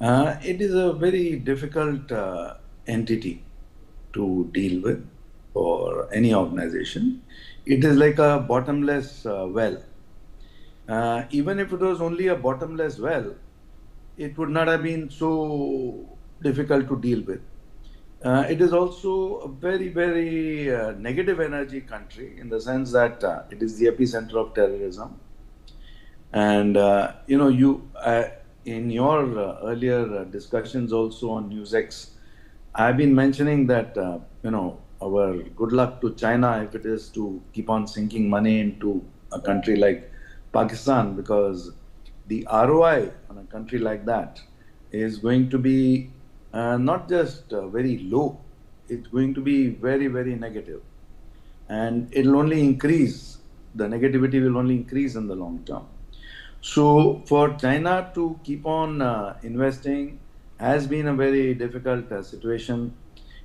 It is a very difficult entity to deal with for any organization. It is like a bottomless well. Even if it was only a bottomless well, it would not have been so difficult to deal with. It is also a very, very negative energy country in the sense that it is the epicenter of terrorism. And, in your earlier discussions also on NewsX, I've been mentioning that, our good luck to China if it is to keep on sinking money into a country like Pakistan, because the ROI on a country like that is going to be not just very low, it's going to be very, very negative. And it'll only increase, the negativity will only increase in the long term. So for China to keep on investing has been a very difficult situation.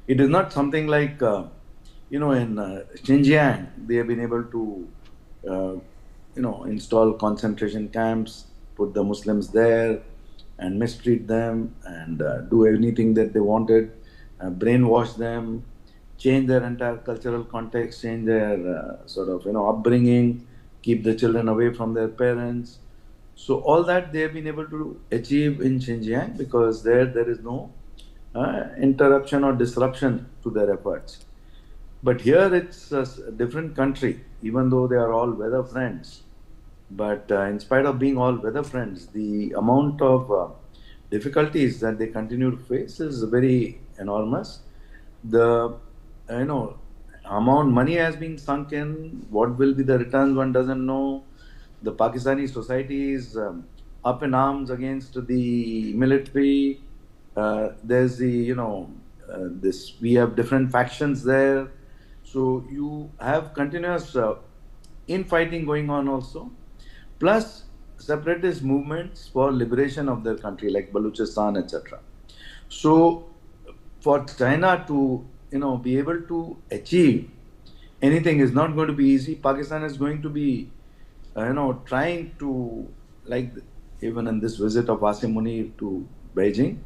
It is not something like, in Xinjiang, they have been able to, install concentration camps, put the Muslims there and mistreat them and do anything that they wanted, brainwash them, change their entire cultural context, change their upbringing, keep the children away from their parents. So all that they have been able to achieve in Xinjiang because there is no interruption or disruption to their efforts. But here it's a different country, even though they are all weather friends. But in spite of being all weather friends, the amount of difficulties that they continue to face is very enormous. The amount money has been sunk in. What will be the returns, one doesn't know. The Pakistani society is up in arms against the military. There's the we have different factions there. So you have continuous infighting going on also, plus separatist movements for liberation of their country like Balochistan, etc. So for China to be able to achieve anything is not going to be easy. Pakistan is going to be trying to, like even in this visit of Asim Munir to Beijing,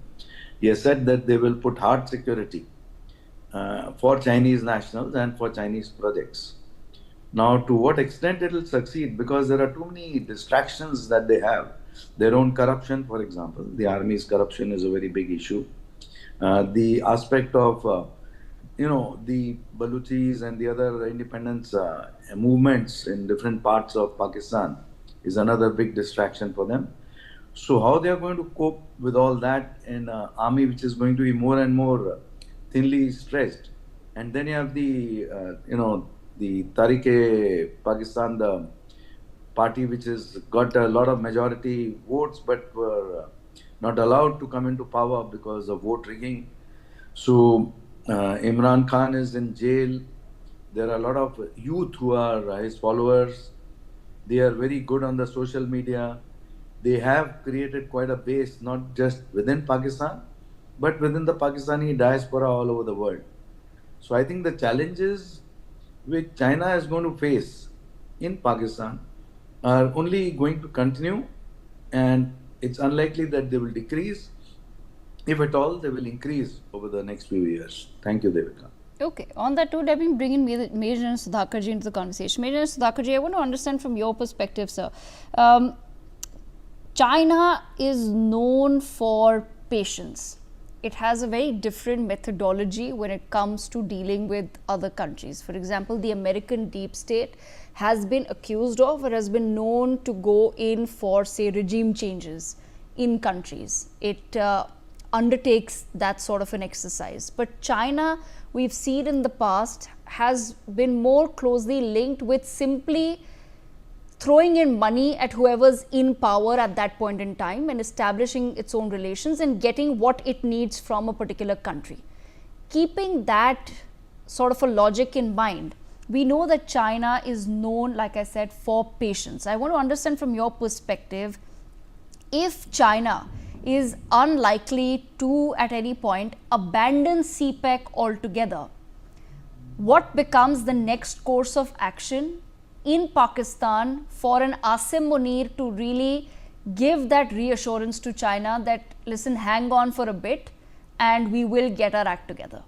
he has said that they will put hard security for Chinese nationals and for Chinese projects. Now, to what extent it will succeed, because there are too many distractions that they have. Their own corruption, for example, the army's corruption is a very big issue. The aspect of, the Baluchis and the other independence movements in different parts of Pakistan is another big distraction for them. So how they are going to cope with all that in an army which is going to be more and more thinly stretched. And then you have the, the Tariq-e-Pakistan, the party which has got a lot of majority votes but were not allowed to come into power because of vote rigging. So Imran Khan is in jail. There are a lot of youth who are his followers. They are very good on the social media. They have created quite a base, not just within Pakistan, but within the Pakistani diaspora all over the world. So I think the challenges which China is going to face in Pakistan are only going to continue, and it's unlikely that they will decrease. If at all, they will increase over the next few years. Thank you, Devika. Okay. On that note, let me bring in Major and Sudhakarji into the conversation. Major and Sudhakarji, I want to understand from your perspective, sir. China is known for patience. It has a very different methodology when it comes to dealing with other countries. For example, the American deep state has been accused of or has been known to go in for, say, regime changes in countries. It undertakes that sort of an exercise. But China, we've seen in the past, has been more closely linked with simply throwing in money at whoever's in power at that point in time and establishing its own relations and getting what it needs from a particular country. keeping that sort of a logic in mind, we know that China is known, like I said, for patience. I want to understand from your perspective, if China is unlikely to at any point abandon CPEC altogether, what becomes the next course of action in Pakistan for an Asim Munir to really give that reassurance to China that, listen, hang on for a bit and we will get our act together?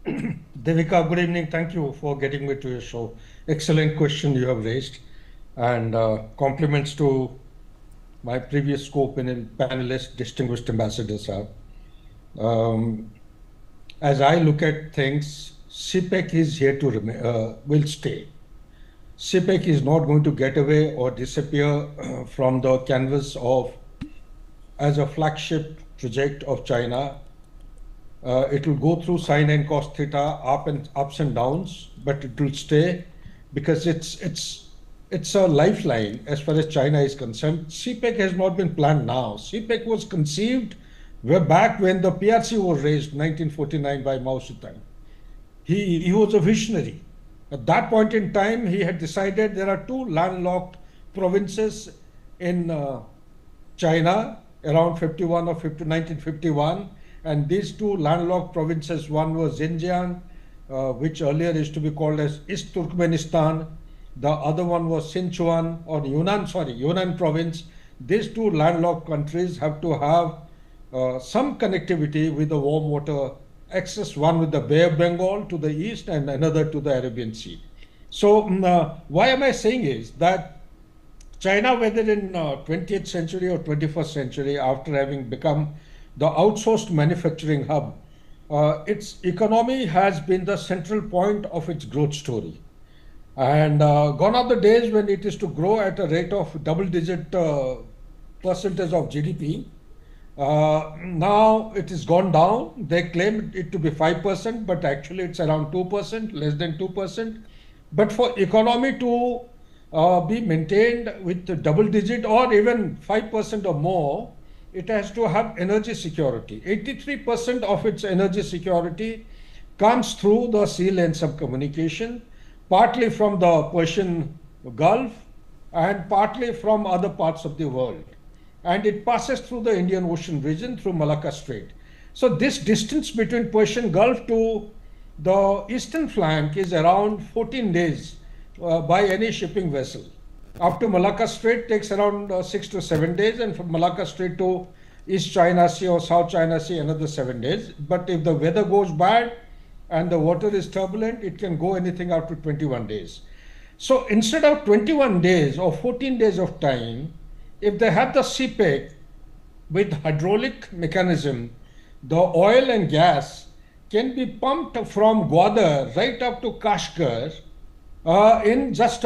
Devika, good evening. Thank you for getting me to your show. Excellent question you have raised, and compliments to my previous co-opinion panelist, distinguished ambassador sir. As I look at things, CPEC is here to remain, will stay. CPEC is not going to get away or disappear from the canvas of as a flagship project of China. It will go through sine and cos theta, ups and downs, but it will stay because it's a lifeline as far as China is concerned. CPEC has not been planned now. CPEC was conceived way back when the PRC was raised in 1949 by Mao Zedong. He was a visionary. At that point in time, he had decided there are two landlocked provinces in China around 51 or 1951. And these two landlocked provinces, one was Xinjiang, which earlier used to be called as East Turkmenistan. The other one was Sichuan or Yunnan province. These two landlocked countries have to have some connectivity with the warm water access, one with the Bay of Bengal to the east and another to the Arabian Sea. So why am I saying is that China, whether in 20th century or 21st century, after having become the outsourced manufacturing hub, its economy has been the central point of its growth story. And gone are the days when it is to grow at a rate of double-digit percentage of GDP. Now it has gone down. They claim it to be 5%, but actually it's around 2%, less than 2%. But for economy to be maintained with double-digit or even 5% or more, it has to have energy security. 83% of its energy security comes through the sea lanes of communication, partly from the Persian Gulf and partly from other parts of the world. And it passes through the Indian Ocean region through Malacca Strait. So this distance between Persian Gulf to the eastern flank is around 14 days by any shipping vessel. Up to Malacca Strait takes around 6 to 7 days, and from Malacca Strait to East China Sea or South China Sea another 7 days. But if the weather goes bad and the water is turbulent, it can go anything up to 21 days. So instead of 21 days or 14 days of time, if they have the CPEC with hydraulic mechanism, the oil and gas can be pumped from Gwadar right up to Kashgar in just